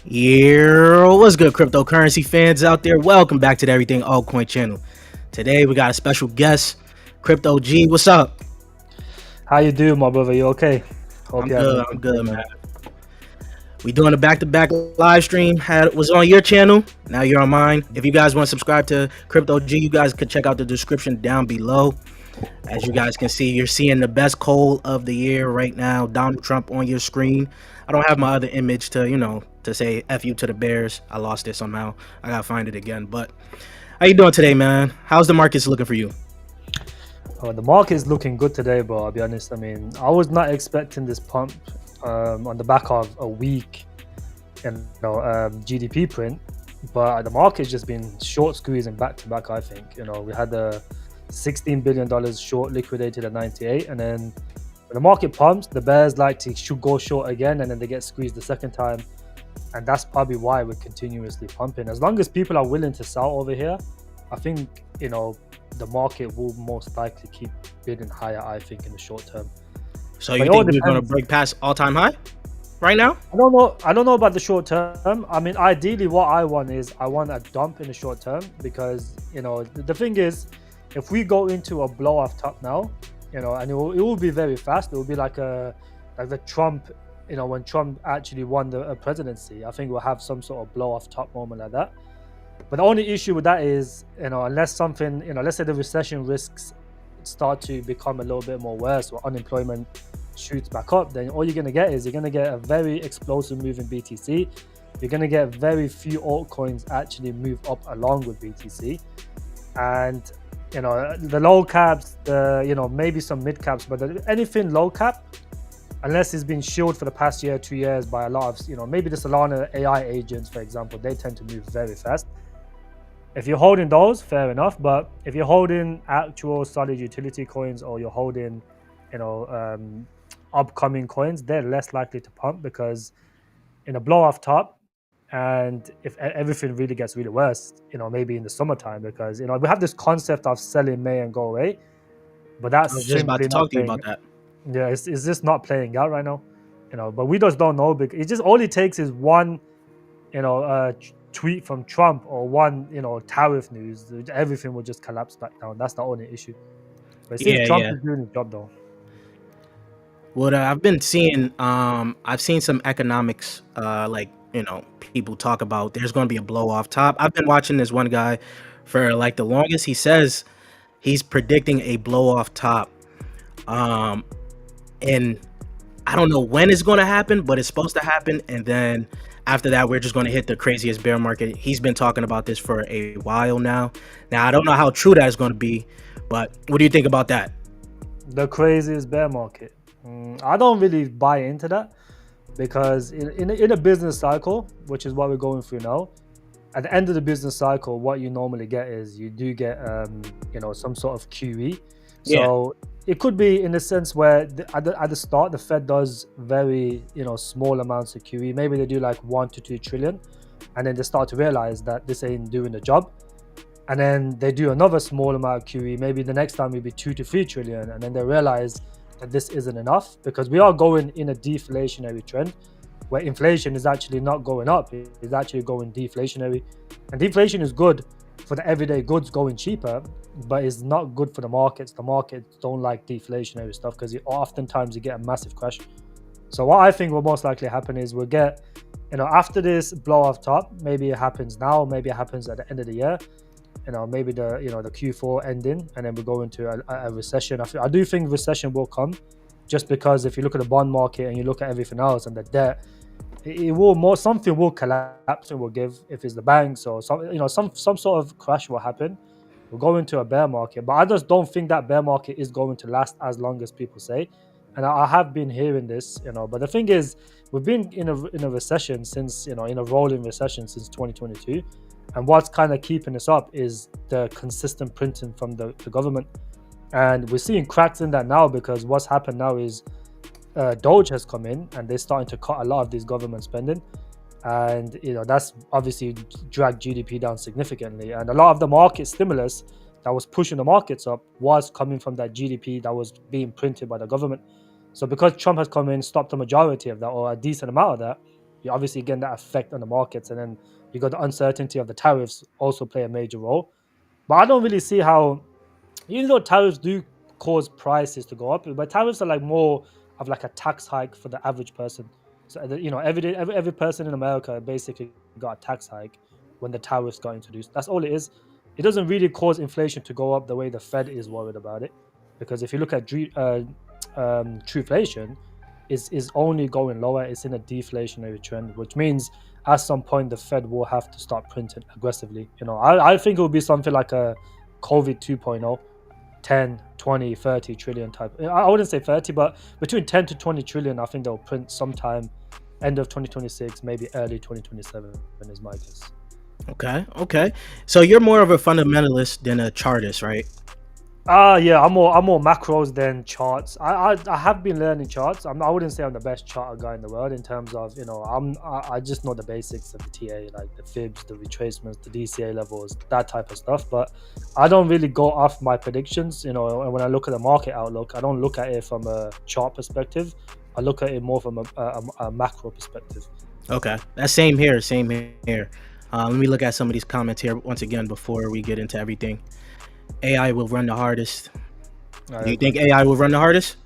Yeah, what's good, cryptocurrency fans out there? Welcome back to the Everything Altcoin channel. Today we got a special guest, Crypto G. What's up? How you doing, my brother? You okay? Hope I'm you're having a good. I'm good day, good, man. man. We doing a back-to-back live stream. Was on your channel. Now you're on mine. If you guys want to subscribe to Crypto G, you guys can check out the description down below. As you guys can see, you're seeing the best coal of the year right now. Donald Trump on your screen. I don't have my other image to say "f you" to the Bears. I lost it somehow. I gotta find it again. But how you doing today, man? How's the markets looking for you? The market is looking good today, bro. I'll be honest. I mean, I was not expecting this pump on the back of a weak, GDP print, but the market's just been short squeezing back to back. I think we had the $16 billion short liquidated at 98, and then when the market pumps, the bears like to should go short again, and then they get squeezed the second time, and that's probably why we're continuously pumping. As long as people are willing to sell over here, I think the market will most likely keep bidding higher. I think in the short term, So but you it all think we're gonna depends. break past all-time high right now? I don't know. I don't know about the short term. I mean, ideally, what I want is I want a dump in the short term because the thing is, if we go into a blow off top now, and it will be very fast. It will be like the Trump, when Trump actually won the presidency. I think we'll have some sort of blow off top moment like that. But the only issue with that is, unless something, let's say the recession risks start to become a little bit more worse or unemployment shoots back up, then all you're going to get is you're going to get a very explosive move in BTC. You're going to get very few altcoins actually move up along with BTC. And, the low caps, maybe some mid caps, but anything low cap, unless it's been shielded for the past year, 2 years by a lot of, maybe the Salana AI agents, for example, they tend to move very fast. If you're holding those, fair enough. But if you're holding actual solid utility coins or you're holding, you know, um, upcoming coins, they're less likely to pump because in a blow off top, and if everything really gets really worse, maybe in the summertime, because we have this concept of selling May and go away, but I that's was just about simply to not talk to you playing. about that. Yeah, it's just not playing out right now. But we just don't know because it just all it takes is one tweet from Trump or one, tariff news, everything will just collapse back down. That's the only issue. But it seems Yeah, Trump yeah. is doing his job though. What I've been seeing, I've seen some economics, people talk about there's going to be a blow off top. I've been watching this one guy for like the longest. He says he's predicting a blow off top, um, and I don't know when it's going to happen, but it's supposed to happen. And then after that, we're just going to hit the craziest bear market. He's been talking about this for a while now. Now I don't know how true that is going to be, but what do you think about that? The craziest bear market. I don't really buy into that because in a business cycle, which is what we're going through now, at the end of the business cycle, what you normally get is you do get some sort of QE. Yeah, So it could be in a sense where at the start the Fed does very small amounts of QE. Maybe they do like 1 to 2 trillion, and then they start to realize that this ain't doing the job. And then they do another small amount of QE. Maybe the next time will be 2 to 3 trillion, and then they realize that this isn't enough because we are going in a deflationary trend where inflation is actually not going up, it's actually going deflationary. And deflation is good for the everyday goods going cheaper, but it's not good for the markets. The markets don't like deflationary stuff because oftentimes you get a massive crash. So what I think will most likely happen is we'll get, after this blow off top, maybe it happens now, maybe it happens at the end of the year, maybe the Q4 ending, and then we go into a recession. I do think recession will come, just because if you look at the bond market and you look at everything else and the debt, it will more something will collapse and will give if it's the banks or some sort of crash will happen. We'll go into a bear market, but I just don't think that bear market is going to last as long as people say. And I have been hearing this, but the thing is, we've been in a recession since in a rolling recession since 2022. And what's kind of keeping us up is the consistent printing from the government. And we're seeing cracks in that now because what's happened now is Doge has come in and they're starting to cut a lot of this government spending. And that's obviously dragged GDP down significantly. And a lot of the market stimulus that was pushing the markets up was coming from that GDP that was being printed by the government. So because Trump has come in, stopped the majority of that or a decent amount of that, you're obviously getting that effect on the markets, and then you got the uncertainty of the tariffs also play a major role. But I don't really see how, even though tariffs do cause prices to go up, but tariffs are like more of like a tax hike for the average person. So every person in America basically got a tax hike when the tariffs got introduced. That's all it is. It doesn't really cause inflation to go up the way the Fed is worried about it, because if you look at true inflation, is only going lower. It's in a deflationary trend, which means at some point the Fed will have to start printing aggressively. I think it will be something like a COVID 2.0, 10, 20, 30 trillion type. I wouldn't say 30, but between 10 to 20 trillion, I think they'll print sometime end of 2026, maybe early 2027 is my guess. Okay. So you're more of a fundamentalist than a chartist, right? Yeah, I'm more macros than charts. I have been learning charts. I wouldn't say I'm the best charter guy in the world in terms of, I just know the basics of the TA, like the fibs, the retracements, the DCA levels, that type of stuff. But I don't really go off my predictions. When I look at the market outlook, I don't look at it from a chart perspective. I look at it more from a macro perspective. Okay, that's same here. Let me look at some of these comments here once again before we get into everything. AI will run the hardest. Do you think AI will run the hardest?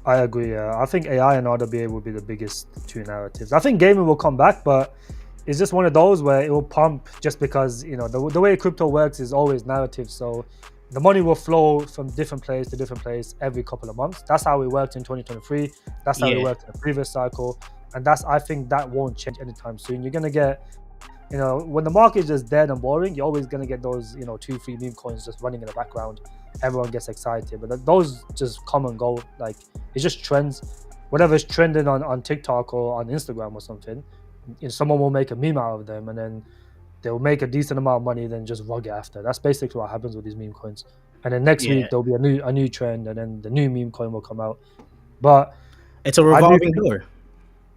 I agree. I think AI and RWA will be the biggest two narratives. I think gaming will come back, but it's just one of those where it will pump just because, the way crypto works is always narrative. So the money will flow from different place to different place every couple of months. That's how it worked in 2023. That's how it worked in the previous cycle. And I think that won't change anytime soon. You're going to get, when the market is just dead and boring, you're always going to get those, 2-3 meme coins just running in the background. Everyone gets excited, but those just come and go. Like, it's just trends. Whatever's trending on TikTok or on Instagram or something, someone will make a meme out of them, and then they'll make a decent amount of money, then just rug it after. That's basically what happens with these meme coins. And then next week there'll be a new trend, and then the new meme coin will come out. But it's a revolving door.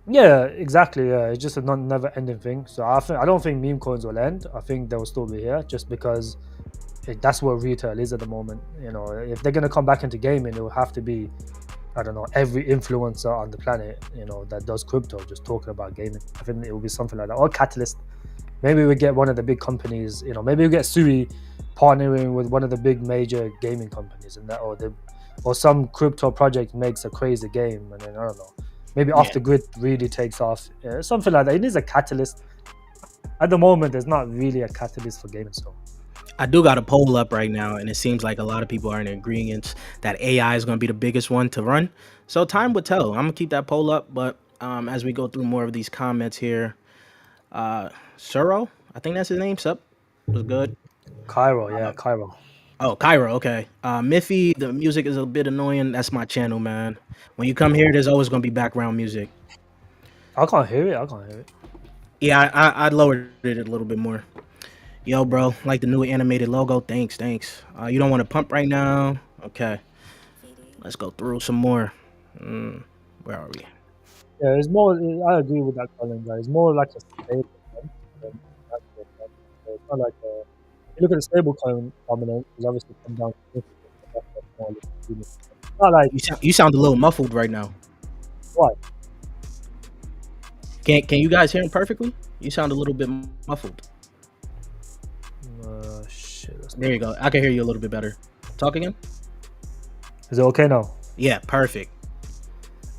Yeah, exactly. Yeah, it's just a never-ending thing. So I don't think meme coins will end. I think they'll still be here, just because that's what retail is at the moment. If they're gonna come back into gaming, it will have to be, I don't know, every influencer on the planet, that does crypto, just talking about gaming. I think it will be something like that, or Catalyst. Maybe we get one of the big companies. Maybe we get Sui partnering with one of the big major gaming companies, and or some crypto project makes a crazy game, and then I don't know. Maybe off the grid really takes off. Something like that. It needs a catalyst. At the moment, there's not really a catalyst for gaming. So I do got a poll up right now, and it seems like a lot of people are in agreement that AI is going to be the biggest one to run. So time will tell. I'm going to keep that poll up, but as we go through more of these comments here, Suro, I think that's his name. Sup? Was good. Cairo, Cairo. Oh, Cairo, okay. Miffy, the music is a bit annoying. That's my channel, man. When you come here, there's always going to be background music. I can't hear it. Yeah, I lowered it a little bit more. Yo, bro, like the new animated logo. Thanks. You don't want to pump right now? Okay. Let's go through some more. Where are we? Yeah, it's more. I agree with that, Colin. It's more like a stable coin. It's not like a. You look at the stable coin dominance, it's obviously come down. Not like you sound a little muffled right now. Why? Can you guys hear him perfectly? You sound a little bit muffled. Shit. There you go. I can hear you a little bit better. Talk again. Is it okay now? Yeah, perfect.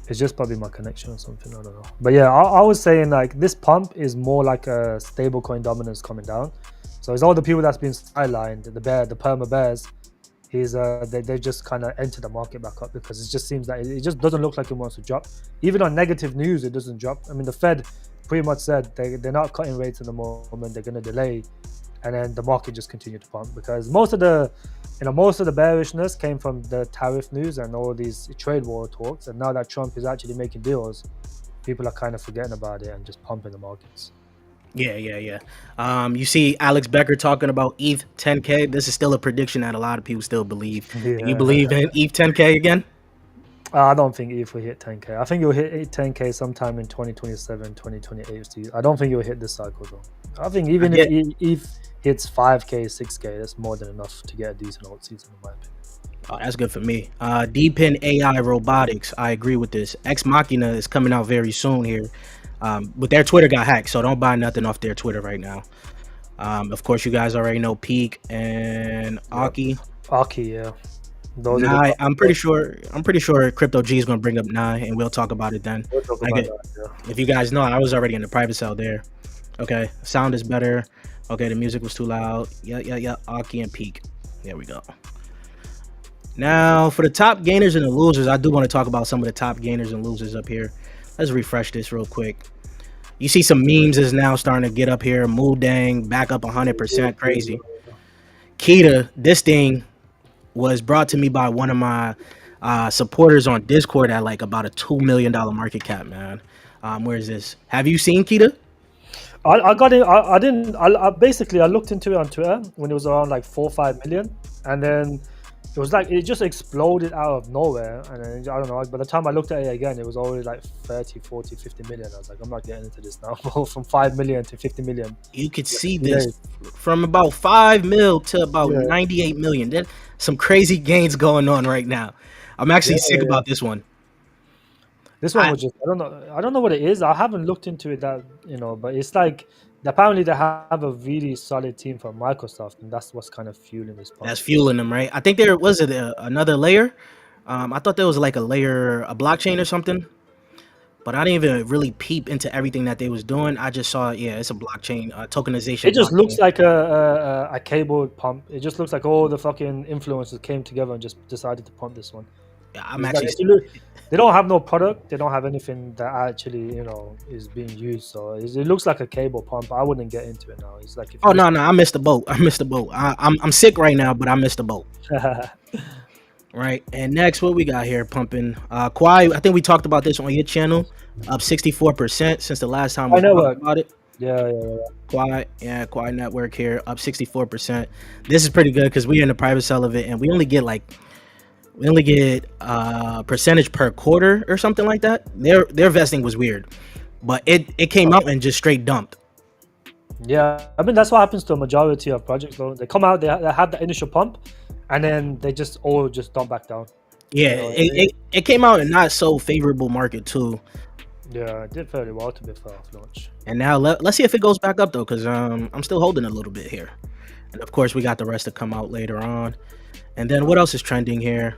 It's just probably my connection or something. I don't know. But yeah, I was saying like this pump is more like a stable coin dominance coming down. So it's all the people that's been sidelined, the perma bears. They just kind of enter the market back up, because it just seems that it just doesn't look like it wants to drop. Even on negative news, it doesn't drop. I mean, the Fed pretty much said they're not cutting rates at the moment. They're going to delay, and then the market just continued to pump, because most of the bearishness came from the tariff news and all these trade war talks. And now that Trump is actually making deals, people are kind of forgetting about it and just pumping the markets. Yeah. You see Alex Becker talking about ETH 10K. This is still a prediction that a lot of people still believe. Yeah. You believe in ETH 10K again? I don't think ETH will hit 10K. I think you'll hit 10K sometime in 2027, 2028. I don't think you'll hit this cycle though. I think even if ETH hits 5K, 6K, that's more than enough to get a decent alt season in my opinion. Oh, that's good for me. Deepin AI Robotics. I agree with this. Ex Machina is coming out very soon here. But their Twitter got hacked, so don't buy nothing off their Twitter right now. Of course, you guys already know Peak and Yep. Aki. Aki, yeah. Those are the Nye, top. I'm pretty sure. I'm pretty sure Crypto G is gonna bring up Nye, and we'll talk about it then. We'll talk Like, about that. if you guys know, I was already in the private cell there. Okay, sound is better. Okay, the music was too loud. Yeah. Aki and Peak. There we go. Now, for the top gainers and the losers, I do want to talk about some of the top gainers and losers up here. Let's refresh this real quick. You see some memes is now starting to get up here. Moodang back up 100%, crazy. Kita, this thing was brought to me by one of my supporters on Discord at like about a $2 million market cap, man. Where is this? Have you seen Kita? I got it. I didn't. I basically I looked into it on Twitter when it was around like 4 or 5 million, and then it was like it just exploded out of nowhere. And then I don't know. By the time I looked at it again, it was already like 30, 40, 50 million. I was like, I'm not getting into this now. From 5 million to 50 million. You could see this from about 5 mil to about 98 million. There's some crazy gains going on right now. I'm actually sick about this one. This one was just I don't know what it is. I haven't looked into it that but it's like apparently they have a really solid team from Microsoft, and that's what's kind of fueling this. That's fueling them, right? I think there was another layer. I thought there was like a blockchain or something, but I didn't even really peep into everything that they was doing. I just saw, it's a blockchain tokenization. It just looks like a cable pump. It just looks like all the fucking influencers came together and just decided to pump this one. Yeah, I'm actually. They don't have no product. They don't have anything that actually is being used. So it looks like a cable pump. I wouldn't get into it now. It's like no, I missed the boat. I'm sick right now, but I missed the boat. Right. And next, what we got here pumping? Kwai, I think we talked about this on your channel. Up 64% since the last time we talked about it. Yeah. Kwai Network here up 64%. This is pretty good because we're in the private cell of it, and we only get percentage per quarter or something like that. Their vesting was weird, but it came out and just straight dumped. Yeah, I mean that's what happens to a majority of projects. Though they come out, they have the initial pump, and then they just dump back down. Yeah, it came out in not so favorable market too. Yeah, it did fairly well to be fair off launch. And now let's see if it goes back up though, because I'm still holding a little bit here. And of course we got the rest to come out later on. And then what else is trending here?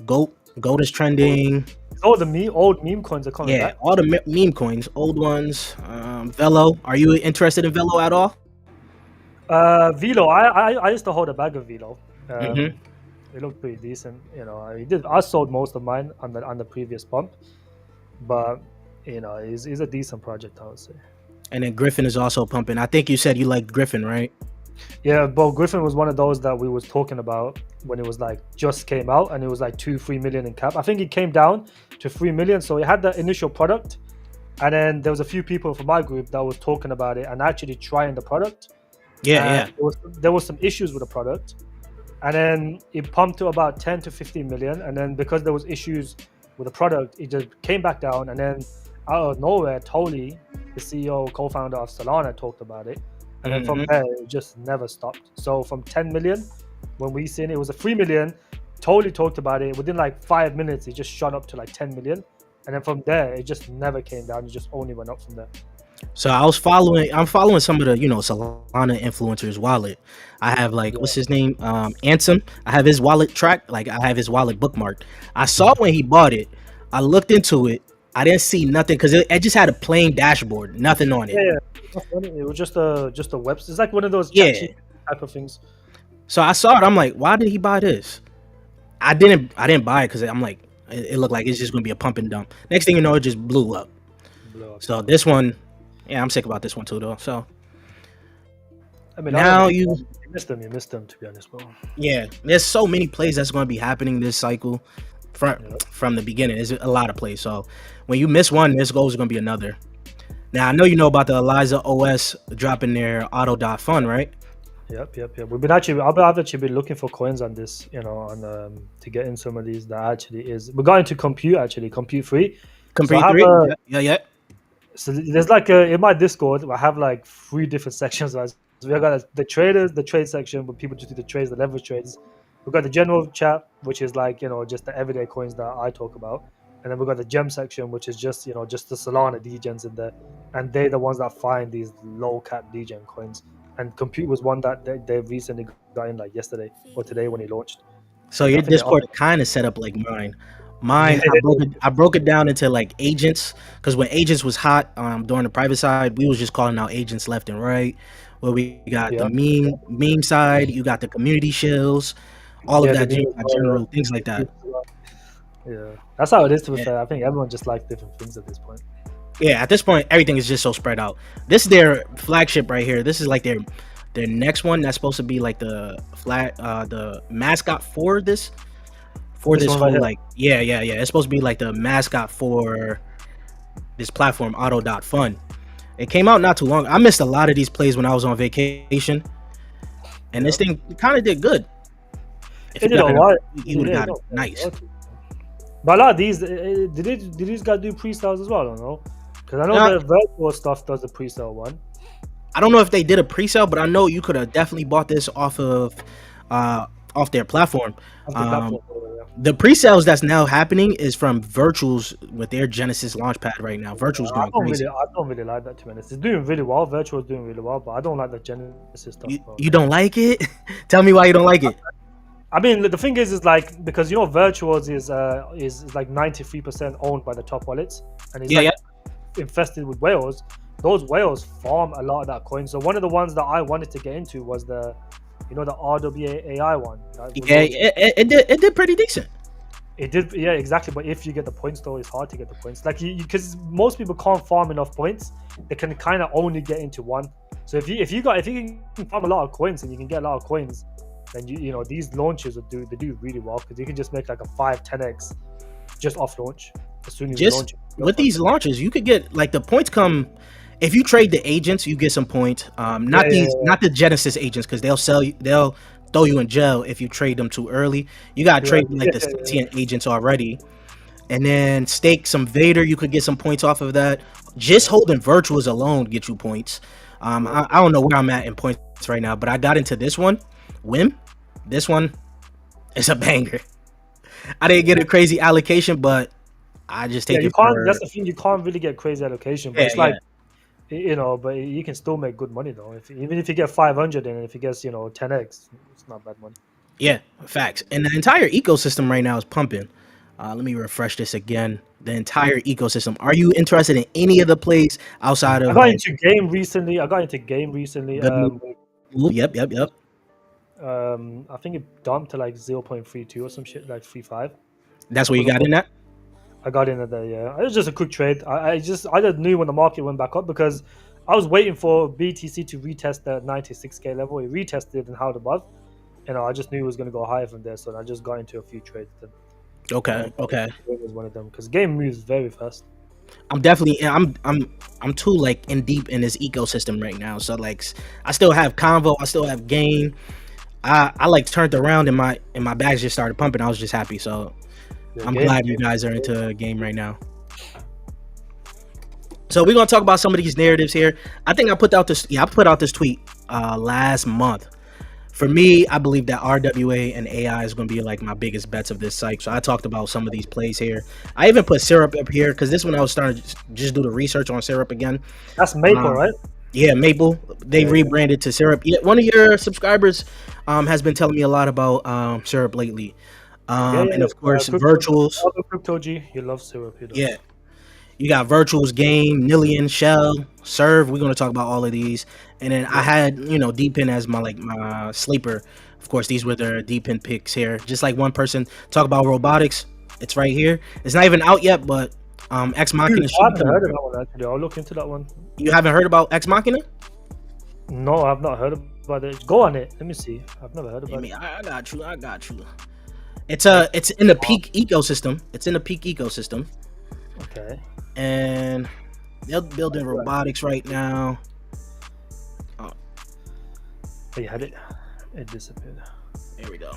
Goat is trending. Oh, the old meme coins are coming back. All the meme coins, old ones. Velo, are you interested in Velo at all? Velo, I used to hold a bag of Velo. It looked pretty decent. I sold most of mine on the previous pump, but it's a decent project, I would say. And then Griffin is also pumping. I think you said you liked Griffin, right? Yeah, but Griffin was one of those that we was talking about when it was like just came out, and it was like 2-3 million in cap. I think it came down to 3 million. So it had the initial product, and then there was a few people from my group that was talking about it and actually trying the product. Yeah. There was some issues with the product, and then it pumped to about 10 to 15 million. And then because there was issues with the product, it just came back down. And then out of nowhere, Toli, the CEO, co-founder of Salana, talked about it. And then from there, it just never stopped. So from 10 million, when we seen it was a 3 million, totally talked about it. Within like 5 minutes, it just shot up to like 10 million. And then from there, it just never came down. It just only went up from there. So I'm following some of the, Salana influencers wallet. I have what's his name? Ansem. I have his wallet tracked. I have his wallet bookmarked. I saw when he bought it. I looked into it. I didn't see nothing because it just had a plain dashboard, nothing on it. Yeah. It was just a website. It's like one of those type of things. So I saw it. I'm like, why did he buy this? I didn't buy it because I'm like, it looked like it's just gonna be a pump and dump. Next thing you know, it just blew up. So this one, I'm sick about this one too, though. So I mean, now you missed them, to be honest, bro. Yeah, there's so many plays that's gonna be happening this cycle from the beginning. There's a lot of plays. So when you miss one, this goal is gonna be another. Now I know you know about the Eliza OS dropping their auto.fund, right? Yep. I've actually been looking for coins on this, to get in some of these that actually is. We got into compute free. Yeah. So there's in my Discord, I have 3 different sections. Right? So we got the traders, the trade section where people just do the trades, the leverage trades. We've got the general chat, which is just the everyday coins that I talk about. and then we've got the gem section, which is just just the Solana degens in there, and they're the ones that find these low cap degen coins. And Compute was one that they recently got in like yesterday or today when he launched, So and your I think they Discord offered. kind of set up like mine. Yeah, Mine, I broke it down into like agents because when agents was hot during the private side, we was just calling out agents left and right. Where we got the yeah, meme side, you got the community shills, all of yeah, the that meme as well, general yeah. things like that. Yeah, that's how it is. To be Yeah. fair, I think everyone just likes different things at this point. Yeah, at this point, everything is just so spread out. This is their flagship right here. This is like their next one that's supposed to be like the mascot for This this one right whole here. like yeah. It's supposed to be like the mascot for this platform Auto.Fun. It came out not too long. I missed a lot of these plays when I was on vacation, and this Yeah, thing kind of did good. If it you did got it, alright. you would have Yeah, got it no, nice. but a lot of these, did these guys do pre-sales as well? I don't know, because I know Now, the virtual stuff does the pre-sale one. I don't know if they did a pre-sale, but I know you could have definitely bought this uh, off their platform. Of the Um, platform. Yeah. the pre-sales that's now happening is from Virtuals with their Genesis launchpad right now. Virtuals going crazy. I don't really like that, to be honest. It's doing really well. Virtual is doing really well, but I don't like the Genesis stuff. You don't like it? Tell me why you don't like it. I mean, the thing is like, because Virtuals is like 93% owned by the top wallets, and it's Yeah, yeah. like infested with whales. Those whales farm a lot of that coin. So one of the ones that I wanted to get into was the RWAs one. That was Yeah, launching. it did pretty decent. It did, yeah, exactly. But if you get the points, though, it's hard to get the points. Like because most people can't farm enough points, they can kind of only get into one. So if you can farm a lot of coins and you can get a lot of coins, then these launches they do really well because you can just make like a 5-10x just off launch as soon as you Just launch it. with these launches, you could get like the points come if you trade the agents, you get some points. Yeah, Not yeah, not the Genesis agents because they'll throw you in jail if you trade them too early. You gotta yeah, trade like the yeah, sentient agents already, and then stake some Vader. You could get some points off of that. Just yeah, holding virtuals alone get you points. yeah. I don't know where I'm at in points right now, but I got into this one. Whim, this one is a banger. I didn't get a crazy allocation, but I just Yeah, take you it can't. for That's the thing. You can't really get crazy allocation, but yeah, it's yeah. like but you can still make good money though. Even if you get 500 and if you get 10x, it's not bad money. Yeah, facts. And the entire ecosystem right now is pumping. Let me refresh this again. The entire ecosystem. Are you interested in any of the plays outside I of got like into game recently. I got into game recently. the move? Yep. I think it dumped to like 0.32 or some shit, like 3.5. That's I where you couldn't got in that. I got in at there, yeah. It was just a quick trade. I just knew when the market went back up because I was waiting for BTC to retest the 96k level. It retested and held above. I just knew it was going to go higher from there, so I just got into a few trades. Then. Okay. Game was one of them because game moves very fast. I'm definitely I'm too like in deep in this ecosystem right now. So like I still have Convo, I still have Game. I like turned around and my bags just started pumping. I was just happy. So Yeah, I'm glad you guys are into a game right now. So we're gonna talk about some of these narratives here. I think I put out this tweet last month. For me, I believe that RWA and AI is going to be like my biggest bets of this cycle. So I talked about some of these plays here. I even put Syrup up here because this one I was starting to just do the research on Syrup again. That's Maple, right? Yeah, Maple. They rebranded to Syrup. Yeah, one of your subscribers has been telling me a lot about Syrup lately. And of course, Virtuals. Crypto G, he loves Syrup. Yeah. You got Virtuals, Game, Nillion, Shell, Serve. We're going to talk about all of these. And then I had, Deep In as my sleeper. Of course, these were the Deep In picks here. Just like one person talk about robotics. It's right here. It's not even out yet, but Ex Machina. I haven't heard of that one actually. I'll look into that one. You haven't heard about Ex Machina? No, I've not heard about it. Go on it. Let me see. I've never heard about it. I got you. It's in the peak ecosystem. Okay. And they're building robotics right now. Oh, you had it. It disappeared. There we go.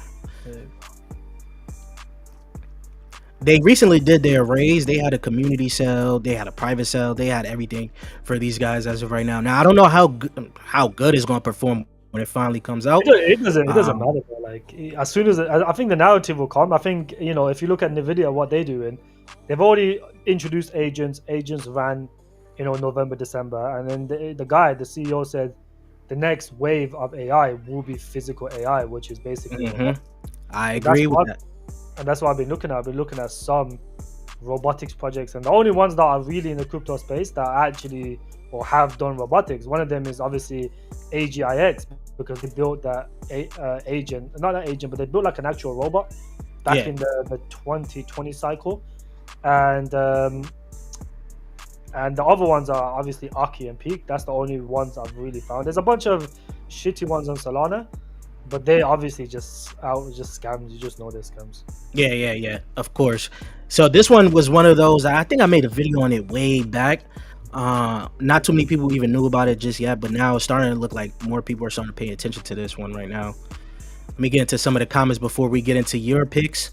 They recently did their raise. They had a community sale. They had a private sale. They had everything for these guys as of right now. Now I don't know how good it's going to perform when it finally comes out. It doesn't matter. Bro. Like as soon as I think the narrative will come. I think if you look at Nvidia, what they're doing, they've already introduced agents. Agents ran, November, December, and then the CEO said the next wave of AI will be physical AI, which is basically Hmm. robotics. I So that's agree with what, that. and that's what I've been looking at. I've been looking at some robotics projects, and the only ones that are really in the crypto space that are actually or have done robotics. One of them is obviously AGIX, because they built that agent, not that agent, but they built like an actual robot back Yeah. in the 2020 cycle, and the other ones are obviously Aki and Peak. That's the only ones I've really found. There's a bunch of shitty ones on Solana, but they obviously just scams. You just know they're scams. Yeah, yeah, yeah. Of course. So this one was one of those. I think I made a video on it way back. Not too many people even knew about it just yet, but now it's starting to look like more people are starting to pay attention to this one right now. Let me get into some of the comments before we get into your picks.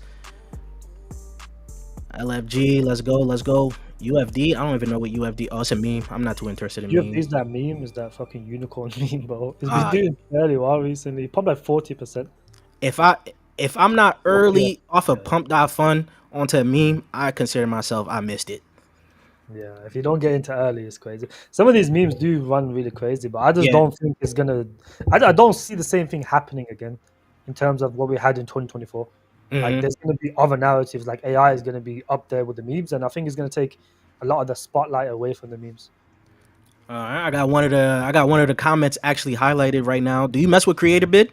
LFG, let's go, let's go. UFD, I don't even know what UFD. Oh, it's a meme. I'm not too interested in UFD memes. is that meme, is that fucking unicorn meme, bro. It's been Uh, doing fairly well recently. Pumped like 40%. if I if I'm not Yeah, early off of yeah, pump.fun onto a meme, I consider myself I missed it. yeah. If you don't get into early, it's crazy. Some of these memes do run really crazy, but I just Yeah. don't think it's gonna. I don't see the same thing happening again in terms of what we had in 2024. Like, Hmm. there's gonna be other narratives. Like AI is gonna be up there with the memes, and I think it's gonna take a lot of the spotlight away from the memes. I got one of the comments actually highlighted right now. Do you mess with Creator Bid?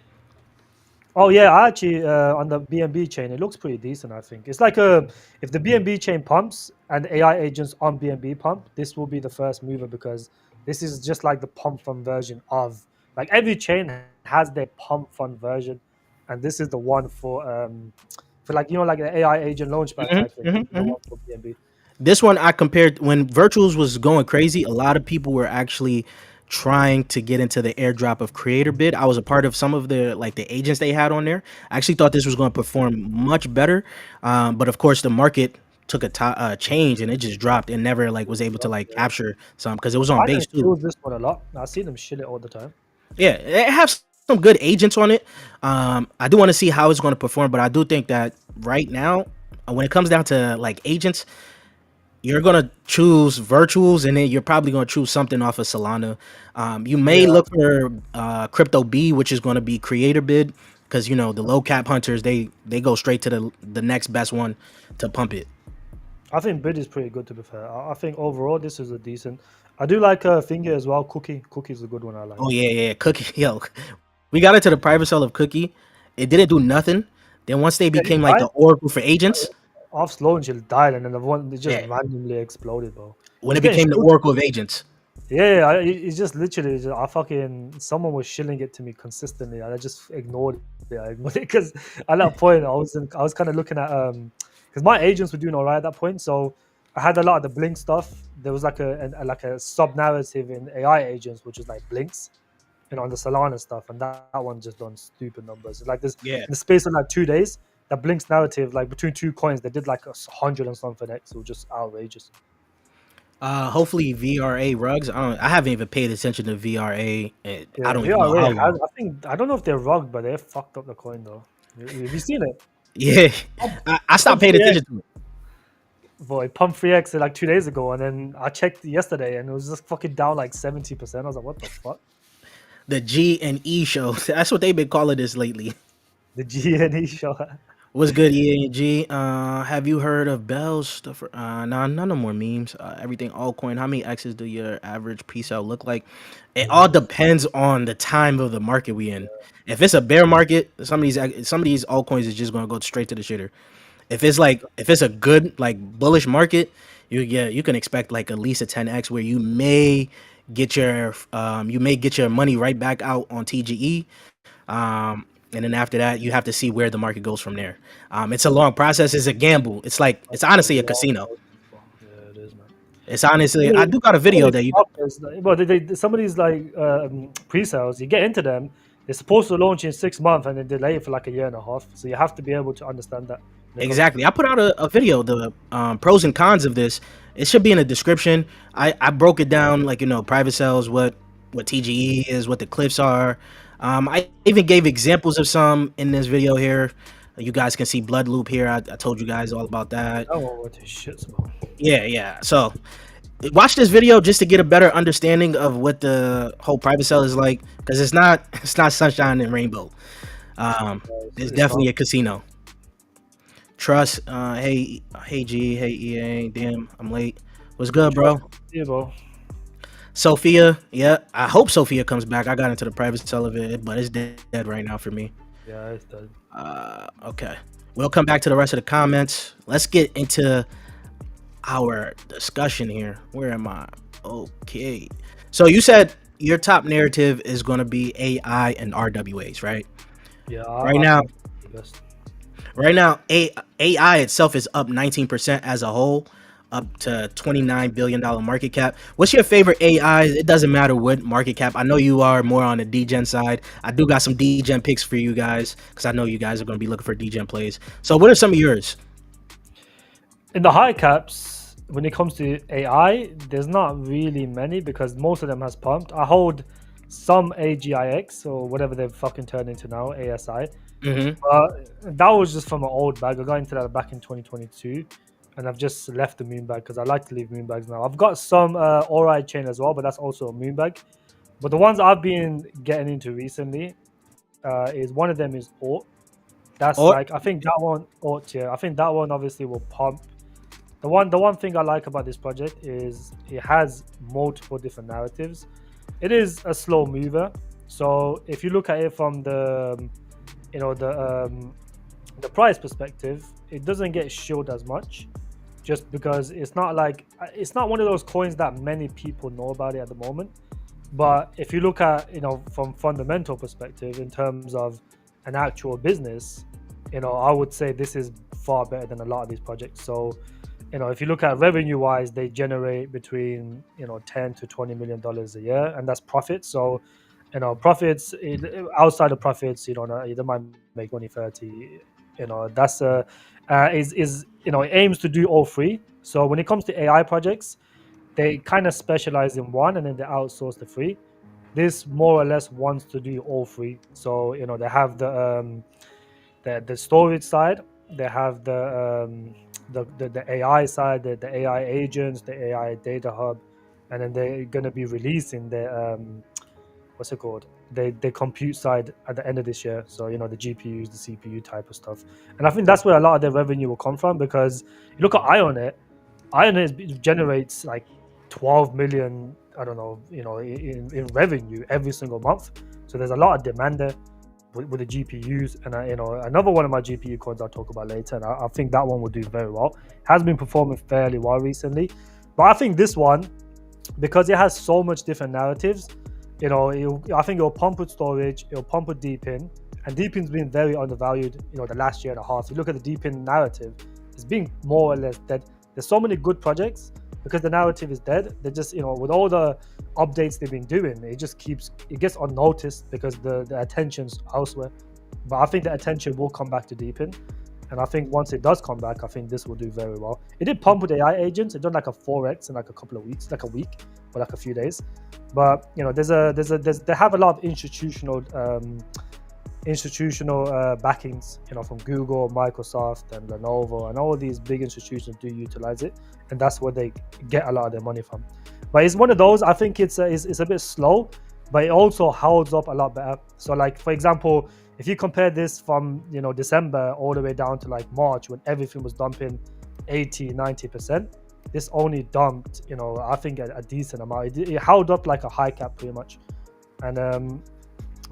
Oh yeah, I actually on the BMB chain, it looks pretty decent. I think it's like a if the BMB chain pumps and AI agents on BMB pump, this will be the first mover, because this is just like the pump fund version of, like, every chain has their pump fund version, and this is the one for like, like the AI agent launchpad Hmm. type thing. This is the Hmm. one for BMB. This one I compared when Virtuals was going crazy. A lot of people were actually trying to get into the airdrop of Creator Bid. I was a part of some of the like the agents they had on there. I actually thought this was going to perform much better, but of course the market took a change and it just dropped and never like was able to like Yeah. capture some because it was on base Finance too. kills this one a lot. I see them shit it all the time. Yeah, it has some good agents on it. I do want to see how it's going to perform, but I do think that right now, when it comes down to like agents, you're gonna choose virtuals, and then you're probably gonna choose something off of Salana. You may Yeah, look for Crypto B, which is gonna be Creator Bid, because you know the low cap hunters they go straight to the next best one to pump it. I think bid is pretty good, to be fair. I think overall this is a decent. I do like Finger as well. Cookie's a good one I like. Oh yeah, yeah, Cookie, yo, we got into the private sale of Cookie. It didn't do nothing. Then once they Yeah, he became like died. the oracle for agents, Off launch, he died, and then the one it just yeah, randomly exploded, bro. when He's it getting became the shilled. oracle of agents. Yeah, yeah, it's just literally, I fucking, someone was shilling it to me consistently, and I just ignored it. I ignored it because at that point I was kind of looking at because my agents were doing all right at that point, so I had a lot of the blink stuff. There was like like a sub narrative in AI agents, which is like blinks, on the Salana stuff, and that one just done stupid numbers. Like, this Yeah. in the space of like 2 days, that blinks narrative, like between two coins, they did like 100 and something X. It was just outrageous. Hopefully VRA rugs. I haven't even paid attention to VRA. I Yeah, don't even know VRA how has. long. I don't know if they're rugged, but they fucked up the coin though. Have you seen it? Yeah, Pump, I stopped pump paying 3x, attention to it. boy. Pump 3x like 2 days ago, and then I checked yesterday, and it was just fucking down like 70%. I was like, what the fuck? The G and E show. That's what they've been calling this lately. The GNE shot. What's good, E and G? Have you heard of Bell's stuff? Nah, none of more memes. Everything altcoin. How many X's do your average pre-sale look like? It all Yeah, depends on the time of the market we in. If it's a bear market, some of these altcoins is just gonna go straight to the shitter. If it's a good like bullish market, you can expect like at least a 10x where you may get your money right back out on TGE. And then after that, you have to see where the market goes from there. It's a long process. It's a gamble. It's a honestly a long casino. process. Yeah, it is, man. It's honestly I Some do got a of video these that you offers, well, some of these like pre-sales, you get into them, they're supposed to launch in 6 months, and they delay it for like a year and a half. So you have to be able to understand that when it comes to exactly. I crypto. put out a video, the pros and cons of this. It should be in the description. I broke it down like private sales, what TGE is, what the cliffs are. I even gave examples of some in this video here. You guys can see Blood Loop here. I told you guys all about that. I don't know what this shit's about. Yeah. So watch this video just to get a better understanding of what the whole private sale is like, because it's not sunshine and rainbow. It's It's not. definitely a casino. Trust. Hey G, hey EA. Damn, I'm late. What's good, Trust bro? you, bro. Sophia. Yeah, I hope Sophia comes back. I got into the private sale of it, but it's dead right now for me. Yeah, it's done. Okay. We'll come back to the rest of the comments. Let's get into our discussion here. Where am I? Okay. So you said your top narrative is going to be AI and RWAs, right? Yeah, Right I now, think it's the best. AI itself is up 19% as a whole, up to $29 billion market cap. What's your favorite AI? It doesn't matter what market cap. I know you are more on the DGen side. I do got some DGen picks for you guys because I know you guys are going to be looking for DGen plays. So what are some of yours? In the high caps, when it comes to AI, there's not really many because most of them has pumped. I hold some AGIX or whatever they've fucking turned into now, ASI. Mm-hmm. That was just from an old bag. I got into that back in 2022, and I've just left the moon bag because I like to leave moon bags now. I've got some Ori chain as well, but that's also a moon bag. But the ones I've been getting into recently is one of them is Ort. That's Or like I think that one Ort, yeah. I think that one obviously will pump. The one thing I like about this project is it has multiple different narratives. It is a slow mover. So if you look at it from you know the price perspective, it doesn't get shielded as much, just because it's not one of those coins that many people know about it at the moment. But if you look at from fundamental perspective in terms of an actual business, I would say this is far better than a lot of these projects. So if you look at revenue wise, they generate between 10 to 20 million dollars a year, and that's profit. So profits outside of profits, they might make 20, 30. That's is it aims to do all three. So when it comes to AI projects, they kind of specialize in one and then they outsource the three. This more or less wants to do all three. So they have the storage side, they have the AI side, the AI agents, the AI data hub, and then they're going to be releasing the what's it called? The compute side at the end of this year. So the GPUs, the CPU type of stuff, and I think that's where a lot of their revenue will come from, because you look at Ionet generates like 12 million. I don't know, in revenue every single month. So there's a lot of demand there with the GPUs, and another one of my GPU coins I'll talk about later, and I think that one will do very well. Has been performing fairly well recently, but I think this one, because it has so much different narratives, I think it'll pump with storage, it'll pump with Deepin, and Deepin's been very undervalued. The last year and a half. You look at the Deepin narrative, it's being more or less dead. There's so many good projects because the narrative is dead. They just with all the updates they've been doing, it gets unnoticed because the attention's elsewhere. But I think the attention will come back to Deepin, and I think once it does come back, I think this will do very well. It did pump with AI agents. It done like a 4x in like a couple of weeks, like a week or like a few days. But they have a lot of institutional backings, from Google, Microsoft, and Lenovo, and all these big institutions do utilize it, and that's where they get a lot of their money from. But it's one of those. I think it's a bit slow, but it also holds up a lot better. So, like for example, if you compare this from December all the way down to like March, when everything was dumping 80-90%, this only dumped I think a decent amount. It held up like a high cap pretty much, and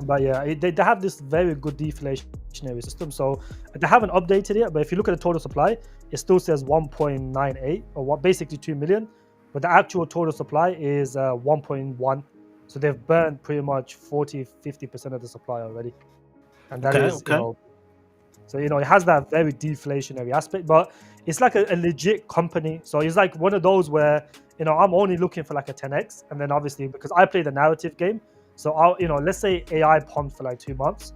but yeah, they have this very good deflationary system. So they haven't updated it, but if you look at the total supply, it still says 1.98 or basically 2 million, but the actual total supply is 1.1. So they've burned pretty much 40-50% of the supply already, and that is so it has that very deflationary aspect, but it's like a legit company. So it's like one of those where I'm only looking for like a 10x, and then obviously because I play the narrative game. So I'll, let's say AI pumped for like 2 months,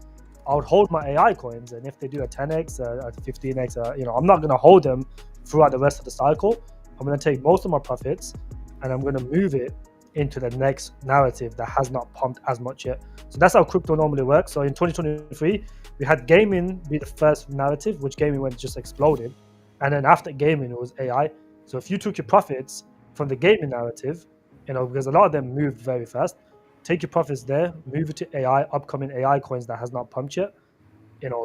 I would hold my AI coins, and if they do a 10x, a 15x, I'm not going to hold them throughout the rest of the cycle. I'm going to take most of my profits, and I'm going to move it into the next narrative that has not pumped as much yet. So that's how crypto normally works. So in 2023, we had gaming be the first narrative, which gaming went just exploded. And then after gaming, it was AI. So if you took your profits from the gaming narrative, because a lot of them moved very fast, take your profits there, move it to AI, upcoming AI coins that has not pumped yet.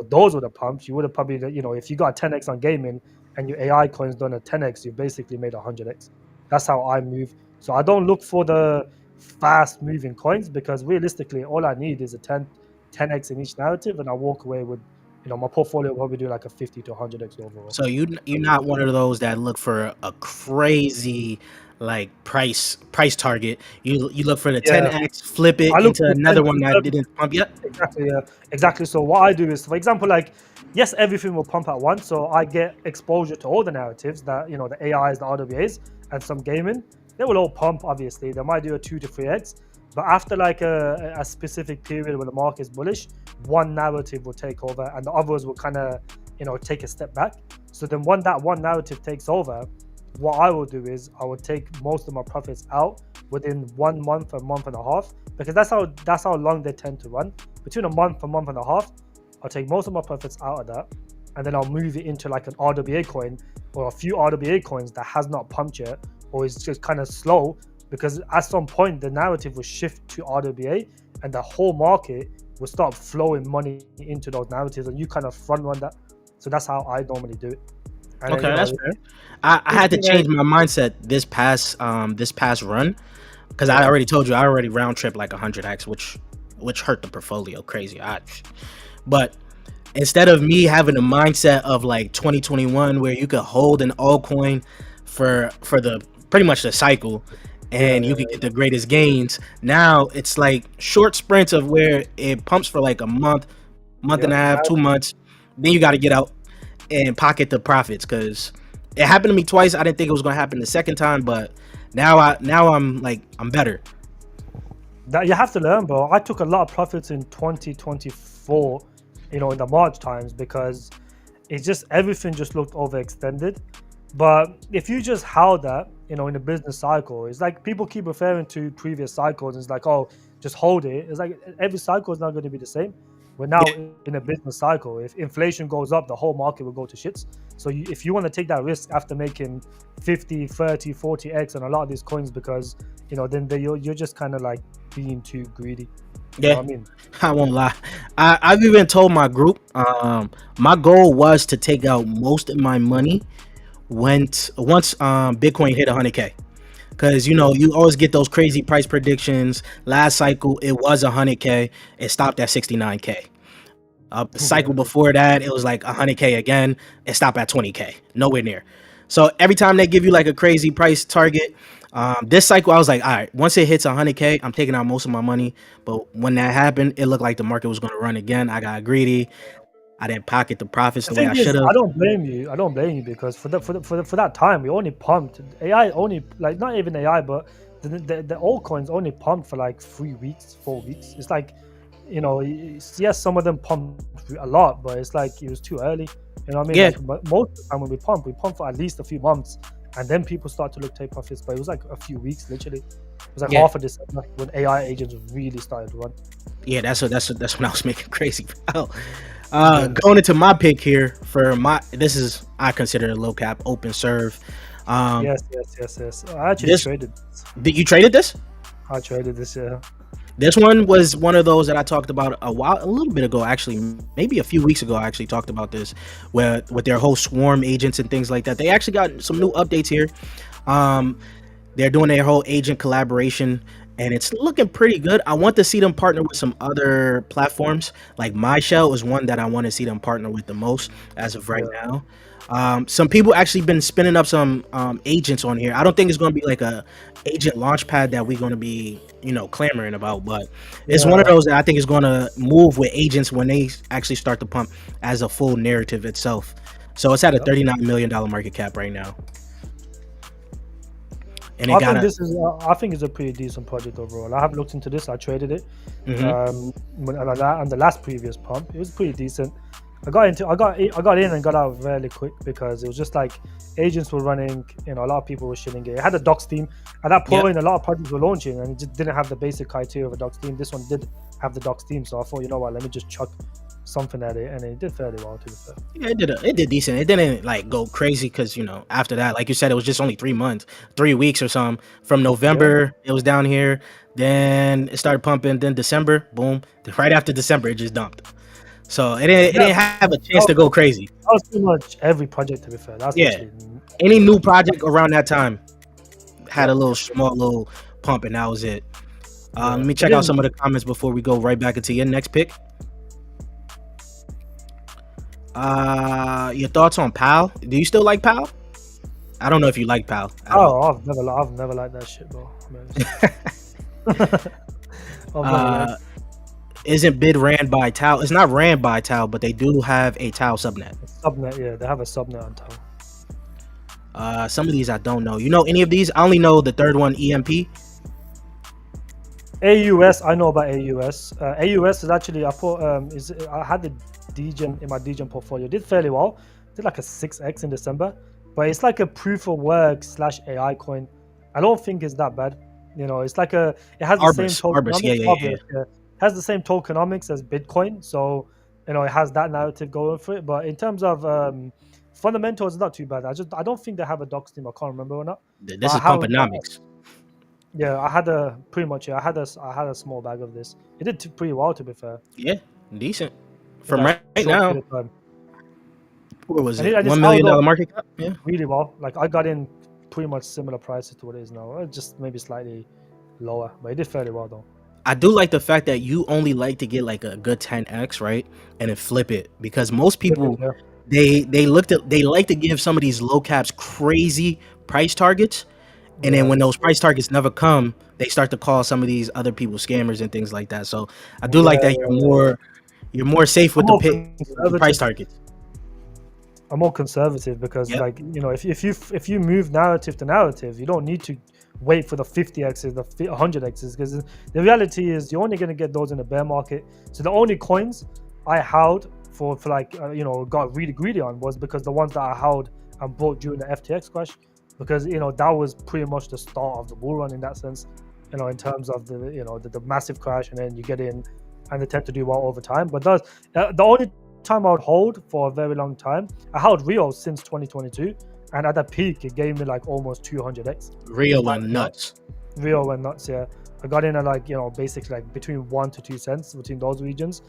Those were the pumps. You would have probably, if you got 10x on gaming and your AI coins done a 10x, you basically made 100x. That's how I move. So I don't look for the fast moving coins, because realistically, all I need is a 10x in each narrative, and I walk away with, my portfolio will probably do like a 50 to 100x overall. So you're not one of those that look for a crazy like price target. You look for the Yeah, 10x, flip I it look into for the 10 another to one that 30. didn't pump yet. Exactly, yeah, exactly. So what I do is, for example, like, yes, everything will pump at once, so I get exposure to all the narratives that, the AIs, the RWAs, and some gaming. They will all pump. Obviously, they might do a 2 to 3x, but after like a specific period where the market is bullish, one narrative will take over, and the others will kind of, take a step back. So then when that one narrative takes over, what I will do is I will take most of my profits out within 1 month, a month and a half, because that's how long they tend to run. Between a month and a half, I'll take most of my profits out of that, and then I'll move it into like an RWA coin or a few RWA coins that has not pumped yet, or is just kind of slow, because at some point the narrative will shift to RWA and the whole market will start flowing money into those narratives, and you kind of front run that. So that's how I normally do it. And Okay, that's fair. I if had to change my mindset this past run, because I already told you I already round trip like 100x, which hurt the portfolio crazy. But instead of me having a mindset of like 2021 where you could hold an altcoin for the pretty much the cycle and you could get the greatest gains, now it's like short sprints of where it pumps for like a month and a half, 2 months, then you got to get out and pocket the profits, because it happened to me twice. I didn't think it was going to happen the second time, but now I'm better. That you have to learn, bro. I took a lot of profits in 2024, in the March times, because it's just everything just looked overextended. But if you just held that, in a business cycle, it's like people keep referring to previous cycles, and it's like, oh, just hold it. It's like every cycle is not going to be the same. We're now in a business cycle. If inflation goes up, the whole market will go to shits. So if you want to take that risk after making 50, 30, 40x on a lot of these coins, because, then you're just kind of like being too greedy. You know what I mean? I won't lie. I've even told my group, my goal was to take out most of my money once Bitcoin hit 100K. Because you always get those crazy price predictions. Last cycle it was 100K, it stopped at 69K. The cycle before that it was like 100K again, it stopped at 20K, nowhere near. So every time they give you like a crazy price target, this cycle I was like, all right, once it hits 100K, I'm taking out most of my money. But when that happened, it looked like the market was going to run again. I got greedy. I didn't pocket the profits the way I should have. I don't blame you, because for that time we only pumped AI, only like not even AI, but the altcoins only pumped for like 3 weeks, 4 weeks. It's like, yes, some of them pumped a lot, but it's like it was too early. You know what I mean? Yeah. Like, most of the time when we pump for at least a few months, and then people start to take profits. But it was like a few weeks, literally. It was like half of December when AI agents really started to run. Yeah, that's when I was making crazy. Going into my pick here for this is, I consider a low cap open serve. Yes. I actually traded this. Did you traded this? I traded this, yeah. This one was one of those that I talked about a little bit ago, actually, maybe a few weeks ago. I actually talked about this, where with their whole swarm agents and things like that. They actually got some new updates here. They're doing their whole agent collaboration, and it's looking pretty good. I want to see them partner with some other platforms. Like MyShell is one that I want to see them partner with the most as of right now. Some people actually been spinning up some agents on here. I don't think it's going to be like a agent launchpad that we're going to be clamoring about, but it's one of those that I think is going to move with agents when they actually start to pump as a full narrative itself. So it's at a $39 million market cap right now. And I think it's a pretty decent project overall. I have looked into this. I traded it. And the last previous pump, it was pretty decent. I got in and got out really quick because it was just like agents were running, a lot of people were shilling it. It had a docs team. At that Yep. point, a lot of projects were launching and it just didn't have the basic criteria of a docs team. This one did have the docs team, so I thought, you know what, let me just chuck something at it, and it did fairly well, to be fair. Yeah, it did decent. It didn't like go crazy because after that, like you said, it was just only 3 months, 3 weeks or something. From Yeah, November, it was down here. Then it started pumping. Then December, boom. Right after December, it just dumped. So it yeah. didn't have a chance That to go crazy. was pretty much every project, to be fair. That's Yeah, literally any new project around that time had a yep, little yep, yep. small little pump, and that was it. Let Yeah. me It check out didn't. some of the comments before we go right back into your next pick. Your thoughts on PAL? Do you still like PAL? I don't know if you like PAL at all. Oh, I've never liked that shit, bro. I'll be honest. I've never liked. uh, isn't bid ran by Tau? It's not ran by Tau, but they do have a Tau subnet. Subnet, yeah, they have a subnet on top. Some of these I don't know. You know any of these? I only know the third one, EMP. AUS, I know about AUS. AUS is actually I had the DGen in my DGen portfolio. Did fairly well. Did like a 6x in December, but it's like a proof of work / AI coin. I don't think it's that bad. It's like it has the same Arbus, yeah, tokenomics. yeah, yeah. Obviously, it has the same tokenomics as Bitcoin, so it has that narrative going for it. But in terms of fundamentals, it's not too bad. I don't think they have a docs team. I can't remember or not. But This is Pumponomics. yeah, I had a pretty much. Yeah, I had a small bag of this. It did pretty well, to be fair, Yeah, decent. in From that right short now, period of time. what was And it? it's $1 held million up market cap. Yeah. really well. Like I got in pretty much similar prices to what it is now, just maybe slightly lower, but it did fairly well though. I do like the fact that you only like to get like a good 10x, right, and then flip it, because most people Yeah, they like to give some of these low caps crazy price targets, and then yeah, when those price targets never come, they start to call some of these other people scammers and things like that. So I do like yeah, that you're more safe I'm with the more pick with the price conservative. targets. I'm more conservative because, Yep. like, if you move narrative to narrative, you don't need to wait for the 50x's, the 100x's, because the reality is you're only going to get those in the bear market. So the only coins I held for like got really greedy on was because the ones that I held and bought during the FTX crash, because that was pretty much the start of the bull run in that sense. In terms of the massive crash, and then you get in, and they tend to do well over time. But the only time I would hold for a very long time, I held Rio since 2022, and at the peak it gave me like almost 200x. Real and nuts. Rio went nuts. Yeah, I got in at like basically like between 1 to 2 cents between those regions,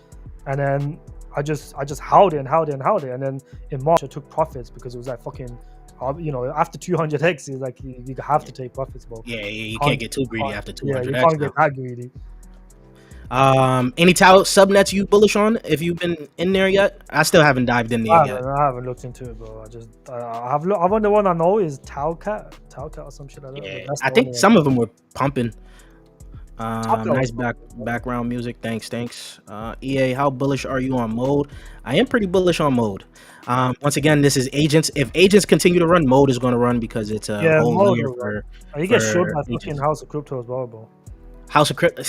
and then I just held it and held it and held it, and then in March I took profits because it was like fucking after 200x is like you have to take profits, bro. Yeah, you can't get too greedy after Yeah, you 200x can't now. get that greedy. Any Tau subnets you bullish on? If you've been in there yet, I still haven't dived in there yet. I haven't looked into it, bro. I've only one I know is Taucat or some shit like that. Yeah, That's I the think only some of them were pumping. Taucat Nice was background music. Thanks. EA, how bullish are you on mode? I am pretty bullish on mode. Once again, this is agents. If agents continue to run, mode is going to run because it's a yeah, whole Mode layer will run. for You get showed by fucking agents. House of Crypto as well, bro. House of Crypto.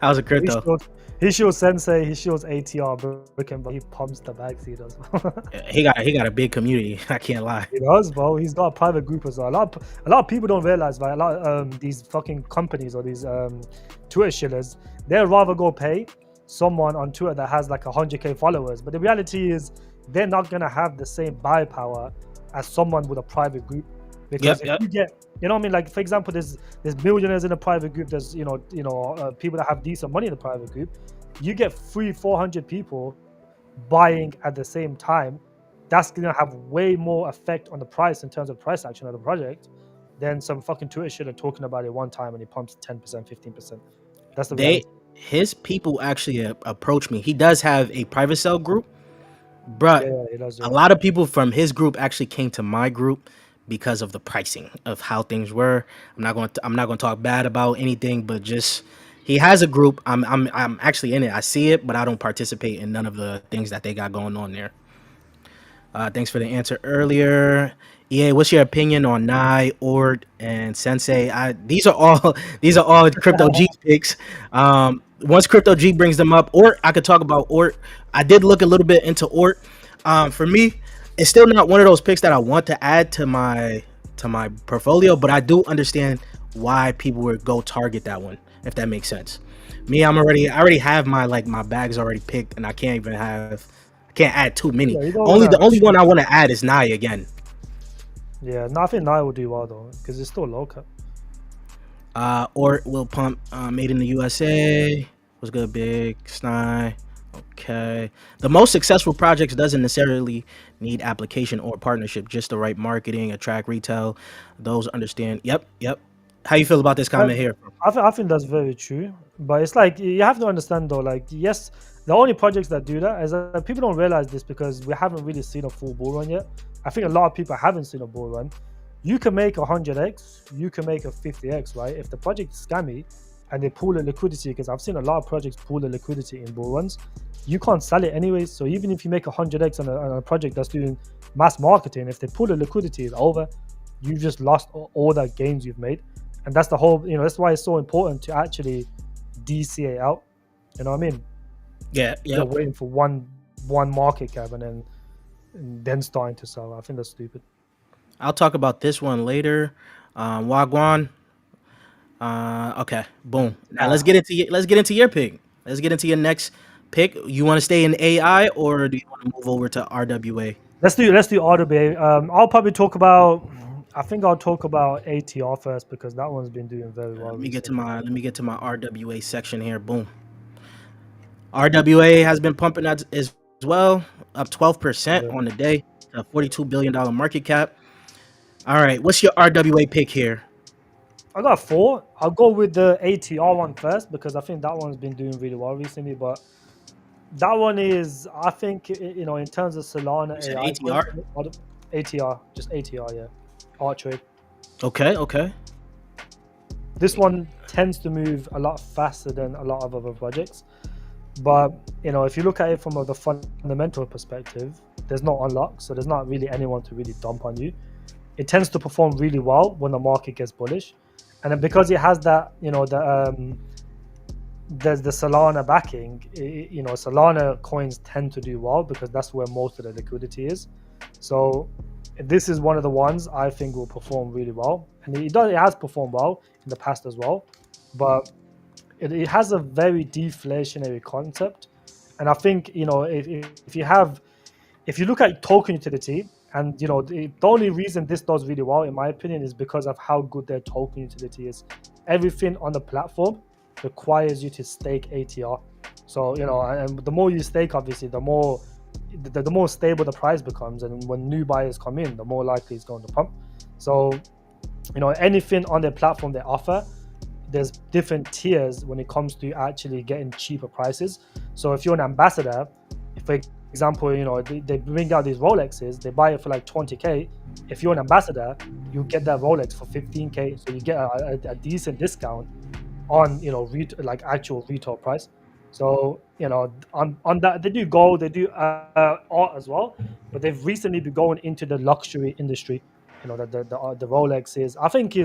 House of He Crypto. shows, he shows Sensei, he shows ATR, bro. But he pumps the bags, he does. He got a big community. I can't lie. He does, bro. He's got a private group as well. A lot of people don't realize, right? A lot these fucking companies or these Twitter shillers, they'd rather go pay someone on Twitter that has like 100k followers. But the reality is, they're not gonna have the same buy power as someone with a private group. Because if you get, what I mean, like for example, there's millionaires in a private group. There's people that have decent money in the private group. You get 300-400 people buying at the same time. That's gonna have way more effect on the price in terms of price action of the project than some fucking Twitter shit are talking about it one time and he pumps 10%, 15%. That's the reality. His people actually approach me. He does have a private cell group, but Yeah, it does. a lot of people from his group actually came to my group because of the pricing of how things were. I'm not going to talk bad about anything, but just he has a group. I'm actually in it. I see it, but I don't participate in none of the things that they got going on there. Thanks for the answer earlier. EA, what's your opinion on Nye, Ord, and Sensei? These are all crypto G picks. once Crypto G brings them up, or I could talk about Ort. I did look a little bit into Ort. For me, it's still not one of those picks that I want to add to my portfolio, but I do understand why people would go target that one, if that makes sense. Me, I already have my bags already picked, and I can't add too many. Yeah, you don't Only want the to only one I cheat. want to add is Nye again. Yeah, no, I think Nile will do well though because it's still low cap. Ort will pump. Made in the USA. Was good, big Sny. Okay. The most successful projects doesn't necessarily need application or partnership, just the right marketing, attract retail. Those understand. Yep, yep. How you feel about this I, comment here? I think that's very true, but it's like you have to understand though. Like, yes, the only projects that do that is that people don't realize this because we haven't really seen a full bull run yet. I think a lot of people haven't seen a bull run. You can make 100x, you can make a 50x, right? If the project is scammy and they pull the liquidity, because I've seen a lot of projects pull the liquidity in bull runs, you can't sell it anyways. So even if you make 100x on a project that's doing mass marketing, if they pull the liquidity, it's over. You've just lost all that gains you've made. And that's the whole, that's why it's so important to actually DCA out. You know what I mean? Yeah, You're yeah. waiting for one market cap and then starting to sell. I think that's stupid. I'll talk about this one later. Wagwan. Okay. Boom. Now Ah, let's get into your pick. Let's get into your next pick. You want to stay in AI or do you want to move over to RWA? let's do RWA. I'll probably talk about. I think I'll talk about ATR first because that one's been doing very well recently. Let me get to my RWA section here. Boom. RWA has been pumping as well, up 12% Yeah. on the day, a $42 billion market cap. All right, what's your RWA pick here? I got four. I'll go with the ATR one first because I think that one's been doing really well recently. But that one is, I think, in terms of You Solana said AI coins, ATR? ATR, just ATR, yeah, art trade. Okay, okay. This one tends to move a lot faster than a lot of other projects. But if you look at it from the fundamental perspective, there's no unlock, so there's not really anyone to really dump on you. It tends to perform really well when the market gets bullish, and then because it has that, there's the Salana backing. Solana coins tend to do well because that's where most of the liquidity is. So this is one of the ones I think will perform really well, and it has performed well in the past as well, but it has a very deflationary concept. And I think if you look at token utility, and the only reason this does really well in my opinion is because of how good their token utility is. Everything on the platform requires you to stake ATR. So and the more you stake, obviously the more stable the price becomes, and when new buyers come in, the more likely it's going to pump. So anything on their platform they offer, there's different tiers when it comes to actually getting cheaper prices. So if you're an ambassador, for example, they bring out these Rolexes, they buy it for like 20k. If you're an ambassador, you get that Rolex for 15k, so you get a decent discount on like actual retail price. So on that, they do gold, they do art as well, but they've recently been going into the luxury industry. The Rolex is, I think,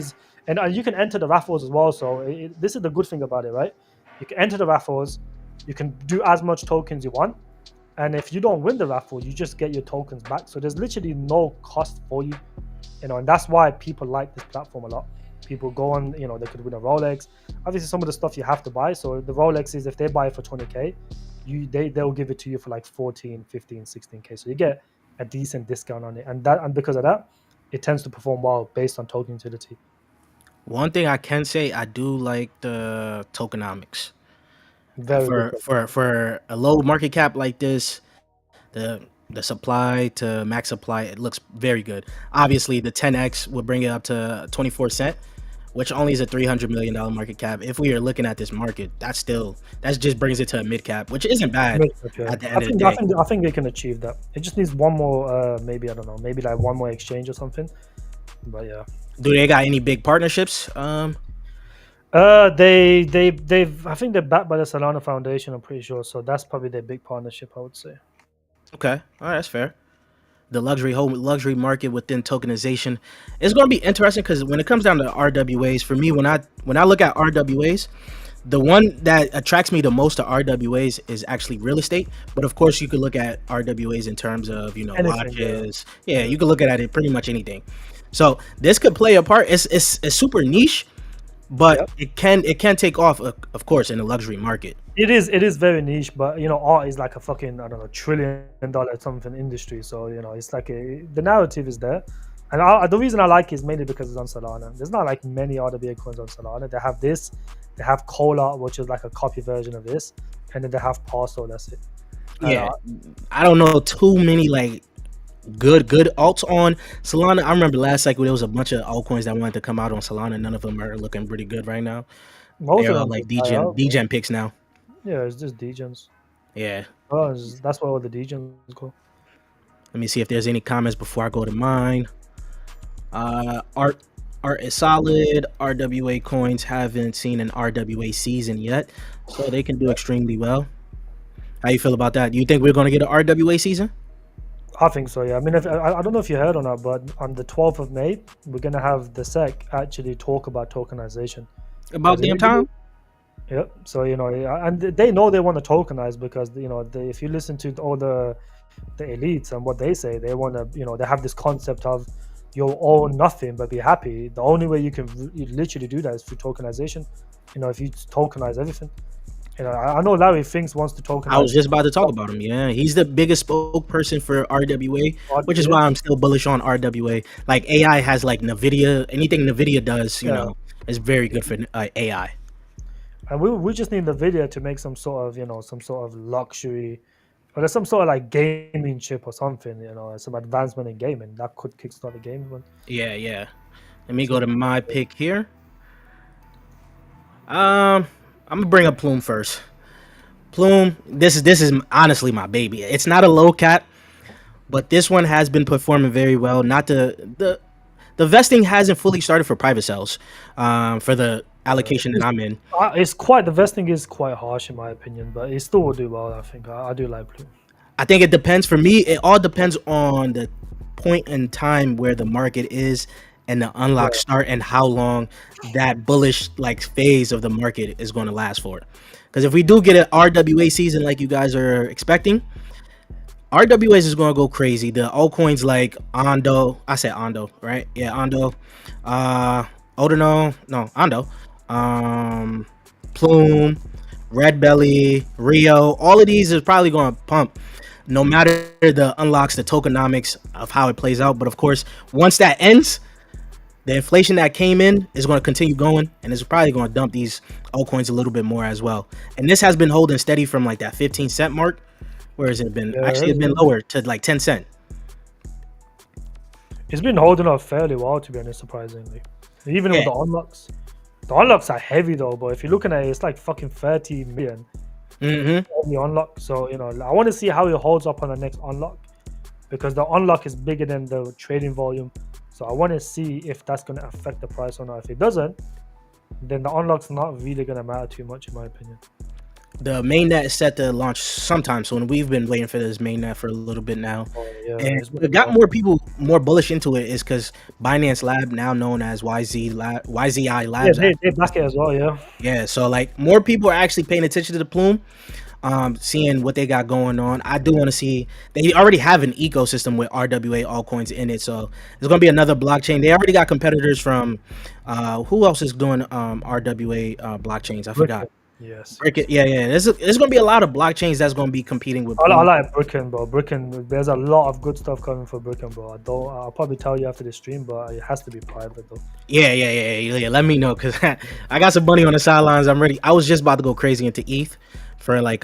and you can enter the raffles as well. So this is the good thing about it, right? You can enter the raffles, you can do as much tokens you want, and if you don't win the raffle, you just get your tokens back. So there's literally no cost for you, and that's why people like this platform a lot. People go on, they could win a Rolex. Obviously, some of the stuff you have to buy. So the Rolex is, if they buy it for 20k, they'll give it to you for like 14, 15, 16k. So you get a decent discount on it, and because of that, it tends to perform well based on token utility. One thing I can say, I do like the tokenomics. Very good For a low market cap like this, the supply to max supply, it looks very good. Obviously, the 10x would bring it up to 24 cent, which only is a $300 million market cap. If we are looking at this market, that just brings it to a mid cap, which isn't bad yeah. at the I end of the think I day. think I think they can achieve that. It just needs one more, maybe, I don't know, maybe like one more exchange or something. But yeah. Do they got any big partnerships? They've I think they're backed by the Salana Foundation, I'm pretty sure. So that's probably their big partnership, I would say. Okay, all right, that's fair. The luxury market within tokenization is going to be interesting because when it comes down to RWAs, for me, when I look at RWAs, The one that attracts me the most to RWAs is actually real estate. But of course, you could look at RWAs in terms of Anything, yeah, watches. Yeah, yeah, you could look at it pretty much anything. So this could play a part. It's super niche, but yeah. it can take off, of course, in the luxury market. It is very niche, but art is like a fucking, I don't know, $1 trillion something industry. So it's like the narrative is there, and the reason I like it is mainly because it's on Solana. There's not like many RWA coins on Solana. They have this, they have Cola, which is like a copy version of this, and then they have Parcel. That's it. Yeah, I don't know too many like good alts on Solana. I remember last cycle there was a bunch of altcoins that wanted to come out on Solana. None of them are looking pretty good right now. Most They're of all them like just die degen out, bro. degen picks now. Yeah, it's just degens. Yeah. Oh, that's where all the degens go. Let me see if there's any comments before I go to mine. Art is solid. RWA coins haven't seen an RWA season yet, so they can do extremely well. How you feel about that? Do you think we're gonna get an RWA season? I think so, yeah. I mean, I don't know if you heard or not, but on the 12th of May, we're gonna have the SEC actually talk about tokenization. About damn time. Yeah. So and they know they want to tokenize because if you listen to all the elites and what they say, they want to they have this concept of you'll own nothing but be happy. The only way you can literally do that is through tokenization. If you tokenize everything. I know Larry Finks wants to tokenize. I was just about to talk about him. Yeah, he's the biggest spokesperson for RWA, which is why I'm still bullish on RWA. Like AI has like Nvidia. Anything Nvidia does, is very good for AI. And we just need Nvidia to make some sort of luxury, or there's some sort of like gaming chip or something. Some advancement in gaming that could kickstart the gaming one. Yeah. Let me go to my pick here. I'm gonna bring up Plume first. Plume, this is honestly my baby. It's not a low cap, but this one has been performing very well. Not the vesting hasn't fully started for private sales, for the allocation that I'm in. The vesting is quite harsh in my opinion, but it still will do well. I think I do like Plume. I think it depends. For me, it all depends on the point in time where the market is and the unlock start and how long that bullish like phase of the market is going to last for. Because if we do get an RWA season like you guys are expecting, RWAs is going to go crazy. The altcoins like Ondo, I said Ondo, right? Yeah, Ondo. Odono, no, Ondo. Plume, Red Belly, Rio. All of these is probably going to pump no matter the unlocks, the tokenomics of how it plays out. But of course, once that ends, the inflation that came in is going to continue going, and it's probably going to dump these altcoins a little bit more as well. And this has been holding steady from like that 15-cent mark. Where has it been? Actually, it's been lower to like 10 cent. It's been holding up fairly well, to be honest, surprisingly. Even with the unlocks. The unlocks are heavy though, but if you're looking at it, it's like fucking 30 million. On the unlock. So, I want to see how it holds up on the next unlock, because the unlock is bigger than the trading volume. So I want to see if that's going to affect the price or not. If it doesn't, then the unlock's not really going to matter too much, in my opinion. The mainnet is set to launch sometime soon. We've been waiting for this mainnet for a little bit now. And it got more people more bullish into it is because Binance Lab, now known as YZI Labs. Yeah, they back it as well, yeah. Yeah, so like more people are actually paying attention to the Plume, seeing what they got going on. I do want to see, they already have an ecosystem with RWA altcoins in it, so it's going to be another blockchain. They already got competitors from, who else is doing RWA blockchains? I forgot. Yes. Yeah. There's going to be a lot of blockchains that's going to be competing with. I like Bricken, bro. Bricken, there's a lot of good stuff coming for Bricken, bro. I'll probably tell you after the stream, but it has to be private though. Yeah. Let me know, because I got some money on the sidelines. I'm ready. I was just about to go crazy into ETH for like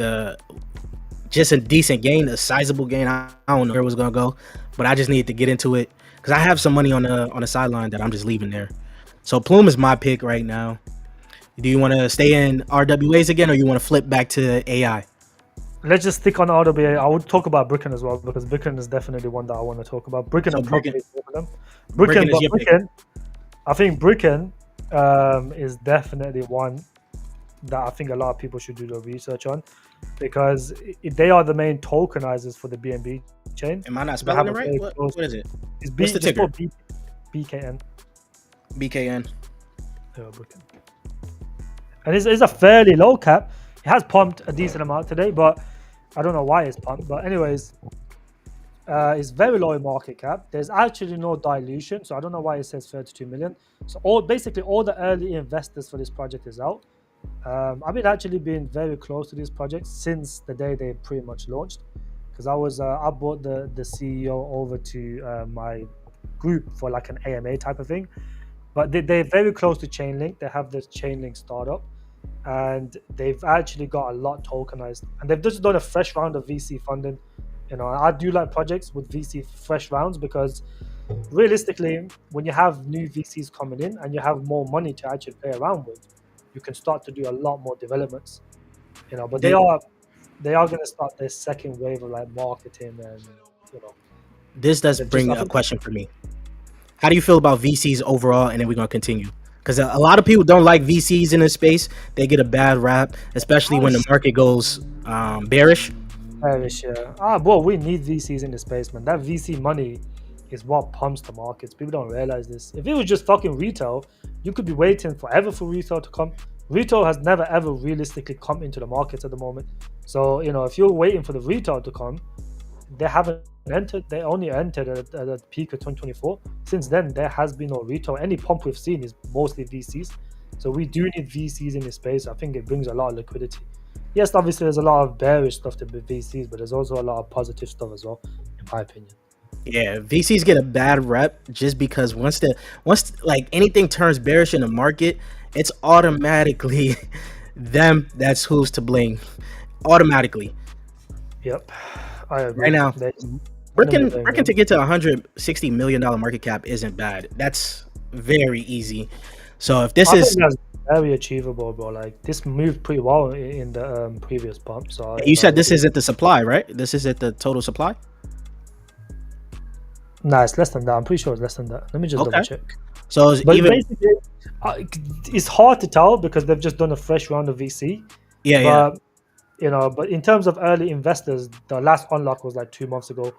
just a decent gain, a sizable gain. I don't know where it was gonna go, but I just needed to get into it because I have some money on the sideline that I'm just leaving there. So Plume is my pick right now. Do you want to stay in RWAs again, or you want to flip back to AI? Let's just stick on RWA. I would talk about Bricken as well, because Bricken is definitely one that I want to talk about. Bricken and Bricken. I think Bricken is definitely one that I think a lot of people should do the research on, because they are the main tokenizers for the BMB chain. Am I not spelling it right? What is it? What's the ticker? BKN. BKN. Yeah, Bricken. and it's a fairly low cap. It has pumped a decent amount today, but I don't know why it's pumped. But anyways, it's very low in market cap. There's actually no dilution, so I don't know why it says 32 million. So basically all the early investors for this project is out. I've been actually being very close to these projects since the day they pretty much launched, because I brought the CEO over to my group for like an AMA type of thing. But they're very close to Chainlink. They have this Chainlink startup, and they've actually got a lot tokenized, and they've just done a fresh round of VC funding. I do like projects with VC fresh rounds, because realistically, when you have new VCs coming in and you have more money to actually play around with, you can start to do a lot more developments. But they Th- are going to start their second wave of like marketing, and you know this does they've just bring I a think question for me. How do you feel about VCs overall? And then we're gonna continue because a lot of people don't like VCs in this space. They get a bad rap, especially when the market goes bearish. bearish, yeah. Well, we need VCs in the space, man. That VC money is what pumps the markets. People don't realize this. If it was just fucking retail, you could be waiting forever for retail to come. Retail has never ever realistically come into the markets at the moment. So, if you're waiting for the retail to come, they haven't entered. They only entered at the peak of 2024. Since then, there has been no retail. Any pump we've seen is mostly VCs. So we do need VCs in this space. I think it brings a lot of liquidity. Yes, obviously there's a lot of bearish stuff to VCs, but there's also a lot of positive stuff as well, in my opinion. Yeah, VCs get a bad rep just because once like anything turns bearish in the market, it's automatically them that's who's to blame. Automatically. Yep, I agree. Right now, They Bricken to get to $160 million market cap isn't bad. That's very easy. So if this I is think that's very achievable, bro. Like this moved pretty well in the previous pump. So you said this is at the supply, right? This is at the total supply? nah, it's less than that. I'm pretty sure it's less than that. Let me just Okay. double check. So it's But even basically, uh, it's hard to tell because they've just done a fresh round of VC. yeah. But in terms of early investors, the last unlock was like 2 months ago.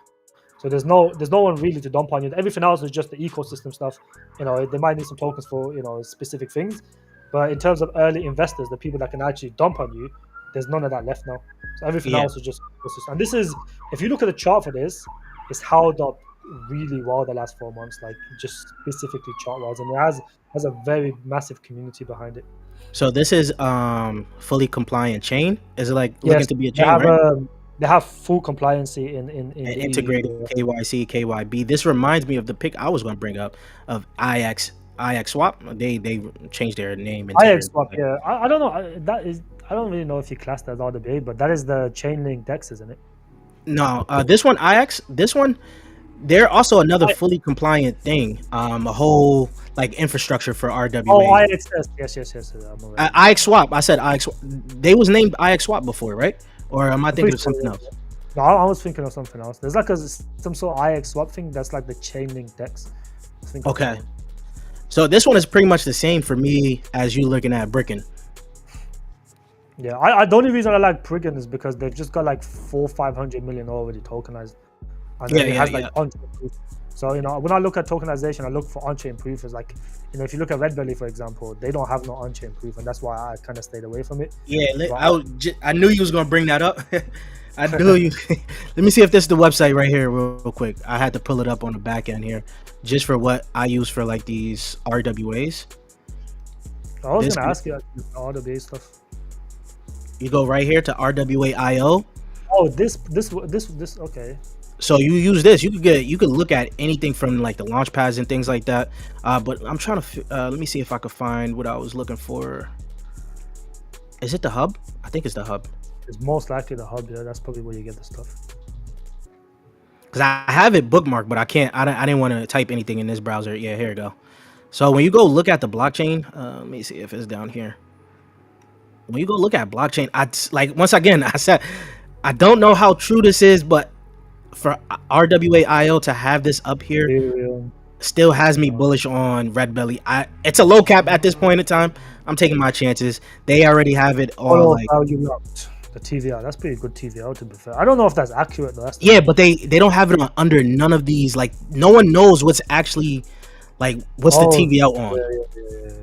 So there's no one really to dump on you. Everything else is just the ecosystem stuff. They might need some tokens for specific things, but in terms of early investors, the people that can actually dump on you, there's none of that left now. So everything Yeah. else is just ecosystem. And this is, if you look at the chart for this, it's held up really well the last 4 months, like just specifically chart wise, and it has a very massive community behind it. So this is fully compliant chain. Is it like looking Yes, to be a they chain, have right? they have full compliancy in And the integrated EU. KYC, KYB. This reminds me of the pick I was going to bring up of IX Swap. They changed their name. IX swap, yeah. I don't know. I don't really know if you class that as RWA, but that is the Chainlink Dex, isn't it? No, this one IX. This one, they're also another fully compliant thing. A whole like infrastructure for RWA. Oh, IXS. Yes. I'm aware. IX Swap. I said IX. They was named IX Swap before, right? Or am I thinking of something else? No, I was thinking of something else. There's like some sort of IX swap thing that's like the Chainlink Dex. Okay. So this one is pretty much the same for me as you looking at Bricken. Yeah, the only reason I like Priggen is because they've just got like 500 million already tokenized, and then it has like on-chain proof. So when I look at tokenization, I look for on-chain proof. Is like if you look at Redbelly, for example, they don't have no on-chain proof, and that's why I kind of stayed away from it. Yeah, I knew you was gonna bring that up. I knew you. Let me see if this is the website right here, real quick. I had to pull it up on the back end here, just for what I use for like these RWAs. I was gonna ask you all the base stuff. You go right here to RWA.io. Oh, this. Okay. So you use this. You could look at anything from like the launch pads and things like that. But I'm trying to let me see if I could find what I was looking for. Is it the hub? I think it's the hub. It's most likely the hub. Yeah, that's probably where you get the stuff. Because I have it bookmarked, but I can't. I didn't want to type anything in this browser. Yeah, here we go. So when you go look at the blockchain, let me see if it's down here. When you go look at blockchain, once again, I said I don't know how true this is, but for RWA.io to have this up here still has me bullish on Redbelly. It's a low cap at this point in time. I'm taking my chances. They already have it all. The TVR, that's pretty good TVR to be fair. I don't know if that's accurate though. But they don't have it under none of these. Like no one knows what's actually like what's the TVL on.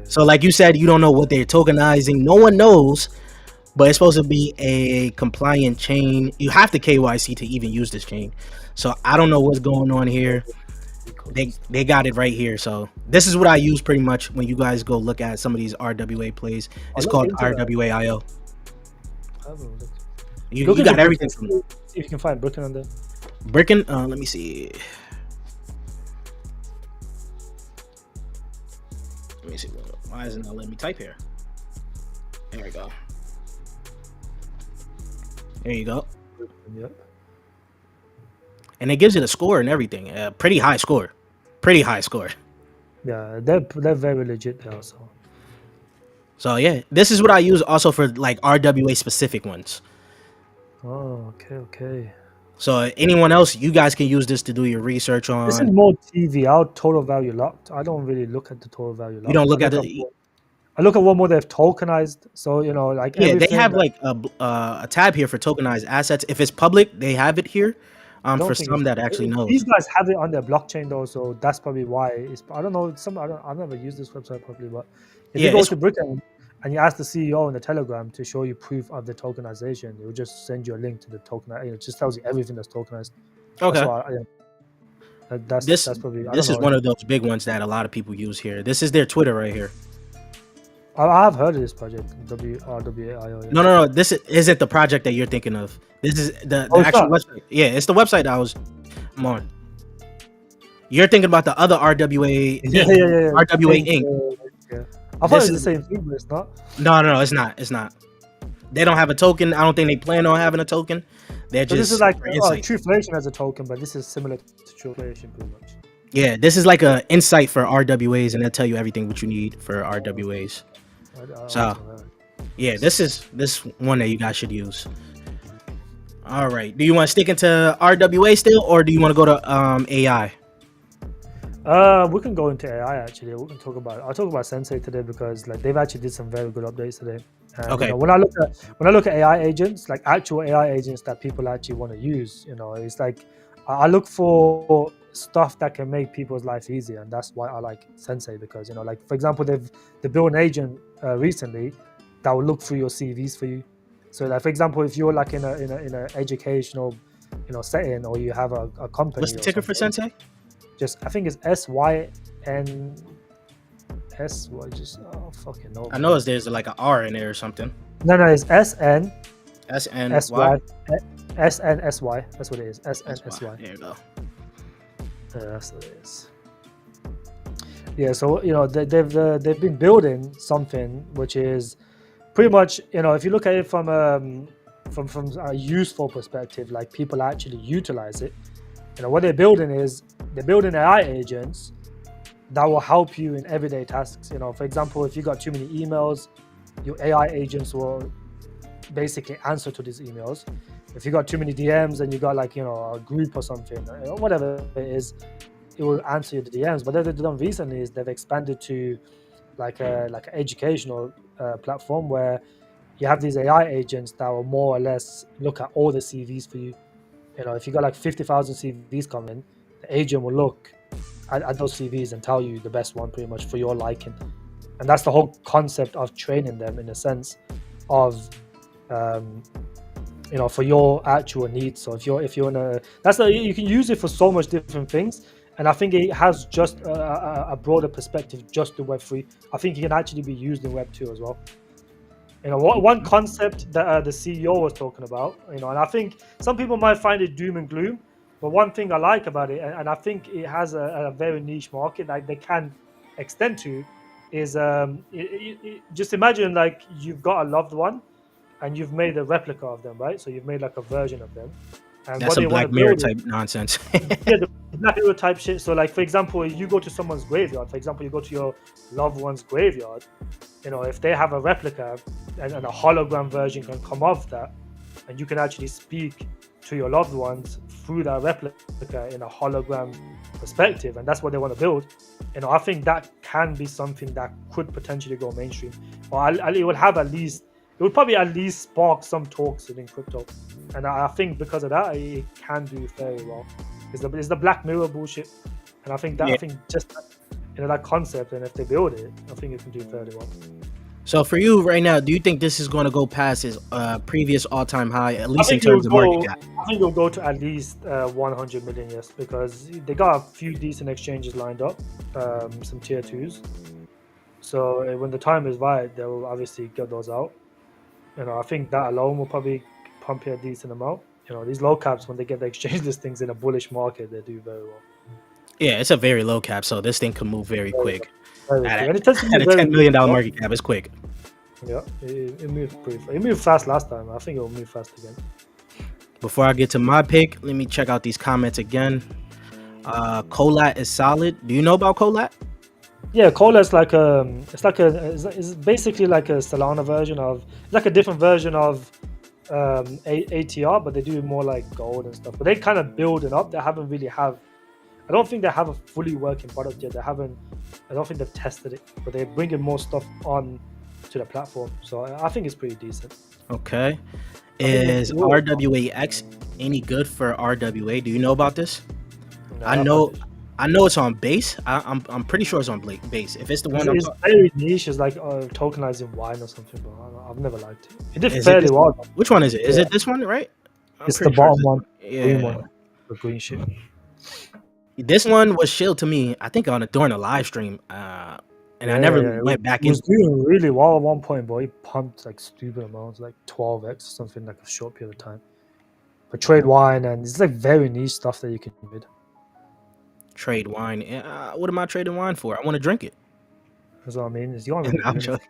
So like you said, you don't know what they're tokenizing. No one knows, but it's supposed to be a compliant chain. You have to KYC to even use this chain. So I don't know what's going on here. They got it right here. So this is what I use pretty much when you guys go look at some of these RWA plays. I'll It's look called into that. RWAIO. Have a look. You Look got into everything Bricken, from see if you can find Bricken on there. Bricken. Let me see. Let me see. Why isn't it letting me type here? There we go. There you go. Yep. And it gives it a score and everything. Pretty high score. Pretty high score. Yeah, they're very legit there also. So yeah, this is what I use also for like RWA specific ones. Oh, okay. So anyone else, you guys can use this to do your research on. This is more TV out, total value locked. I don't really look at the total value locked. You don't look at it. I look at what more they've tokenized. So like Yeah, they have like a tab here for tokenized assets. If it's public, they have it here. For some that actually knows. These guys have it on their blockchain though, so that's probably why. I don't know. I've never used this website properly, but if you go to Britain and you ask the CEO in the Telegram to show you proof of the tokenization, it will just send you a link to the token. It just tells you everything that's tokenized. Okay. That's probably. This is one of those big ones that a lot of people use here. This is their Twitter right here. I have heard of this project, RWAIO. Yeah. No. This isn't the project that you're thinking of. This is the actual website. Yeah, it's the website that I'm on. You're thinking about the other RWA. Yeah. RWA Inc. Yeah. I thought it was the same thing, but it's not. No, it's not. It's not. They don't have a token. I don't think they plan on having a token. They're just. This is like Trueflation as a token, but this is similar to Trueflation pretty much. Yeah, this is like an insight for RWAs, and they'll tell you everything what you need for RWAs. So, yeah, this one that you guys should use. All right. Do you want to stick into RWA still, or do you want to go to AI? We can go into AI actually. We can talk about. I'll talk about Sensei today because like they've actually did some very good updates today. Okay. When I look at AI agents, like actual AI agents that people actually want to use, it's like I look for stuff that can make people's life easier, and that's why I like Sensei because like for example they built an agent recently that will look through your CVs for you. So like for example, if you're like in a educational setting or you have a company. What's the ticker for Sensei? Just I think it's SYNS. Just fucking no. I know there's like an R in there or something. No, it's SN. SNSY. SNSY. That's what it is. SNSY. There you go. That's what it is. Yeah, so they've been building something which is pretty much if you look at it from a useful perspective, like people actually utilize it. What they're building AI agents that will help you in everyday tasks. For example, if you got too many emails, your AI agents will basically answer to these emails. If you got too many DMs and you got like a group or something, whatever it is, it will answer you the DMs. But what they've done recently is they've expanded to like an educational platform where you have these AI agents that will more or less look at all the CVs for you. If you got like 50,000 CVs coming, the agent will look at those CVs and tell you the best one pretty much for your liking. And that's the whole concept of training them in a sense of for your actual needs. So if you're in you can use it for so much different things, and I think it has just a broader perspective just to Web3. I think it can actually be used in Web2 as well. One concept that the CEO was talking about, and I think some people might find it doom and gloom, but one thing I like about it, and I think it has a very niche market that they can extend to, is just imagine like you've got a loved one and you've made a replica of them, right? So you've made like a version of them. And that's some Black Mirror type nonsense. Yeah, the Black Mirror type shit. So like, for example, you go to someone's graveyard. For example, you go to your loved one's graveyard. If they have a replica and a hologram version can come of that, and you can actually speak to your loved ones through that replica in a hologram perspective, and that's what they want to build. I think that can be something that could potentially go mainstream, or it will have it would probably at least spark some talks within crypto. And I think because of that, it can do very well. It's the Black Mirror bullshit. And I think that, that concept, and if they build it, I think it can do fairly well. So for you right now, do you think this is going to go past his previous all-time high, at I least in think it'll terms of market cap? I think it'll go to at least 100 million, yes, because they got a few decent exchanges lined up, some tier 2s. So when the time is right, they'll obviously get those out. I think that alone will probably pump it a decent amount. These low caps, when they get the exchange listings in a bullish market, they do very well. Yeah, it's a very low cap, so this thing can move very quick. Very quick. And it tends to At move a very $10 million quick. market cap, it's quick. Yeah, it moved pretty fast. It moved fast last time. I think it will move fast again. Before I get to my pick, let me check out these comments again. Colat is solid. Do you know about Colat? Yeah, Colat's like it's basically like a Salana version of, it's like a different version of ATR, but they do more like gold and stuff. But they kind of building up. They haven't really I don't think they have a fully working product yet. I don't think they've tested it, but they're bringing more stuff on to the platform. So I think it's pretty decent. Okay. Is RWAX any good for RWA? Do you know about this? No, I know it's on base. I'm pretty sure it's on base. If it's the one, it's very niche. It's like tokenizing wine or something, but I've never liked it. It did Is fairly it well. which one is it? Is it this one, right? It's the bottom one. Yeah. Green one. The green shit. This one was shilled to me, I think, during a live stream, and I never went back in. He was doing really well at one point, but he pumped like stupid amounts, like 12x or something, like a short period of time. But trade wine, and it's like very niche stuff that you can bid. Trade wine. What am I trading wine for? I want to drink it. That's what I mean. It's your really I'm joking.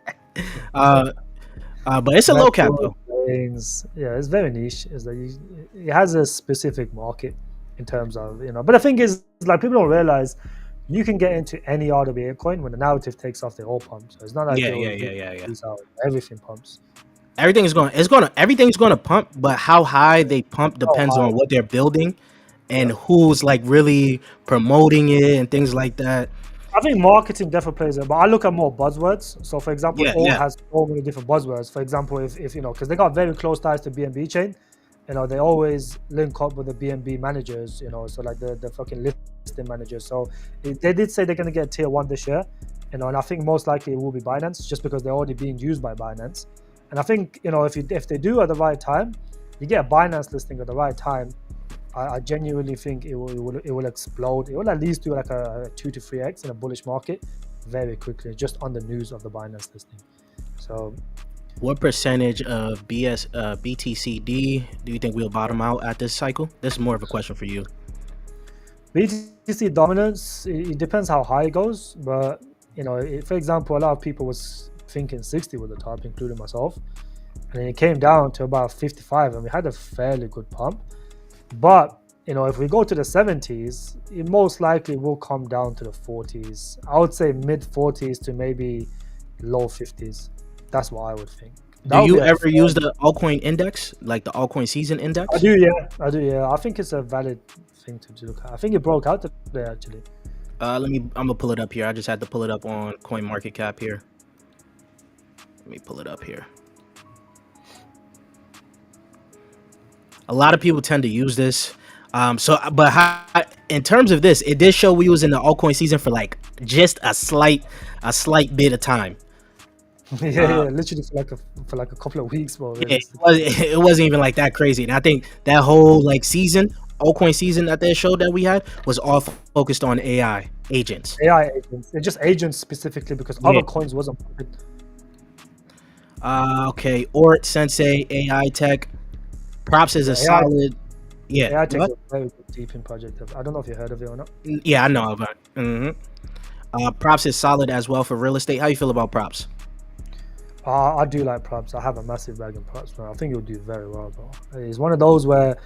But it's a low cap though. Yeah, it's very niche. It's like it has a specific market in terms of, But the thing is, like, people don't realize you can get into any RWA coin when the narrative takes off. They all pump. So it's not like everything pumps. Everything's going to pump, but how high they pump depends on what they're building and who's like really promoting it and things like that. I think marketing definitely plays it, but I look at more buzzwords. So for example, has so many different buzzwords. For example, if because they got very close ties to BMB chain, they always link up with the BMB managers, so like the fucking listing managers. So they did say they're going to get tier 1 this year, and I think most likely it will be Binance, just because they're already being used by Binance. And I think, if they do at the right time, you get a Binance listing at the right time, I genuinely think it will explode. It will at least do like a 2 to 3x in a bullish market very quickly, just on the news of the Binance listing. So what percentage of BTCD do you think we'll bottom out at this cycle? This is more of a question for you. BTC dominance, it depends how high it goes, but for example, a lot of people was thinking 60 was the top, including myself, and it came down to about 55, and we had a fairly good pump. But if we go to the 70s, it most likely will come down to the 40s. I would say mid 40s to maybe low 50s. That's what I would think. Do you ever use the altcoin index, like the altcoin season index? I do, yeah. I think it's a valid thing to look at. I think it broke out today, actually. I'm gonna pull it up here. I just had to pull it up on CoinMarketCap here. Let me pull it up here. A lot of people tend to use this. In terms of this, it did show we was in the altcoin season for like just a slight bit of time. Literally for like a couple of weeks, bro. It wasn't even like that crazy. And I think that whole like altcoin season that they showed that we had was all focused on AI agents. They're just agents specifically, because other coins wasn't. Okay, Ort, Sensei, AI Tech. Props is a solid. AI Tech is a very good deep-in project. I don't know if you heard of it or not. Yeah, I know about it. Props is solid as well for real estate. How you feel about Props? I do like Props. I have a massive bag in Props, bro. I think you'll do very well, bro. It's one of those where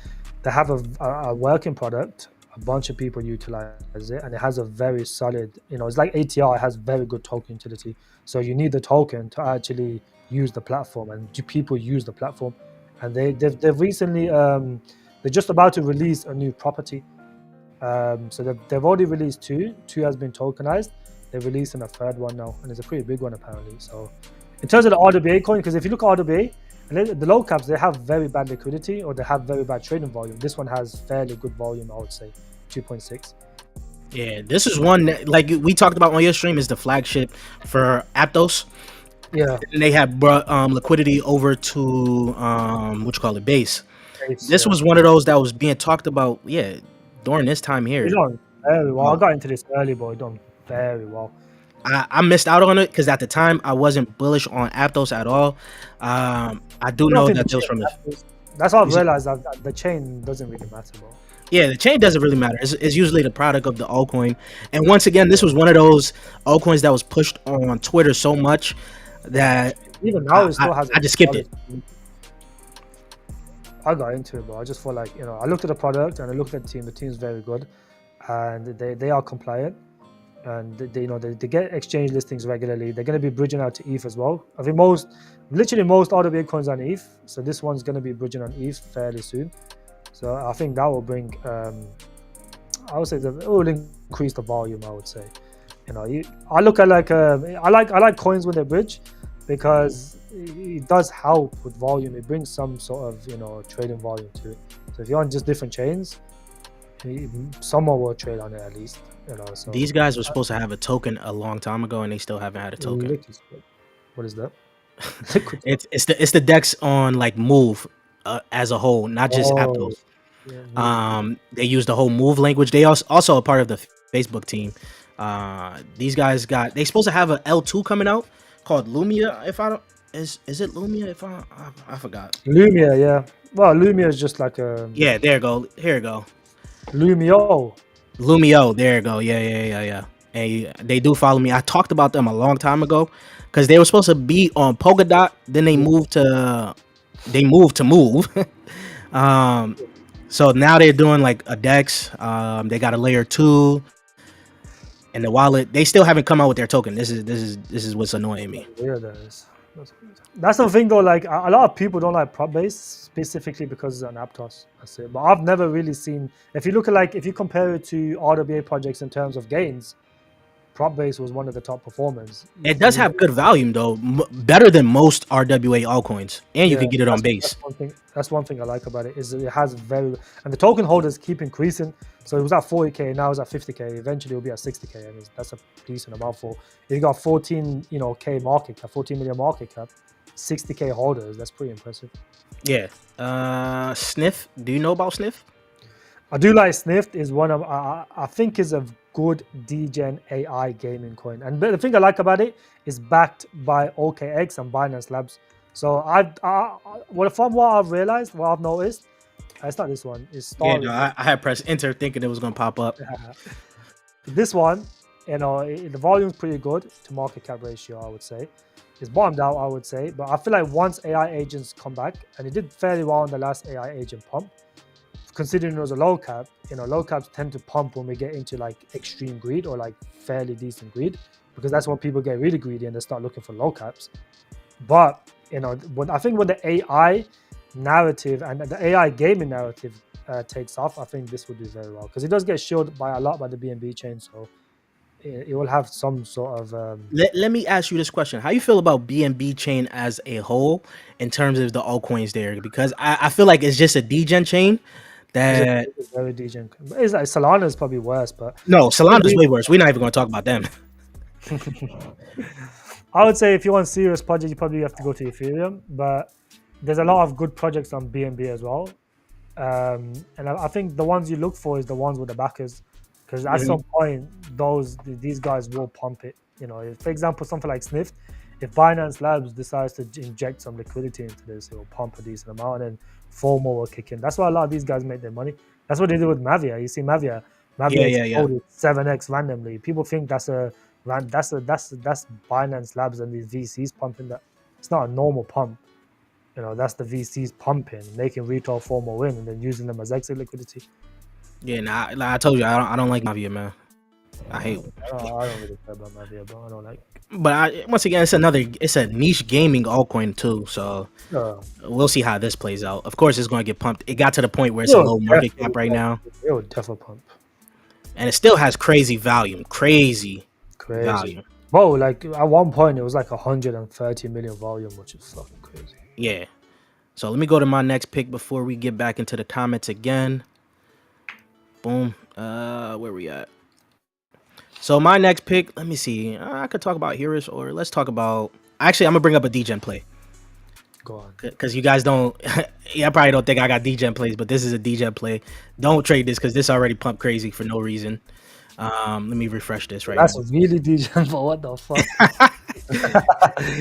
they have a working product, a bunch of people utilize it, and it has a very solid, it's like ATR. It has very good token utility. So you need the token to actually use the platform, and people use the platform. And they've recently they're just about to release a new property. So they've already released two has been tokenized. They're releasing a third one now, and it's a pretty big one apparently. So in terms of the RWA coin, because if you look at RWA, the low caps, they have very bad liquidity, or they have very bad trading volume. This one has fairly good volume, I would say 2.6. Yeah, this is one that, like we talked about on your stream, is the flagship for Aptos. Yeah, And they have brought liquidity over to what you call it, base. base, This yeah. was one of those that was being talked about, yeah, during this time He here. done very well. I Uh, got into this early, but he done very well. I missed out on it because at the time I wasn't bullish on Aptos at all. I do I don't know think the that they was chain from the matters. That's what I've realized, that the chain doesn't really matter, bro. yeah, the chain doesn't really matter. It's usually the product of the altcoin. And once again, this Yeah. was one of those altcoins that was pushed on Twitter so much that Even now, I, it I, still has a I just skipped solid. it. I got into it, but I just felt like, I looked at the product and I looked at the team. The team's very good, and they are compliant, and they get exchange listings regularly. They're going to be bridging out to ETH as well. I think literally most RWA coins on ETH. So this one's going to be bridging on ETH fairly soon. So I think that will bring, I would say that it will increase the volume. I would say, I look at I like coins when they bridge, because it does help with volume. It brings some sort of trading volume to it. So if you're on just different chains, someone will trade on it at least. So These guys were supposed to have a token a long time ago, and they still haven't had a token. liquid split. What is that? Liquid split. It's the decks on like Move as a whole, not just Oh, Aptos. yeah, move. They use the whole Move language. They also a part of the Facebook team. These guys they supposed to have a L2 coming out called Lumia. If I don't is it Lumia? If I forgot. Lumia, yeah. Well, Lumia is just like a Yeah, there you go. Here you go. Lumio. Lumio. There you go. Yeah. And they do follow me. I talked about them a long time ago because they were supposed to be on Polkadot. Then they moved to Move. um, so now they're doing like a Dex. They got a layer 2 and the wallet. They still haven't come out with their token. This is what's annoying me. Weird that is. That's the thing though. Like a lot of people don't like prop base specifically because it's an Aptos. That's it. But I've never really seen. If you compare it to RWA projects in terms of gains, prop base was one of the top performers. It does have good volume though, better than most RWA altcoins, and you Yeah, can get it on that's base. one thing. That's one thing I like about it, is that it has and the token holders keep increasing. So it was at 40k, now it's at 50k. Eventually, it'll be at 60k, and that's a decent amount for. If you got 14, k market cap, 14 million market cap, 60k holders. That's pretty impressive. Yeah. Sniff. Do you know about Sniff? I do like Snift. Is one of I think is a good degen AI gaming coin, and the thing I like about it is backed by OKX and Binance Labs. So from what I've realized, what I've noticed, it's not this one. It's Yeah, Starry. no, I had pressed enter thinking it was gonna pop up. This one, the volume's pretty good to market cap ratio. I would say it's bottomed out. I would say, but I feel like once AI agents come back, and it did fairly well in the last AI agent pump, considering it was a low cap, low caps tend to pump when we get into like extreme greed or like fairly decent greed, because that's when people get really greedy and they start looking for low caps. But I think when the AI narrative and the AI gaming narrative takes off, I think this will do very well, because it does get shielded by a lot by the BMB chain, so it will have some sort of. Let me ask you this question: how you feel about BMB chain as a whole in terms of the altcoins there? Because I feel like it's just a degen chain that. It's very degen. It's like Salana is probably worse, but No, Solana's way worse. We're not even going to talk about them. I would say if you want serious project, you probably have to go to Ethereum, but there's a lot of good projects on BNB as well. And I think the ones you look for is the ones with the backers, because at some point these guys will pump it. If, for example, something like Snift, if Binance Labs decides to inject some liquidity into this, it will pump a decent amount, and FOMO will kick in. That's why a lot of these guys make their money. That's what they do with Mavia. You see Mavia Yeah. exploded 7x randomly. People think that's Binance Labs and these VCs pumping that. It's not a normal pump. That's the VCs pumping, making retail FOMO in, and then using them as exit liquidity. Yeah, nah, like I told you, I don't like Mafia, man. I hate. I don't really care about Mavia, but I don't like. But once again, it's a niche gaming altcoin too. So we'll see how this plays out. Of course, it's going to get pumped. It got to the point where it's a low market cap right now. It would definitely pump. And it still has crazy volume. Crazy volume. Whoa, like at one point it was like 130 million volume, which is fucking crazy. Yeah. So let me go to my next pick before we get back into the comments again. Boom. Where we at? So my next pick, let me see. I could talk about heroes, or let's talk about. Actually, I'm gonna bring up a degen play Go on. because you guys don't. Yeah, I probably don't think I got degen plays, but this is a degen play. Don't trade this because this already pumped crazy for no reason. Let me refresh this right That's now. really degen, but what the fuck?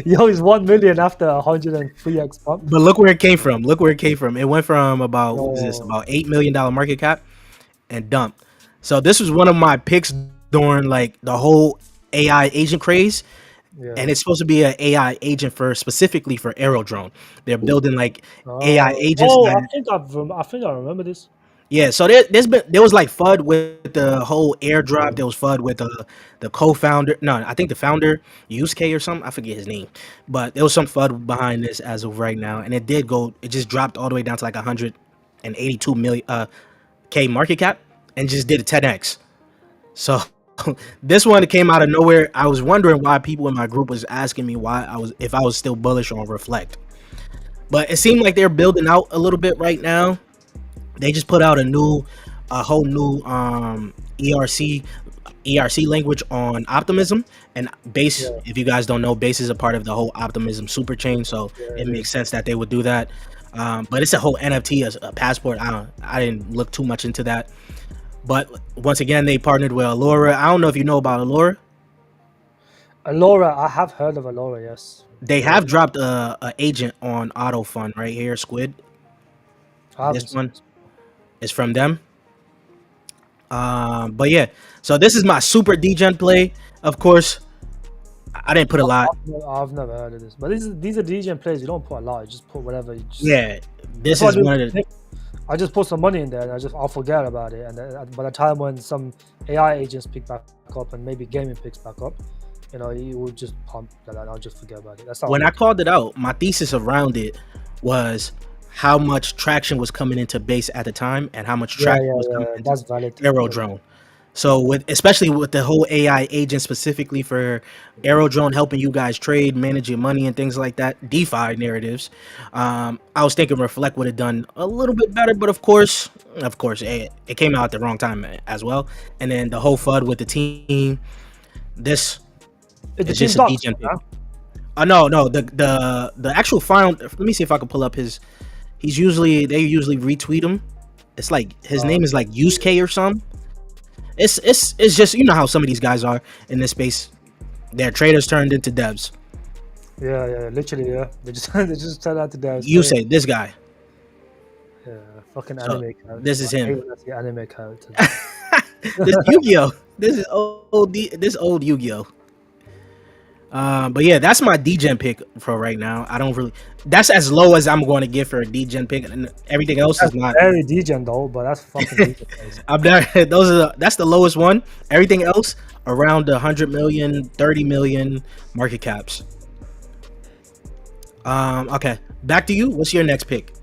Yo, he's 1 million after 103x pump. But look where it came from. Look where it came from. It went from about what is this? No. About $8 million market cap and dumped. So this was one of my picks during like the whole AI agent craze. Yeah. And it's supposed to be an AI agent for specifically for Aerodrone. They're building like AI agents Oh, that I think I remember this. yeah. So there was like FUD with the whole airdrop. There was FUD with the co-founder. No, I think the founder Yusuke or something. I forget his name, but there was some FUD behind this as of right now, and it did go. It just dropped all the way down to like 182 million K market cap, and just did a 10x. So this one came out of nowhere. I was wondering why people in my group was asking me why if I was still bullish on Reflect, but it seemed like they're building out a little bit right now. They just put out a whole new ERC language on Optimism and Base. Yeah, If you guys don't know, Base is a part of the whole Optimism super chain, so yeah, it it makes is. sense that they would do that. But it's a whole NFT as a passport. I didn't look too much into that. But once again, they partnered with Allura. I don't know if you know about Allura. Alora, I have heard of Alora, yes. They Yeah, have dropped a agent on Auto Fund right here, Squid. I This haven't seen one this. is from them. But yeah, so this is my super degen play. Of course, I didn't put a lot. I've never heard of this. But these are DJing plays. You don't put a lot. You just put whatever. You just. Yeah, That's this what I is do. one of the. I just put some money in there, and I'll forget about it. And then by the time when some AI agents pick back up, and maybe gaming picks back up, you will just pump that, and I'll just forget about it. That's how When I I do. called it out, my thesis around it was how much traction was coming into Base at the time, and how much Yeah, traction yeah, was coming yeah. into That's valid. Yeah. Aerodrone. So especially with the whole AI agent specifically for Aerodrone helping you guys trade, manage your money and things like that, DeFi narratives. I was thinking Reflect would have done a little bit better, but of course, it came out at the wrong time as well. And then the whole FUD with the team. This Is the is team just a docs degen pick. now? No, the actual file. Let me see if I can pull up his. They usually retweet him. It's like his name is like Yusuke or something. It's just how some of these guys are in this space. They're traders turned into devs. Yeah, yeah, literally, yeah. They just tell out to them. You say this guy. Yeah, fucking So anime characters. this is I hate him. when I see anime characters. This Yu-Gi-Oh. This is old Yu-Gi-Oh. But yeah, that's my degen pick for right now. I don't really. That's as low as I'm going to get for a degen pick, and everything else That's is not. very degen though, but that's fucking degen. I'm not. That's the lowest one. Everything else around the 100 million, 30 million market caps. Okay, back to you. What's your next pick?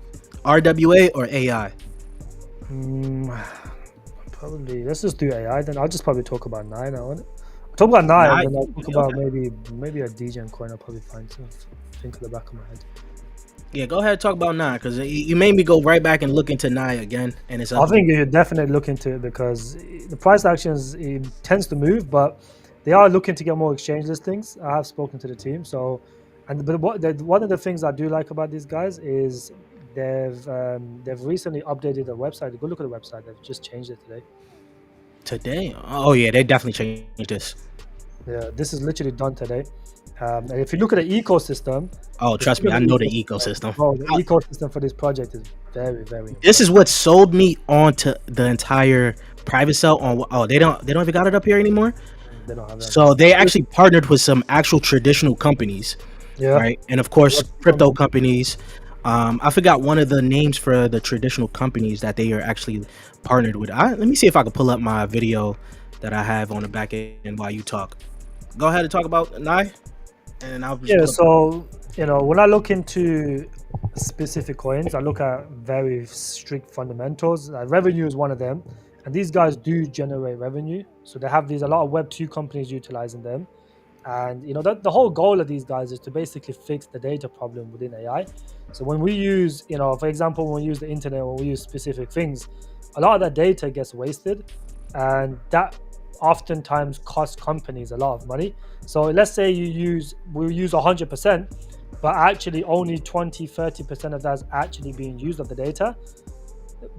RWA or AI? Probably let's just do AI. Then I'll just probably talk about nine. I want talk about nine, Nah, and then I'll talk okay. about maybe a degen coin. I'll probably find some think of the back of my head. Yeah, go ahead and talk about Nine because you made me go right back and look into Nine again, and it's I up. think you should definitely look into it because the price actions it tends to move, but they are looking to get more exchange listings. I have spoken to the team, so one of the things I do like about these guys is they've recently updated the website. Go look at the website. They've just changed it today. Today? Oh yeah, they definitely changed this. Yeah, this is literally done today. And if you look at the ecosystem, Oh, trust me, I know the ecosystem. Oh, the ecosystem for this project is very, very important. This is what sold me onto the entire private cell. They don't even got it up here anymore. They don't have that. So they actually partnered with some actual traditional companies, Yeah. right? And of course, crypto companies. I forgot one of the names for the traditional companies that they are actually partnered with. Let me see if I can pull up my video that I have on the back end while you talk. Go ahead and talk about Nai, and I'll just Yeah, so when I look into specific coins, I look at very strict fundamentals. Revenue is one of them, and these guys do generate revenue. So they have a lot of Web2 companies utilizing them, and the whole goal of these guys is to basically fix the data problem within AI. So when we use, for example, when we use the internet, when we use specific things, a lot of that data gets wasted, and that oftentimes cost companies a lot of money. So let's say we'll use 100%, but actually only 20-30% of that's actually being used of the data.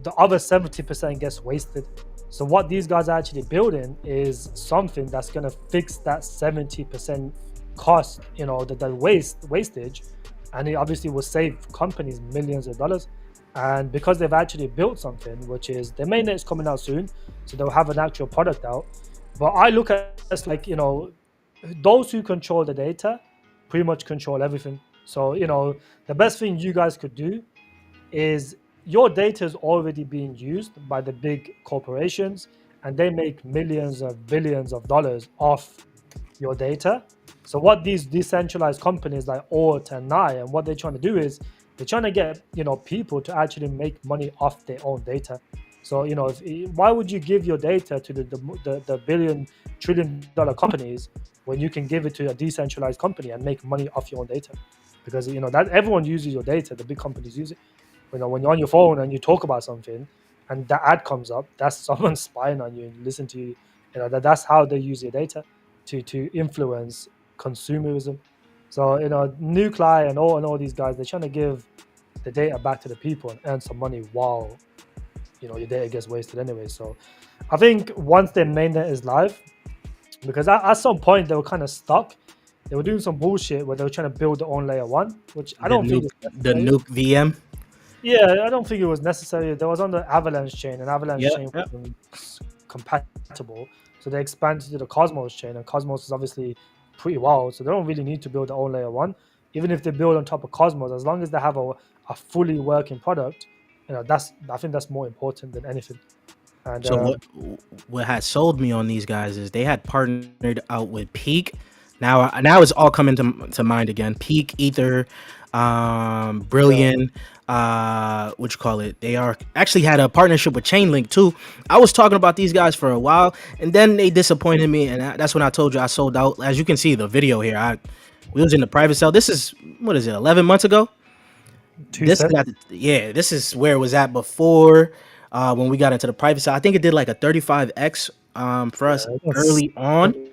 The other 70% gets wasted. So what these guys are actually building is something that's going to fix that 70% cost, the wastage, and it obviously will save companies millions of dollars. And because they've actually built something, which is their mainnet's coming out soon, so they'll have an actual product out. But I look at it as like, those who control the data pretty much control everything. So, the best thing you guys could do is, your data is already being used by the big corporations, and they make millions of billions of dollars off your data. So what these decentralized companies like Ort and Nai, and what they're trying to do is they're trying to get people to actually make money off their own data. So why would you give your data to the billion trillion dollar companies when you can give it to a decentralized company and make money off your own data? Because that everyone uses your data, the big companies use it. When you're on your phone and you talk about something and that ad comes up, that's someone spying on you and listen to you. That's how they use your data to influence consumerism. So Nuclei and all these guys, they're trying to give the data back to the people and earn some money while your data gets wasted anyway. So I think once their mainnet is live, because at some point they were kind of stuck. They were doing some bullshit where they were trying to build their own layer one, which I don't think the nuke VM. Yeah, I don't think it was necessary. There was on the Avalanche chain, and Avalanche chain wasn't compatible. So they expanded to the Cosmos chain, and Cosmos is obviously pretty wild. So they don't really need to build their own layer one. Even if they build on top of Cosmos, as long as they have a fully working product, I think that's more important than anything. And so what had sold me on these guys is they had partnered out with Peak. Now it's all coming to mind again. Peak, Ether, Brilliant, what you call it? They are actually had a partnership with Chainlink too. I was talking about these guys for a while, and then they disappointed me, and that's when I told you I sold out. As you can see the video here, we was in the private sale. This is, what is it, 11 months ago? This is where it was at before, when we got into the private sale. I think it did like a 35x for us early on.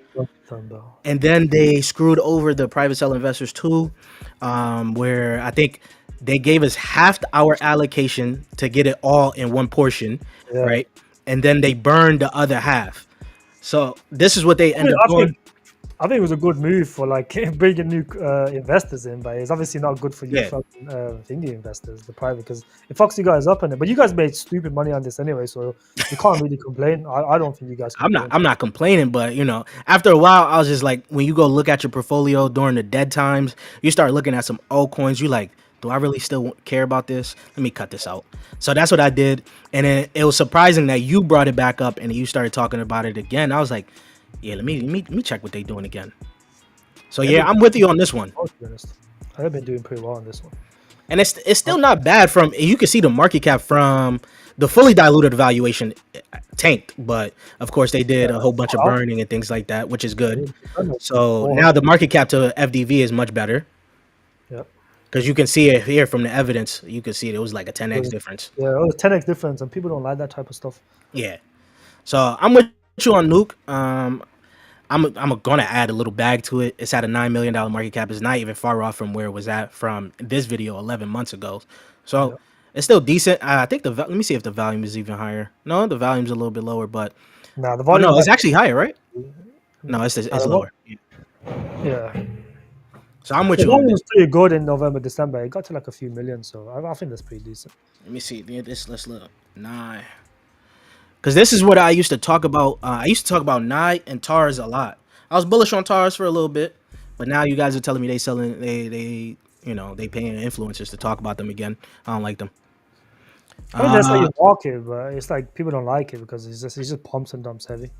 And then they screwed over the private sale investors too, where I think they gave us half our allocation to get it all in one portion, right? And then they burned the other half. So this is what they ended up doing. I think it was a good move for like bringing new investors in, but it's obviously not good for you fucking thingy investors, the private, because it fucks you guys up on it. But you guys made stupid money on this anyway, so you can't really complain. I don't think you guys. I'm not complaining, but after a while, I was just like, when you go look at your portfolio during the dead times, you start looking at some altcoins. You like, do I really still care about this? Let me cut this out. So that's what I did, and it was surprising that you brought it back up and you started talking about it again. I was like, yeah, let me check what they're doing again. So yeah, I'm with you on this one. I've been doing pretty well on this one, and it's still not bad. From you can see the market cap from the fully diluted valuation tanked, but of course they did a whole bunch of burning and things like that, which is good. So now the market cap to FDV is much better. Yeah, because you can see it here from the evidence. You can see it was like a 10x difference. Yeah, it was 10x difference, and people don't like that type of stuff. Yeah, so I'm with you on Nuke. I'm gonna add a little bag to it. It's at a $9 million market cap. It's not even far off from where it was at from this video 11 months ago. So it's still decent. I think let me see if the volume is even higher. No, the volume's a little bit lower, but the volume. No, it's actually higher, right? No, it's lower. Yeah. So I'm with you. The volume was pretty good in November, December. It got to like a few million, so I think that's pretty decent. Let me see. Let's look. Nah. Because this is what I used to talk about. I used to talk about Nye and TARS a lot. I was bullish on TARS for a little bit, but now you guys are telling me they paying influencers to talk about them again. I don't like them. I mean, that's how you walk it, but it's like people don't like it because it's just pumps and dumps heavy.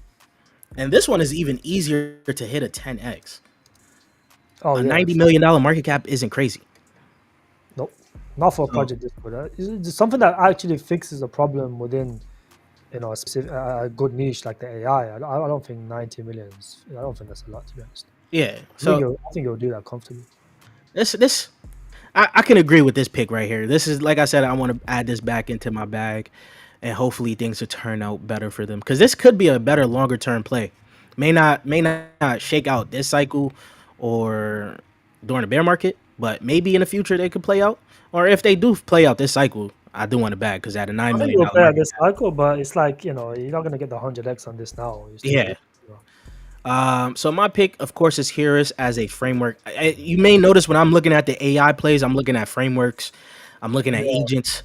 And this one is even easier to hit a 10x. Oh, a $90 million market cap isn't crazy. Nope, not for a project this good. It's something that actually fixes a problem within. A specific, a good niche like the AI. I don't think 90 million. I don't think that's a lot, to be honest. Yeah, I think it'll do that comfortably. I can agree with this pick right here. This is, like I said, I want to add this back into my bag, and hopefully things will turn out better for them, because this could be a better longer term play. may not shake out this cycle or during the bear market, but maybe in the future they could play out. Or if they do play out this cycle, I do want to bag because at a nine I think million you'll dollar play at market this cap. cycle, but it's like, you're not gonna get the 100x on this now. You still Yeah. lose. So my pick, of course, is Heroes as a framework. You may notice when I'm looking at the AI plays, I'm looking at frameworks, I'm looking at Yeah. agents.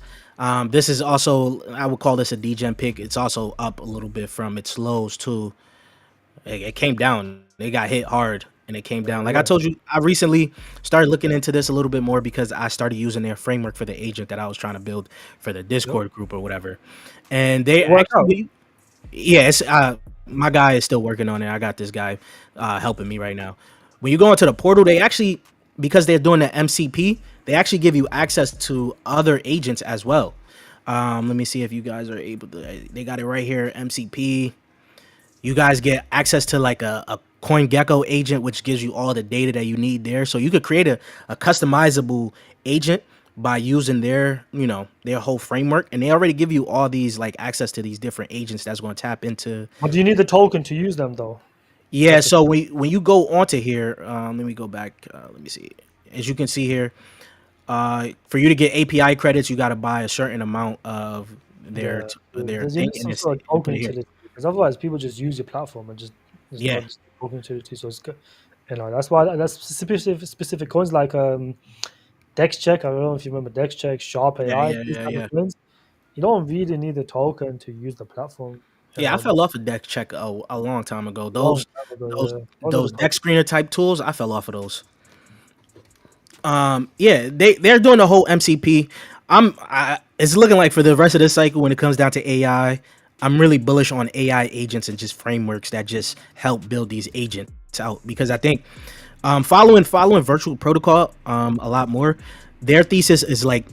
This is also, I would call this a degen pick. It's also up a little bit from its lows too. It came down. They got hit hard and it came down. Like I Yeah. told you, I recently started looking into this a little bit more because I started using their framework for the agent that I was trying to build for the Yep. Discord group or whatever. And they It worked out. actually, yeah, it's my guy is still working on it. I got this guy helping me right now. When you go into the portal, they actually, because they're doing the MCP, they actually give you access to other agents as well. Let me see if you guys are able to. They got it right here, MCP. You guys get access to like a CoinGecko agent, which gives you all the data that you need there. So you could create a customizable agent by using their whole framework, and they already give you all these like access to these different agents that's going to tap into. But do you need the token to use them though? Yeah, That's the so when you go onto here, let me go back. Let me see. As you can see here, for you to get API credits, you got to buy a certain amount of their yeah. their There's you thing, need and some it's sort of you put token it here. utility because otherwise people just use your platform and just there's no Yeah, just token utility. So it's good. That's why that's specific coins like Dex Check. I don't know if you remember Dex Check, Sharp yeah, AI, yeah, these yeah, type of yeah. coins. You don't really need a token to use the platform. Yeah, I fell off a deck check a long time ago. Long Those time ago. those Yeah, those are the those coins. deck screener type tools, I fell off of those. Yeah, they're doing the whole MCP. It's looking like for the rest of this cycle when it comes down to AI, I'm really bullish on AI agents and just frameworks that just help build these agents out because I think following virtual protocol a lot more, their thesis is like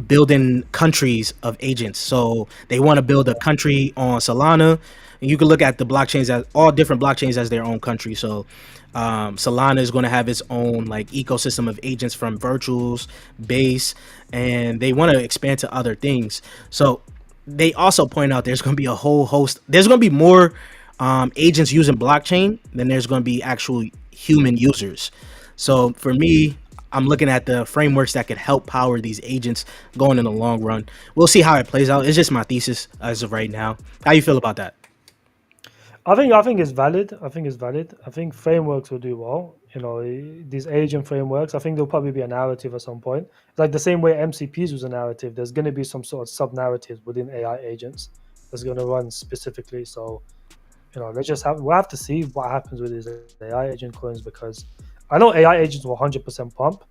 building countries of agents. So they want to build a country on Salana. And you can look at the blockchains as all different blockchains as their own country. So Salana is going to have its own like ecosystem of agents from virtuals, base, and they want to expand to other things. So they also point out there's going to be a whole host. There's going to be more agents using blockchain than there's going to be actual human users. So for me, I'm looking at the frameworks that could help power these agents going in the long run. We'll see how it plays out. It's just my thesis as of right now. How you feel about that? I think it's valid. I think it's valid. I think frameworks will do well. These agent frameworks. I think there'll probably be a narrative at some point. Like the same way MCPs was a narrative. There's going to be some sort of sub narratives within AI agents that's going to run specifically. So we'll have to see what happens with these AI agent coins because I know AI agents will 100% pump,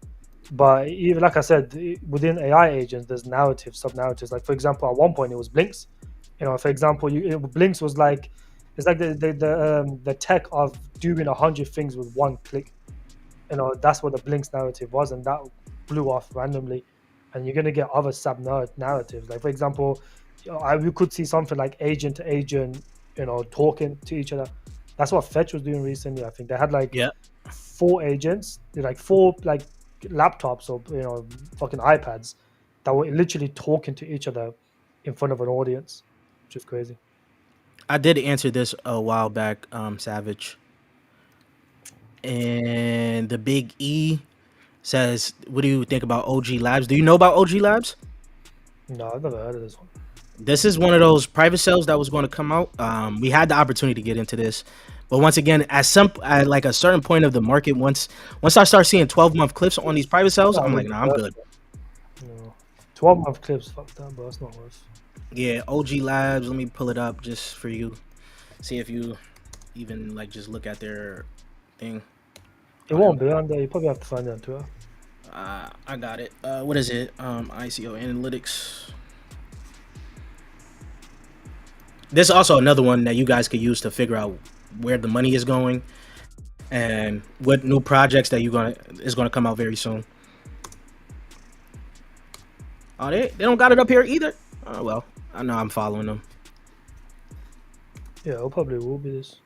but even like I said, within AI agents, there's narratives, sub narratives. Like for example, at one point it was Blinks. For example, Blinks was like it's like the tech of doing 100 things with one click. That's what the Blinks narrative was, and that blew off randomly. And you're gonna get other sub narratives. Like for example, we could see something like agent to agent, talking to each other. That's what Fetch was doing recently. I think they had like Yeah, 4 agents, like four like laptops or fucking iPads that were literally talking to each other in front of an audience, which is crazy. I did answer this a while back, Savage. And the Big E says, "What do you think about OG Labs? Do you know about OG Labs? No, I've never heard of this one. This is one of those private sales that was going to come out. We had the opportunity to get into this, but once again, at like a certain point of the market, once I start seeing 12-month clips on these private sales, Not I'm like, really nah, I'm worth good. it. 12-month clips, fuck that, bro. It's not worth. Yeah, OG Labs. Let me pull it up just for you. See if you even like just look at their thing. It Oh, there we won't be on there. You probably have to find it on Twitter. I got it. What is it? ICO Analytics. This is also another one that you guys could use to figure out where the money is going and what new projects that is gonna come out very soon. Oh, they don't got it up here either. Oh well, I know I'm following them. Yeah, it probably will be this.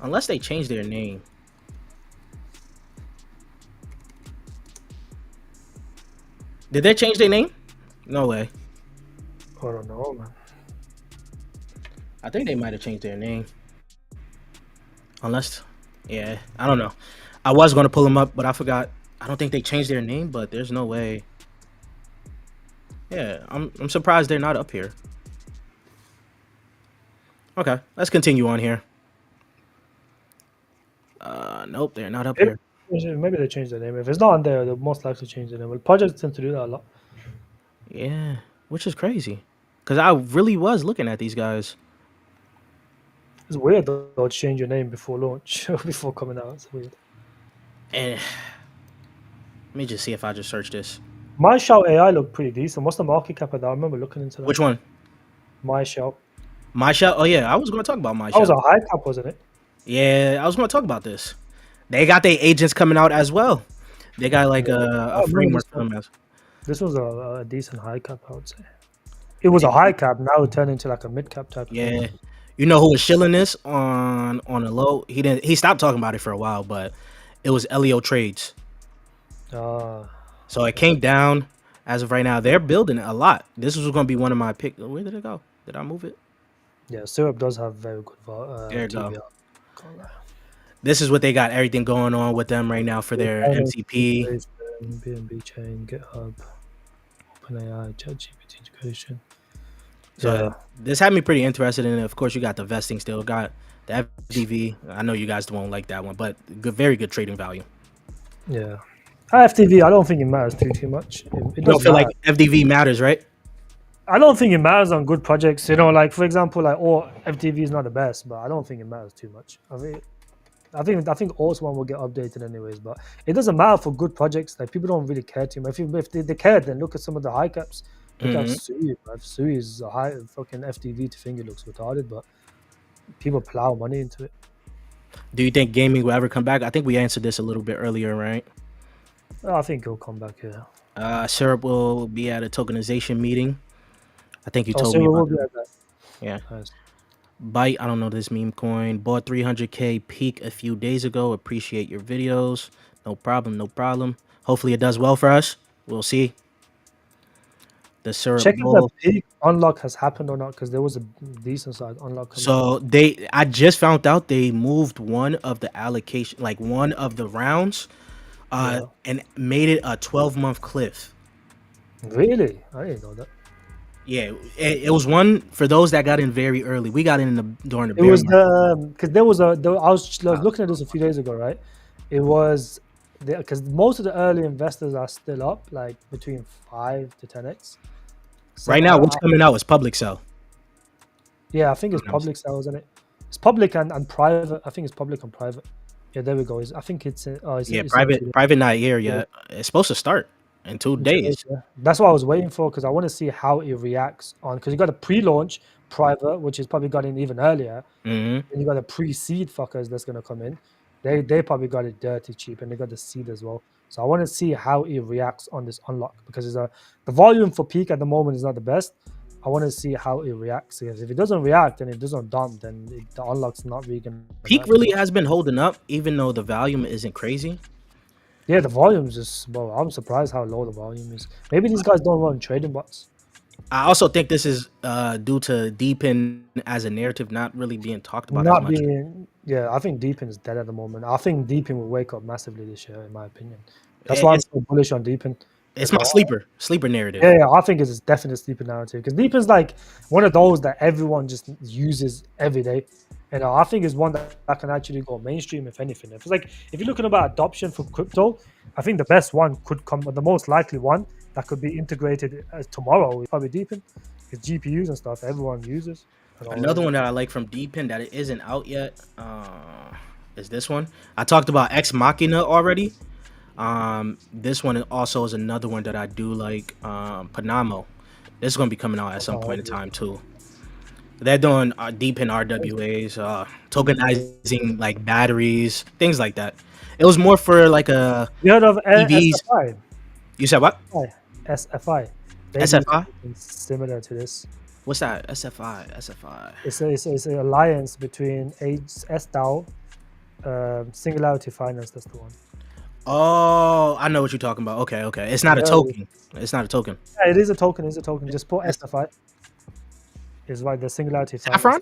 Unless they change their name. Did they change their name? No way. I don't know, man. I think they might have changed their name. Unless, yeah, I don't know. I was going to pull them up, but I forgot. I don't think they changed their name, but there's no way. Yeah, I'm surprised they're not up here. Okay, let's continue on here. Nope, they're not up here. Maybe they changed the name. If it's not on there, they'll most likely change the name. Well, projects tend to do that a lot. Yeah, which is crazy. Because I really was looking at these guys. It's weird though to change your name before launch, before coming out. It's weird. And let me just see if I just search this. My Shout AI looked pretty decent. What's the market cap of that? I remember looking into that. Which one? My Shout. My Shell? Oh, yeah, I was going to talk about My That was Shell. a high cap, wasn't it? Yeah, I was going to talk about this. They got their agents coming out as well. They got like a framework for them. This was a decent high cap, I would say. It was a high cap. Now it turned into like a mid cap type. Yeah, you know who was shilling this on a low? He stopped talking about it for a while, but it was Elio Trades. So it came down. As of right now, they're building it a lot. This was going to be one of my picks. Where did it go? Did I move it? Yeah, Syrup does have very good there you TVR. go. This is what they got everything going on with them right now for their MCP. BMB chain, GitHub, OpenAI, ChatGPT integration. So this had me pretty interested in it. Of course, you got the vesting still. Got the FDV. I know you guys won't like that one, but good, very good trading value. Yeah. FDV, I don't think it matters too much. It don't feel like FDV matters, right? I don't think it matters on good projects. You know, like for example, like FDV is not the best, but I don't think it matters too much. I think also one will get updated anyways, but it doesn't matter for good projects. Like people don't really care too much. If they care, then look at some of the high caps. Look at Sui. Sui is a high fucking FDV to think it looks retarded, but people plow money into it. Do you think gaming will ever come back? I think we answered this a little bit earlier, right? I think it'll come back here. Syrup will be at a tokenization meeting. I think you told me about that. Yeah. Nice. Byte, I don't know this meme coin. Bought 300K peak a few days ago. Appreciate your videos. No problem, no problem. Hopefully it does well for us. We'll see. The Syrup check if the peak unlock has happened or not, because there was a decent size unlock. So I just found out they moved one of the allocation, like one of the rounds, and made it a 12-month cliff. Really? I didn't know that. Yeah, it was one for those that got in very early. We got in during the. It was because there was I was looking at this a few days ago, right? It was because most of the early investors are still up, like between 5 to 10x. So right now, what's coming out is public sell. Yeah, I think it's public sell, isn't it? It's public and private. I think it's public and private. Yeah, there we go. I think it's private not here yet. It's supposed to start in 2 days. Yeah. That's what I was waiting for, because I want to see how it reacts on, because you got a pre-launch private, which is probably got in even earlier, and you got a pre-seed fuckers that's gonna come in. They probably got it dirty cheap, and they got the seed as well. So I want to see how it reacts on this unlock, because the volume for peak at the moment is not the best. I want to see how it reacts, because if it doesn't react and it doesn't dump, then the unlock's not really gonna. Peak really has been holding up, even though the volume isn't crazy. Yeah, the volume is just, well, I'm surprised how low the volume is. Maybe these guys don't run trading bots. I also think this is due to Deepin as a narrative not really being talked about as much. Yeah, I think Deepin is dead at the moment. I think Deepin will wake up massively this year, in my opinion. That's why I'm so bullish on Deepin. It's my sleeper narrative. Yeah, I think it's a definite sleeper narrative, because Deepin's like one of those that everyone just uses every day. And I think it's one that can actually go mainstream, if anything. If you're looking about adoption for crypto, I think the best one could come, the most likely one that could be integrated tomorrow is probably Deepin. It's GPUs and stuff everyone uses. Another one that I like from Deepin that it isn't out yet is this one. I talked about Ex Machina already. This one also is another one that I do like. Panamo. This is going to be coming out at some point in time too. They're doing Deepin RWAs, tokenizing like batteries, things like that. It was more for like a you heard of EVs. SFI? You said what? SFI. SFI? Similar to this. What's that? SFI. It's an alliance between SDAO, Singularity Finance. That's the one. Oh, I know what you're talking about. Okay. It's not a token. It's not a token. Yeah, it is a token. Just put SFI. Is like the Singularity. Saffron?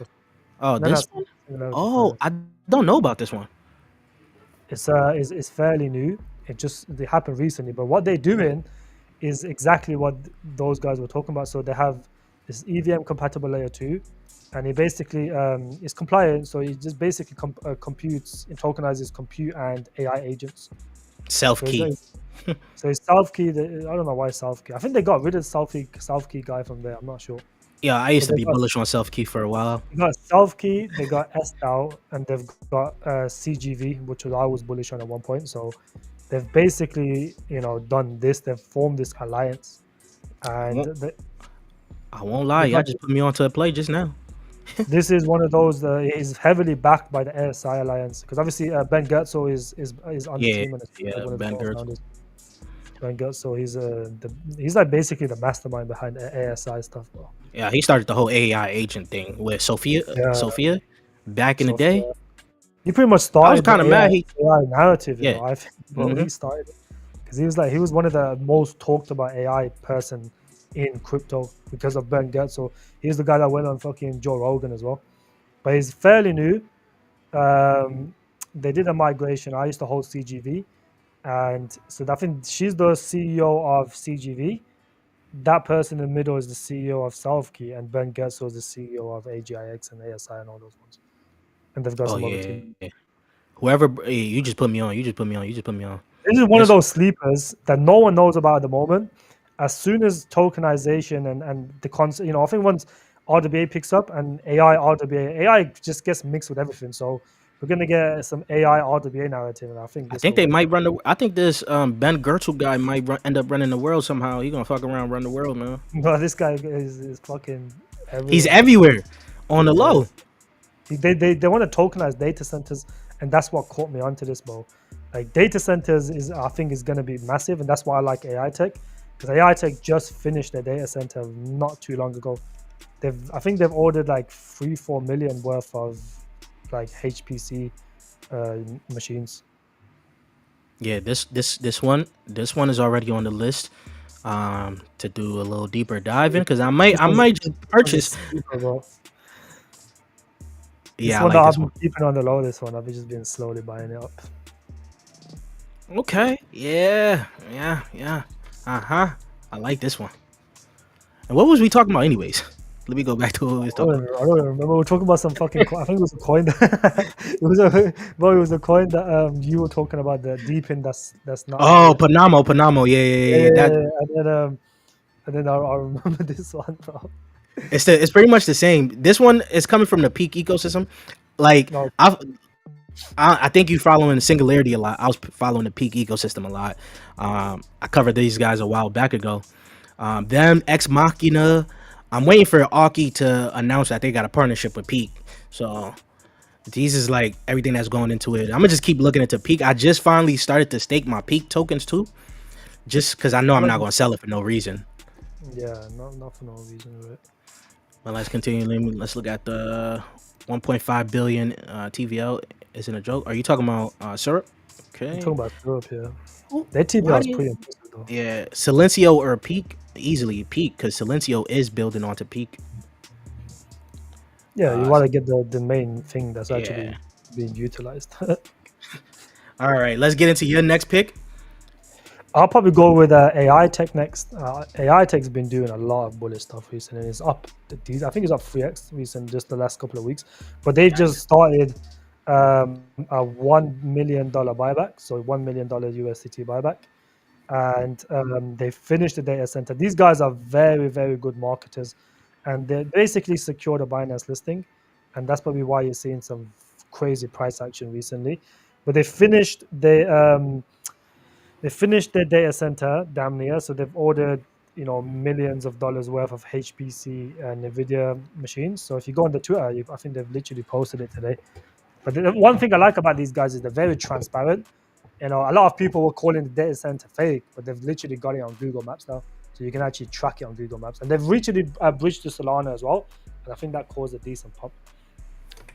Oh, No, no, this one. Singularity Oh, Finance. I don't know about this one. It's fairly new. It happened recently, but what they're doing is exactly what those guys were talking about. So they have this EVM compatible layer two, and it basically is compliant. So it just basically computes, it tokenizes compute and AI agents. Self So it's, key. it's so it's self key. I don't know why self key. I think they got rid of self key guy from there. I'm not sure, Yeah, I used but to be bullish on self key for a while. they got self key, they got SDAO, and they've got CGV, which was I was bullish on at one point. So they've basically done this. They've formed this alliance, I and won't. I won't lie. they Y'all got just put me onto a play just now. this is one of those that is heavily backed by the ASI alliance because obviously Ben Goetzel is on the Yeah, team and is like yeah, one of the Ben Gertz. co-founders. Ben Goetzel, he's like basically the mastermind behind the ASI stuff, bro. Yeah, he started the whole AI agent thing with Sophia. Yeah, Sophia, back in the so day. he pretty much I was started the kind of mad. He, AI narrative. yeah. I think, bro, Hmm. he started it because he was one of the most talked about AI person in crypto because of Ben Goetzel. He's the guy that went on fucking Joe Rogan as well, but he's fairly new. Um, they did a migration. I used to hold CGV, and so I think she's the CEO of CGV. That person in the middle is the CEO of Selfkey, and Ben Goetzel is the CEO of AGIX and ASI and all those ones. And they've got Oh some other yeah. team. Whoever. Hey, you just put me on. You just put me on. You just put me on. This is one of This. those sleepers that no one knows about at the moment. As soon as tokenization and the concept, I think once RWA picks up and AI RWA, AI just gets mixed with everything. So we're gonna get some AI RWA narrative, and I think I this think will they win. might run the. I think this Ben Gertzel guy might end up running the world somehow. He gonna fuck around, run the world, man. But this guy is fucking He's everywhere. everywhere, on the Yeah. low. They want to tokenize data centers, and that's what caught me onto this, bro. Like data centers is I think is going to be massive, and that's why I like AI tech because AI tech just finished their data center not too long ago. I think they've ordered like 3-4 million worth of like HPC uh, machines. Yeah, this one is already on the list. To do a little deeper dive in because This I one's, might just this one's a purchase. sleeper, bro. This Yeah, I one that like I've this been one. keeping on the low. This one I've just been slowly buying it up. Okay. Yeah. Yeah. Yeah. Uh-huh. I like this one. And what was we talking about anyways? Let me go back to what we was talking about. I don't remember. We were talking about some fucking coin. I think it was a coin. It was it was a coin that you were talking about the deep in that's not Oh, accurate. Panamo. Yeah, yeah, Yeah, yeah, yeah, yeah. yeah, That yeah. And then I remember this one, bro. it's pretty much the same. This one is coming from the peak ecosystem. Like No, I think you following Singularity a lot. I was following the peak ecosystem a lot. I covered these guys a while back ago. Them Ex Machina. I'm waiting for Aki to announce that they got a partnership with Peak. So these is like everything that's going into it. I'm gonna just keep looking into Peak. I just finally started to stake my Peak tokens too, just because I know I'm not gonna sell it for no reason. yeah, not for no reason, right? But let's continue. Let's look at the 1.5 billion TVL. Isn't a joke. Are you talking about syrup? I'm Okay. talking about Europe here. Who- Their TBR Why is do you? pretty impressive though. Yeah, Silencio or Peak? Easily Peak because Silencio is building onto Peak. Yeah, you Uh, want to get the main thing that's yeah. actually being utilized. All right, let's get into your next pick. I'll probably go with AI Tech next. AI Tech's been doing a lot of bullish stuff recently. It's up. I think it's up 3x recent just the last couple of weeks. But they've just started a $1 million buyback, so $1 million USDT buyback, and they finished the data center. These guys are very very good marketers, and they basically secured a Binance listing, and that's probably why you're seeing some crazy price action recently. But they finished their data center damn near, so they've ordered millions of dollars worth of HPC and Nvidia machines. So if you go on the Twitter, I think they've literally posted it today. But the one thing I like about these guys is they're very transparent. A lot of people were calling the data center fake, but they've literally got it on Google Maps now, so you can actually track it on Google Maps. And they've literally bridged to Salana as well, and I think that caused a decent pop.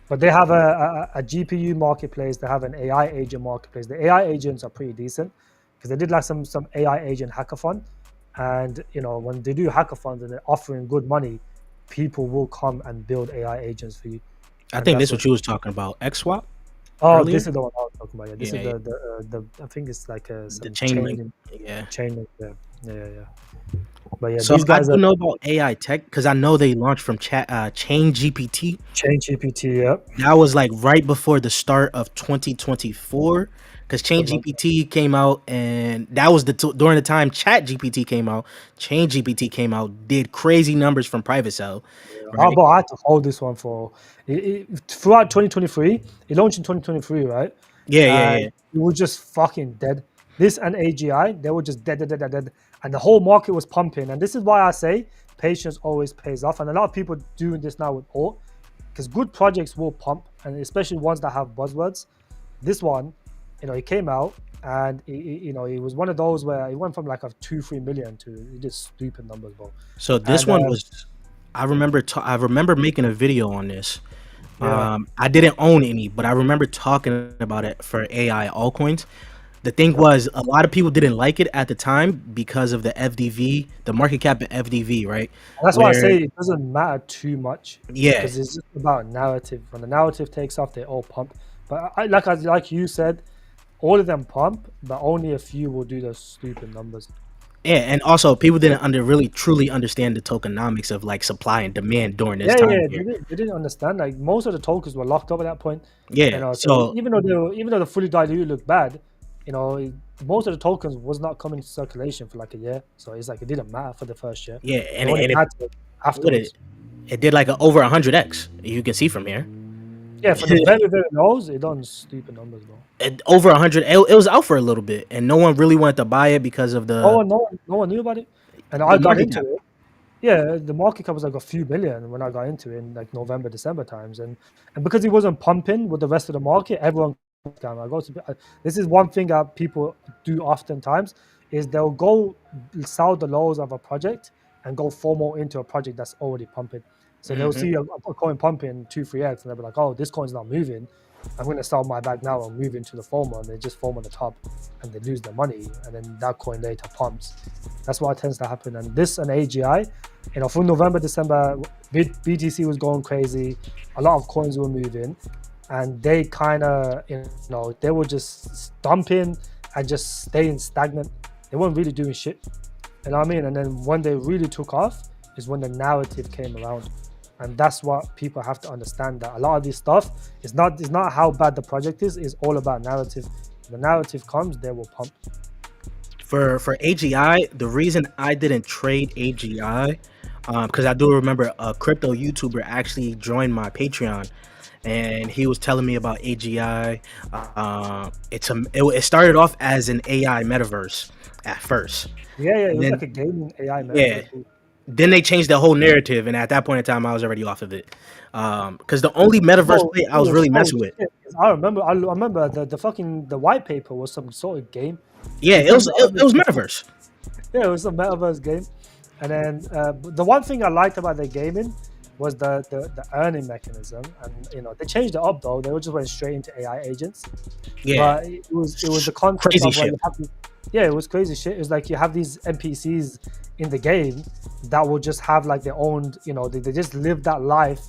But they have a GPU marketplace. They have an AI agent marketplace. The AI agents are pretty decent because they did like some AI agent hackathon, and when they do hackathons and they're offering good money, people will come and build AI agents for you. I and think that's this what. what you was talking about. XSwap Oh, earlier. this is the one I was talking about. Yeah, this is Yeah, the I think it's like the some chain link. Yeah. chain link. Yeah, yeah, yeah, yeah. But yeah, So these I guys do are know about AI tech because I know they launched from Chain GPT. chain GPT. Yeah, That was like right before the start of 2024 because Chain good luck. GPT came out, and that was during the time Chat GPT came out. Chain GPT came out, did crazy numbers from private cell, right? But I had to hold this one for throughout 2023. It launched in 2023, right? Yeah, yeah, And yeah. it was just fucking dead. This and AGI, they were just dead, dead, dead, dead, dead. And the whole market was pumping. And this is why I say patience always pays off. And a lot of people doing this now with alt, because good projects will pump, and especially ones that have buzzwords. This one, it came out and it was one of those where it went from like a 2-3 million to just stupid numbers, bro. So this And one was, I remember making a video on this. yeah, I didn't own any, but I remember talking about it for AI altcoins. The thing yep. was, a lot of people didn't like it at the time because of the FDV, the market cap of FDV, right? And that's why I Where, say it doesn't matter too much yeah, because it's just about narrative. When the narrative takes off, they all pump. But like you said, all of them pump, but only a few will do those stupid numbers. yeah, and also people didn't really truly understand the tokenomics of like supply and demand during this Yeah, time yeah, here. they didn't understand. Like most of the tokens were locked up at that point. Yeah, So so even though the fully diluted looked bad, most of the tokens was not coming to circulation for like a year. So it's like it didn't matter for the first year. yeah, It and only it mattered what afterwards. it did like a over 100x. You can see from here. Yeah, from the very, very lows, it done stupid numbers, bro. Over 100, it was out for a little bit, and no one really wanted to buy it because of No one knew about it, and I the got market into cap. it. Yeah, the market cap was like a few billion when I got into it in like November, December times, and because it wasn't pumping with the rest of the market, everyone down. This is one thing that people do oftentimes is they'll go sell the lows of a project and go FOMO into a project that's already pumping. So they'll Hmm. see a coin pumping 2-3x, and they'll be like, "Oh, this coin's not moving. I'm going to sell my bag now and move into the FOMO," and they just FOMO the top, and they lose their money, and then that coin later pumps. That's what tends to happen. And this and AGI, from November, December, BTC was going crazy. A lot of coins were moving, and they kind of, they were just dumping and just staying stagnant. They weren't really doing shit. You know what I mean? And then when they really took off is when the narrative came around. And that's what people have to understand, that a lot of this stuff is not how bad the project is, it's all about narrative. When the narrative comes, they will pump. For AGI, the reason I didn't trade AGI, because I do remember a crypto YouTuber actually joined my Patreon, and he was telling me about AGI. It started off as an AI metaverse at first, Yeah, it and was then like a gaming AI yeah, metaverse. then they changed the whole narrative, and at that point in time, I was already off of it. Because the only metaverse Bro, play it I was was really so messing with, shit. I remember the fucking the white paper was some sort of game. yeah, You remember it was metaverse. Yeah, it was a metaverse game. And then the one thing I liked about the gaming was the earning mechanism. And they changed it up though. They just went straight into AI agents. Yeah, But it was the concept crazy of where shit. you have yeah, it was crazy shit. It was like you have these NPCs in the game that will just have like their own, they just live that life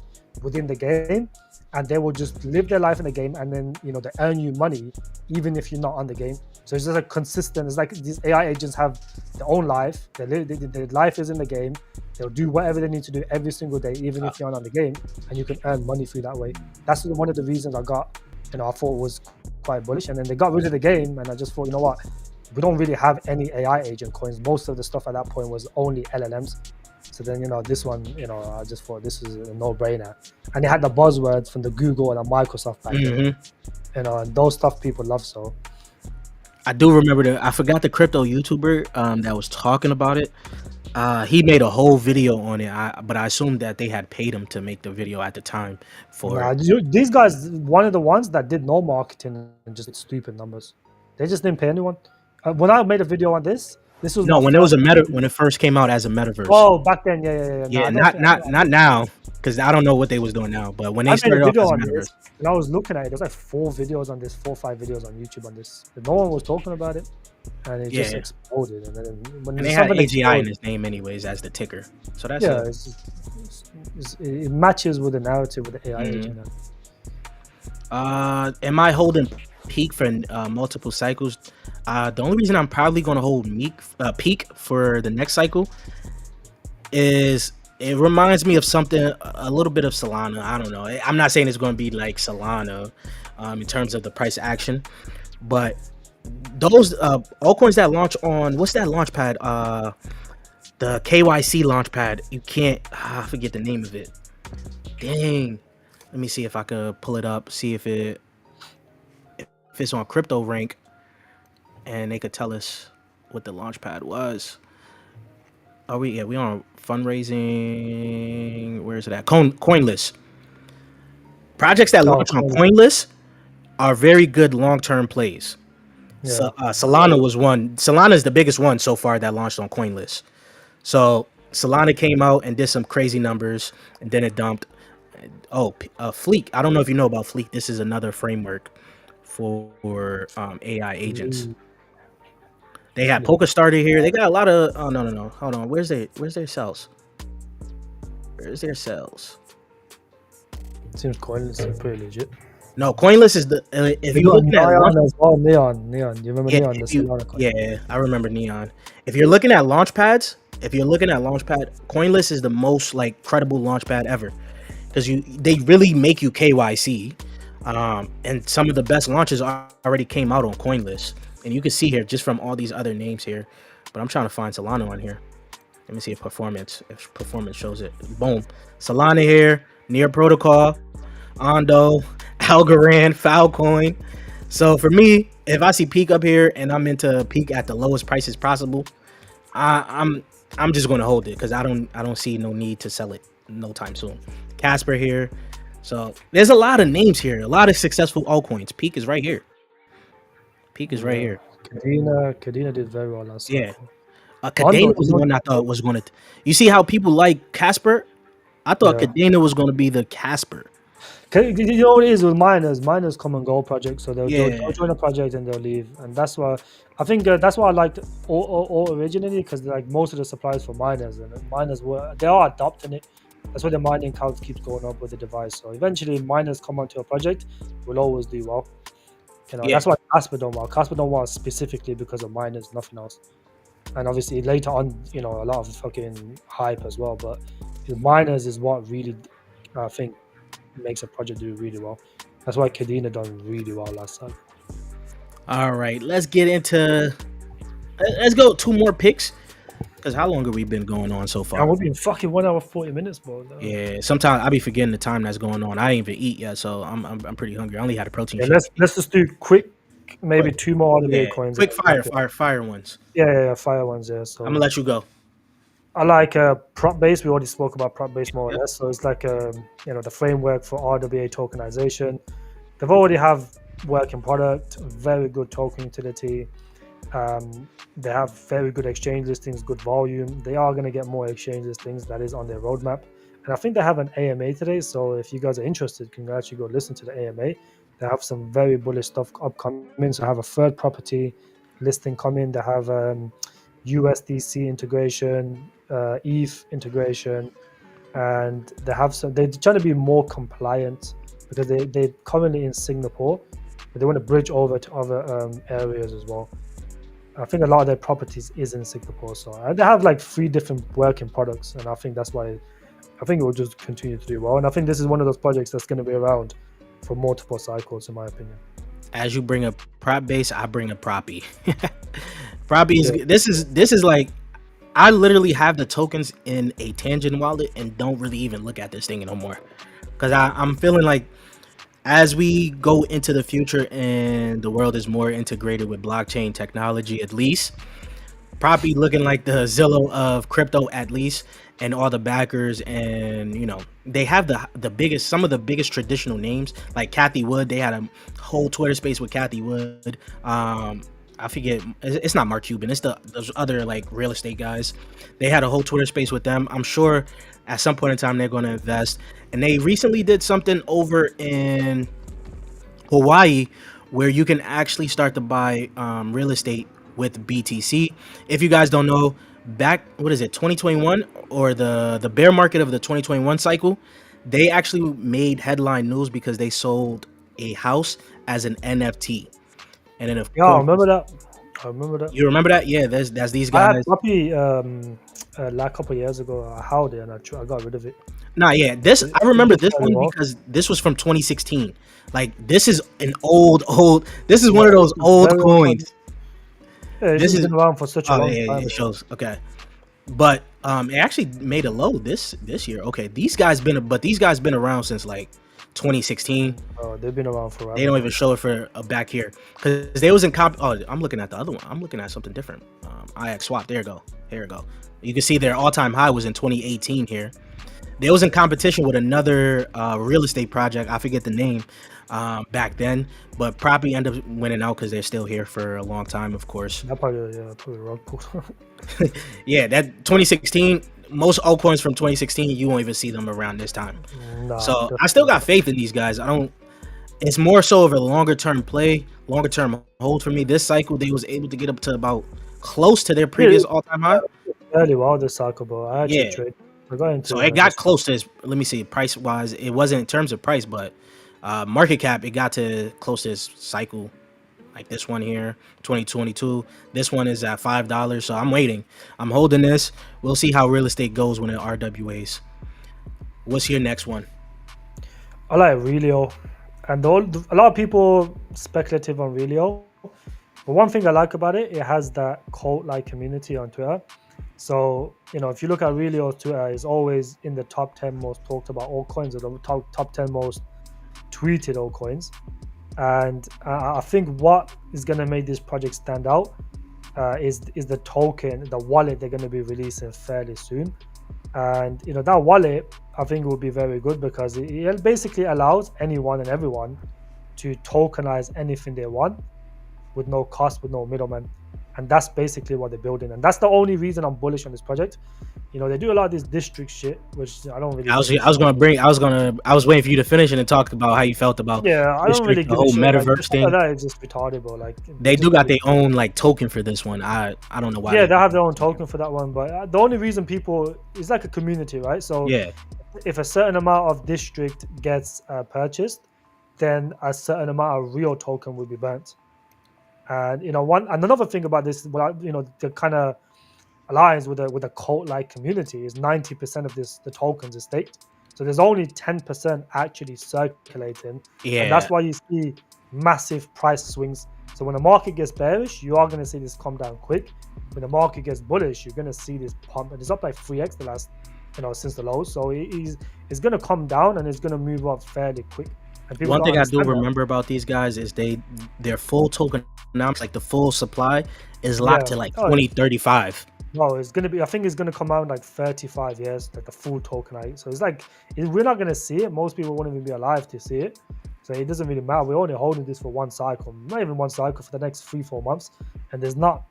within the game, and they will just live their life in the game, and then they earn you money even if you're not on the game. So it's just a consistent. It's like these AI agents have their own life. Their life is in the game. They'll do whatever they need to do every single day, even if you're not on the game, and you can earn money through that way. That's one of the reasons I got. I thought was quite bullish, and then they got rid of the game, and I just thought, you know what, we don't really have any AI agent coins. Most of the stuff at that point was only LLMs. So then, this one, I just thought this was a no-brainer. And it had the buzzwords from the Google and the Microsoft back then. And those stuff people love. So I do remember I forgot the crypto YouTuber that was talking about it. He made a whole video on it, but I assumed that they had paid him to make the video at the time for it. these guys, one of the ones that did no marketing and just stupid numbers. They just didn't pay anyone. When I made a video on this was No, my when it was first. when it first came out as a metaverse. Oh, back then, yeah. No, Yeah, I don't think not now, because I don't know what they was doing now. But when they I made a started off video as a on this, metaverse, and I was looking at it. There's like 4 or 5 videos on YouTube on this. But no one was talking about it, and it just yeah, exploded. And then when and they had something AGI in explodes, his name anyways as the ticker. So that's yeah, it. it matches with the narrative with the AI Mm. agent. Am I holding peak for multiple cycles? The only reason I'm probably going to hold peak for the next cycle is it reminds me of something a little bit of Salana. I don't know. I'm not saying it's going to be like Salana in terms of the price action, but those altcoins that launch on what's that launch pad? The KYC launch pad. You can't. I forget the name of it. Dang. Let me see if I could pull it up. See if it's on Crypto Rank, and they could tell us what the launch pad was. Are we? Yeah, we on fundraising. Where is it at? CoinList. Projects that launch on Cool. CoinList are very good long-term plays. Yeah. So, Salana was one. Solana is the biggest one so far that launched on CoinList. So Salana came out and did some crazy numbers, and then it dumped. Oh, Fleek. I don't know if you know about Fleek. This is another framework for AI agents. They had Polka started here. They got a lot of. Oh no. Hold on. Where's their sales? Where's their sales? Seems CoinList is pretty legit. No, CoinList is the. If You you're got looking at Neon as well, Neon. You remember Neon? The Salana coin. yeah, I remember Neon. If you're looking at launch pads, CoinList is the most like credible launch pad ever, because they really make you KYC, and some of the best launches already came out on CoinList, and you can see here just from all these other names here. But I'm trying to find Solana on here. Let me see if performance shows it. Boom, Solana here, Near Protocol, Ondo, Algorand, Filecoin. So for me, if I see peak up here and I'm into peak at the lowest prices possible, I'm just going to hold it because I don't see no need to sell it no time soon. Casper here. So there's a lot of names here, a lot of successful altcoins. Peak is right here. Right here. Kadena did very well last Yeah. cycle. Kadena was the one I thought was going to. You see how people like Casper? I thought Kadena was going to be the Casper. You know what it is with miners? Miners come and go projects, so they'll join a project and they'll leave, and that's why I think that's why I liked all originally, because like most of the suppliers for miners and miners they are adopting it. That's why the mining count keeps going up with the device. So eventually, miners come onto a project will always do well. That's why Casper don't well. Casper don't well specifically because of miners, nothing else. And obviously later on, a lot of fucking hype as well. But the miners is what really, I think, makes a project do really well. That's why Kadena done really well last time. All right, let's go 2 more picks. Because how long have we been going on so far? We've been fucking 1 hour 40 minutes, bro. No. Yeah, sometimes I be forgetting the time that's going on. I ain't even eat yet, so I'm pretty hungry. I only had a protein shake. Let's just do quick, maybe 2 more RWA coins. Quick fire ones. Yeah, fire ones. Yeah, so I'm gonna let you go. I like prop base. We already spoke about prop base more or less. So it's like the framework for RWA tokenization. They've already have working product, very good token utility. They have very good exchange listings, good volume. They are going to get more exchange listings. That is on their roadmap. And I think they have an AMA today. So if you guys are interested, you can actually go listen to the AMA. They have some very bullish stuff upcoming. So have a third property listing coming. They have USDC integration, ETH integration, and they're trying to be more compliant because they're currently in Singapore, but they want to bridge over to other areas as well. I think a lot of their properties is in Singapore, so they have like 3 different working products, and I think that's why I think it will just continue to do well. And I think this is one of those projects that's going to be around for multiple cycles, in my opinion. As you bring a prop base, I bring a proppy. Proppy is this is like I literally have the tokens in a Tangent wallet and don't really even look at this thing no more, because I'm feeling like as we go into the future and the world is more integrated with blockchain technology, at least Proppy looking like the Zillow of crypto, at least, and all the backers, and they have some of the biggest traditional names like Kathy Wood. They had a whole Twitter space with Kathy Wood. I forget, it's not Mark Cuban, it's those other like real estate guys. They had a whole Twitter space with them. I'm sure at some point in time they're going to invest. And they recently did something over in Hawaii where you can actually start to buy real estate with BTC. If you guys don't know, back, what is it, 2021, or the bear market of the 2021 cycle, they actually made headline news because they sold a house as an NFT. And then of Yeah, I course, remember that. I remember that. you remember that? Yeah, that's these I had guys. Puppy like a couple of years ago. I held it and I got rid of it. Nah, yeah, this, I It remember did this fairly one well. because this was from 2016. Like, this is an old. This is Yeah, one of this those is old very old project. coins. Yeah, it's This just is, been around for such a oh long yeah, time it as well. shows. Okay, but it actually made a low this year. Okay, these guys been around since like 2016. They've been around They forever, don't bro. even show it for back here because they was in comp. Oh, I'm looking at the other one. I'm looking at something different. IX swap. There you go. Here you go. You can see their all-time high was in 2018 here. They was in competition with another real estate project. I forget the name back then, but probably end up winning out because they're still here for a long time, of course. That probably rug pull. Yeah, that 2016, most altcoins from 2016, you won't even see them around this time. Nah, So I still definitely. got faith in these guys. I don't. It's more so of a longer term play, longer term hold for me. This cycle, they was able to get up to about close to their previous all time high. Fairly well this cycle, bro. I actually Yeah. trade. I got into So it got close to, let me see, price wise, it wasn't in terms of price, but market cap, it got to close to this cycle, like this one here, 2022. This one is at $5. So I'm waiting. I'm holding this. We'll see how real estate goes when it RWAs. What's your next one? I like Relio, and a lot of people speculative on Relio. But one thing I like about it, it has that cult-like community on Twitter. So if you look at Relio's Twitter, it's always in the top 10 most talked about altcoins, or the top 10 most tweeted altcoins. And I think what is going to make this project stand out is the token, the wallet they're going to be releasing fairly soon. And that wallet, I think, will be very good because it basically allows anyone and everyone to tokenize anything they want with no cost, with no middleman. And that's basically what they're building. And that's the only reason I'm bullish on this project. They do a lot of this district shit, which I don't really. I was waiting for you to finish and then talk about how you felt about Yeah, I don't really district, the give a whole shit. Like metaverse stuff like thing. that is just retarded, bro. Like They do just got do their own like token for this one. I don't know why. Yeah, they have their own token for that one. But the only reason people, it's like a community, right? So Yeah, if a certain amount of district gets purchased, then a certain amount of real token will be burnt. And another thing about this, the kind of aligns with a cult-like community is 90% of the tokens is staked. So there's only 10% actually circulating, and yeah. that's why you see massive price swings. So when the market gets bearish, you are going to see this come down quick. When the market gets bullish, you're going to see this pump, and it's up like 3x the last, since the lows. So it's going to come down and it's going to move up fairly quick. And people One don't thing I do understand that. remember about these guys is their full tokenomics, like the full supply, is locked Yeah. to like Oh, 2035. no, it's gonna be. I think it's gonna come out in like 35 years, like the full tokenite. So it's like we're not gonna see it. Most people won't even be alive to see it. So it doesn't really matter. We're only holding this for one cycle, not even one cycle, for the next 3-4 months. And there's not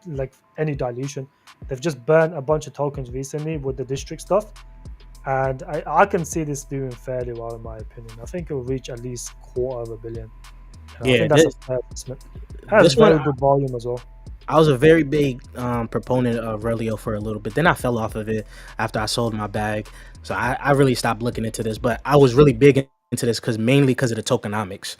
like any dilution. They've just burnt a bunch of tokens recently with the district stuff, and I can see this doing fairly well in my opinion. I think it will reach at least $250 million. I Yeah, think that's a fair estimate. It has this very one, good volume as well. I was a very big proponent of Relio for a little bit. Then I fell off of it after I sold my bag. So I really stopped looking into this. But I was really big into this mainly because of the tokenomics.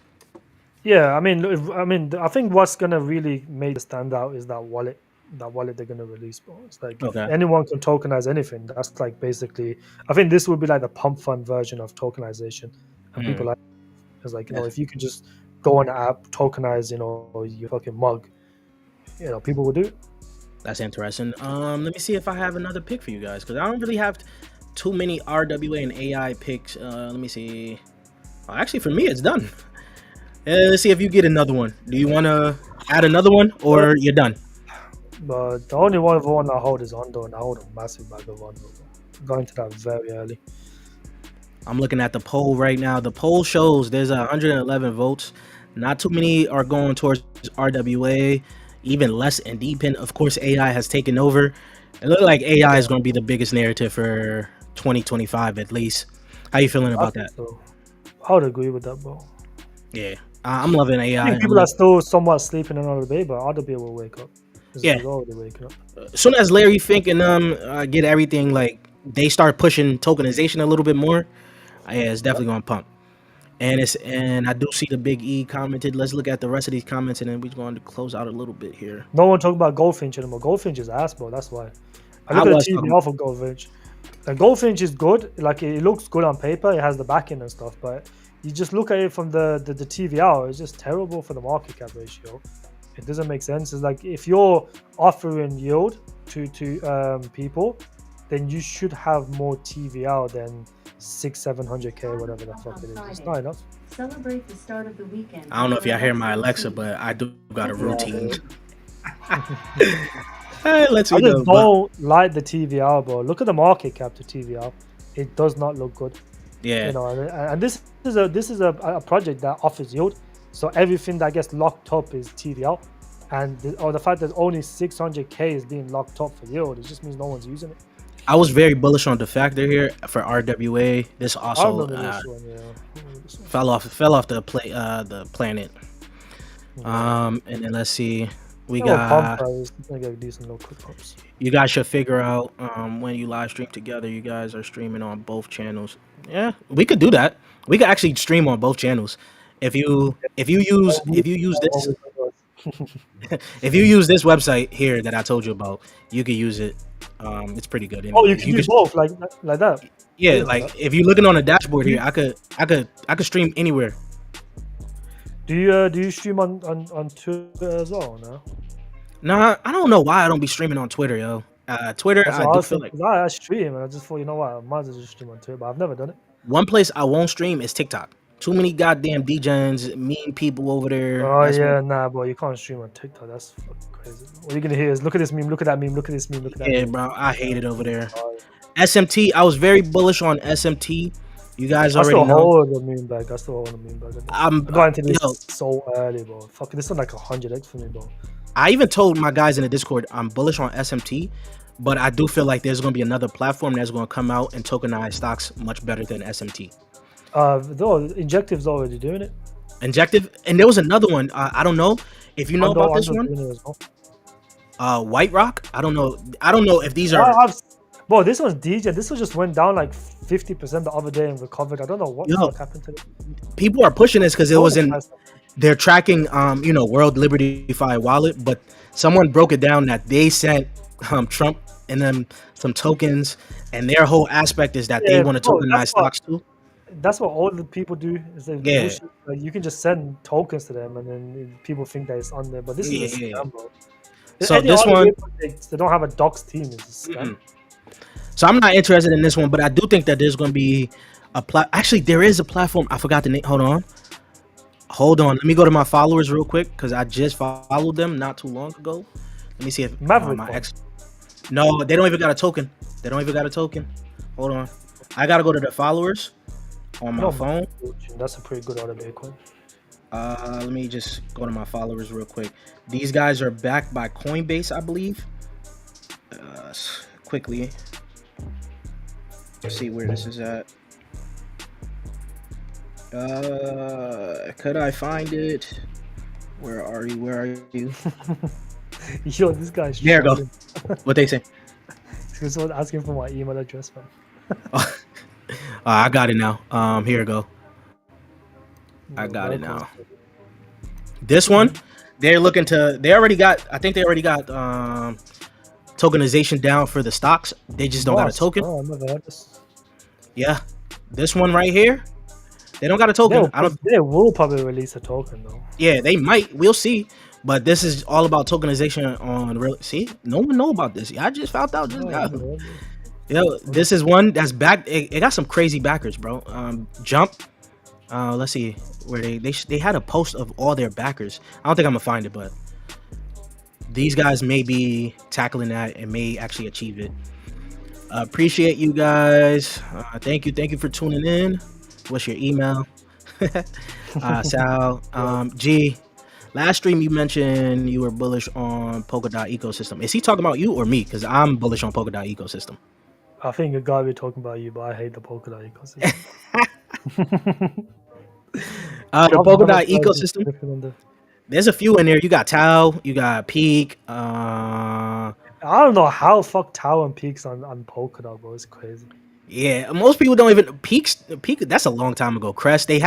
Yeah, I mean, I think what's gonna really make it stand out is that wallet. That wallet they're gonna release, bro. It's like if Okay. anyone can tokenize anything, that's like basically. I think this would be like the pump fund version of tokenization, and people like it's like Yes. if you could just go on the app, tokenize, your fucking mug, people would do it. That's interesting. Let me see if I have another pick for you guys because I don't really have too many RWA and AI picks. Let me see. Oh, actually, for me, it's done. Let's see if you get another one. Do you want to add another one or you're done? But the only one I hold is Ondo, and I hold a massive bag of Ondo. Going to that very early. I'm looking at the poll right now. The poll shows there's 111 votes. Not too many are going towards RWA, even less independent. Of course, AI has taken over. It looks like AI is going to be the biggest narrative for 2025 at least. How you feeling about that? So I would agree with that, bro. Yeah, I'm loving I AI. think I'm people are like, still somewhat sleeping another day, but other people will wake up. This yeah. is already waking up. As soon as Larry Fink and get everything like they start pushing tokenization a little bit more, yeah, it's Yeah. definitely gonna pump. And I do see the Big E commented. Let's look at the rest of these comments, and then we're going to close out a little bit here. No one talking about Goldfinch anymore. Goldfinch is ass, bro. That's why. I I look at the was talking. TVL for Goldfinch. The Goldfinch is good. Like it looks good on paper. It has the backing and stuff, but you just look at it from the TVL. It's just terrible for the market cap ratio. It doesn't make sense. It's like if you're offering yield to people, then you should have more TVL than 600-700K, whatever the fuck it is. It's not enough. Celebrate the start of the weekend. I don't know if y'all hear my Alexa, but I do got a routine. Hey, let's I see just the. don't like the TVL, bro. Look at the market cap to TVL. It does not look good. Yeah, You know, and this is a project that offers yield. So everything that gets locked up is TVL, and the fact that only 600K is being locked up for yield, it just means no one's using it. I was very bullish on the factor here for RWA. This I also remember this one, yeah. I remember this one. fell off the planet. And then let's see. We Little pump got. price. It's gonna get decent little quick pumps. You guys should figure out when you live stream together. You guys are streaming on both channels. Yeah, we could do that. We could actually stream on both channels. If you use this if you use this website here that I told you about, you could use it. It's pretty good. Oh, you Anyways. can do both like that. Yeah, Yeah, like that. if you're looking on the dashboard here, I could stream anywhere. Do you stream on Twitter as well? No. Nah, I don't know why I don't be streaming on Twitter, yo. Twitter, That's I what I do was feel thinking. like 'Cause I stream, and I just thought, you know what, I might as well just stream on Twitter, but I've never done it. one place I won't stream is TikTok. Too many goddamn degens, mean people over there. Oh That's yeah, what, nah, bro, you can't stream on TikTok. That's fucking crazy. What you're gonna hear is look at this meme, look at that meme, look at this meme, look at that yeah, meme. bro. I hate it over there. Oh, SMT, I was very bullish on SMT. You guys I already still know. hold the meme back. I still hold the meme back. I I'm got into this yo, so early, bro. Fuck, this is like 100x for me, bro. I even told my guys in the Discord I'm bullish on SMT, but I do feel like there's gonna be another platform that's gonna come out and tokenize stocks much better than SMT. Though Injective's already doing it. Injective, and there was another one. I don't know if you know about this one. Doing it as well. White Rock. I don't know. I don't know if these are. Bro, this one's DJ. This one just went down like 50% the other day and recovered. I don't know what the fuck happened to it. People are pushing this because it was in. They're tracking, World Liberty Fi wallet, but someone broke it down that they sent Trump and them some tokens, and their whole aspect is that they want to tokenize stocks too. That's what all the people do. Is they Yeah. bullshit. Like you can just send tokens to them, and then people think that it's on there. But this is a scam, bro. So Any this other one, projects, they don't have a docs team. It's a scam. so I'm not interested in this one, but I do think that there's going to be a Actually, there is a platform. I forgot the name. Hold on. Let me go to my followers real quick because I just followed them not too long ago. Let me see if Maverick. my ex. No, they don't even got a token. Hold on. I gotta go to the followers on my phone. That's a pretty good order, Bitcoin. Let me just go to my followers real quick. These guys are backed by Coinbase, I believe. Quickly. Let's see where this is at. Could I find it? Where are you? Yo, this guy's. There you go. What they say? He's asking for my email address, man. I got it now. Here we go. I got it now. This one, they're looking to. I think they already got tokenization down for the stocks. They just don't got a token. Oh, I never heard this. Yeah, this one right here. They don't got a token. They will probably release a token though. Yeah, they might. We'll see. But this is all about tokenization on real. See, no one know about this. I just found out just now. Yo, this is one that's back. It got some crazy backers, bro. Jump. Let's see where they had a post of all their backers. I don't think I'm gonna find it, but these guys may be tackling that and may actually achieve it. Appreciate you guys. Thank you for tuning in. What's your email? Sal. G. Last stream you mentioned you were bullish on Polkadot ecosystem. Is he talking about you or me? Because I'm bullish on Polkadot ecosystem. I think a guy be talking about you, but I hate the Polkadot ecosystem. The How much Polkadot price is ecosystem. different on the? There's a few in there. You got Tau, you got Peak. I don't know how fuck Tower and Peaks on Polkadot, bro. It's crazy. Yeah, most people don't even Peak. That's a long time ago. Crest is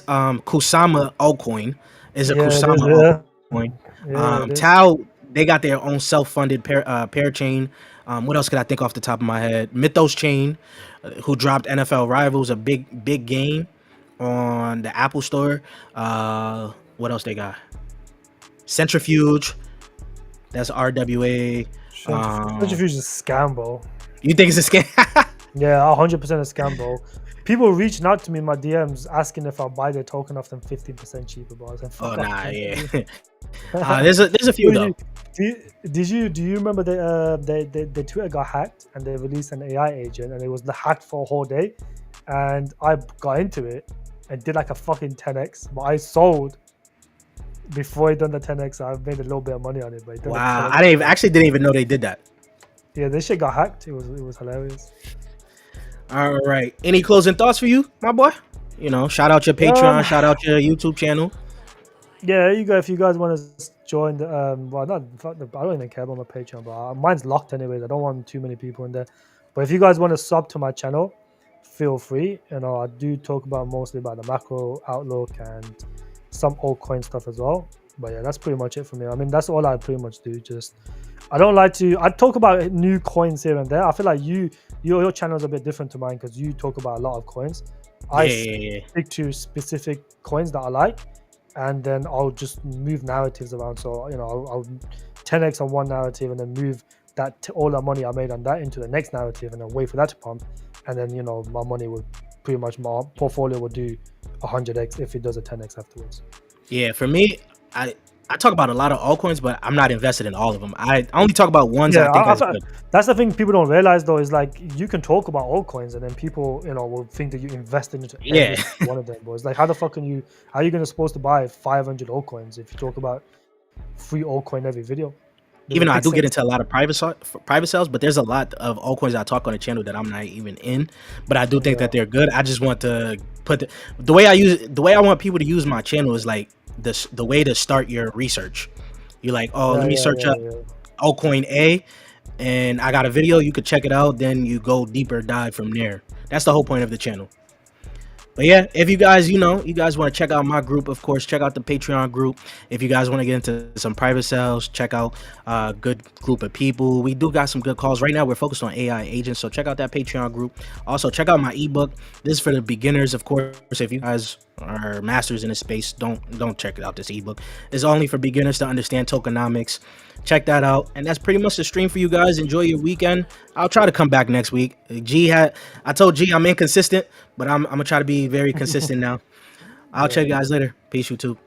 Kusama altcoin. Is a Yeah, it is. Kusama Yeah, altcoin. yeah, it is. Tau, they got their own self-funded pair chain. What else could I think off the top of my head? Mythos chain, who dropped NFL Rivals, a big game on the Apple Store. What else they got? Centrifuge. That's RWA. Centrifuge is a scam, bro. You think it's a scam? Yeah, 100% a scam, bro. People reaching out to me in my DMs asking if I'll buy their token off them 15% cheaper, bro. I was like, Oh fuck off. nah, yeah. Man. There's a few Do though. do you remember the Twitter got hacked and they released an AI agent and it was hacked for a whole day, and I got into it and did like a fucking 10x, but I sold before I done the 10x. I've made a little bit of money on it, but Wow, I didn't even know they did that. Yeah, this shit got hacked. It was hilarious. All right. Any closing thoughts for you, my boy? You know, shout out your Patreon, shout out your YouTube channel. Yeah, if you guys want to join the well, not I don't even care about my Patreon, but mine's locked anyways. I don't want too many people in there. But if you guys want to sub to my channel, feel free. You know, I do talk mostly about the macro outlook and some altcoin stuff as well. But yeah, that's pretty much it for me. I mean, that's all I pretty much do. Just I don't like to. I talk about new coins here and there. I feel like your channel is a bit different to mine because you talk about a lot of coins. I stick to specific coins that I like, and then I'll just move narratives around. So you know, I'll 10x on one narrative and then move all that money I made on that into the next narrative, and then wait for that to pump, and then you know my money would pretty much my portfolio will do 100x if it does a 10x afterwards. Yeah, for me, I talk about a lot of altcoins, but I'm not invested in all of them. I only talk about ones that I think are good. That's the thing people don't realize though, is like you can talk about altcoins and then people, you know, will think that you invested into every one of them. But it's like, how the fuck how are you supposed to buy 500 altcoins if you talk about free altcoin every video? Even though I do get into a lot of private sales, but there's a lot of altcoins I talk on the channel that I'm not even in. But I do think that they're good. I just want to put the way I want people to use my channel is like the way to start your research. You're like, let me search up altcoin A, and I got a video. You could check it out. Then you go deeper dive from there. That's the whole point of the channel. But yeah, if you guys, you guys want to check out my group, of course, check out the Patreon group. If you guys want to get into some private sales, check out a good group of people. We do got some good calls. Right now, we're focused on AI agents, so check out that Patreon group. Also, check out my ebook. This is for the beginners, of course. If you guys are masters in this space, don't check out this ebook. It's only for beginners to understand tokenomics. Check that out. And that's pretty much the stream for you guys. Enjoy your weekend. I'll try to come back next week. I told G I'm inconsistent, but I'm gonna try to be very consistent now. I'll check you guys later. Peace, YouTube.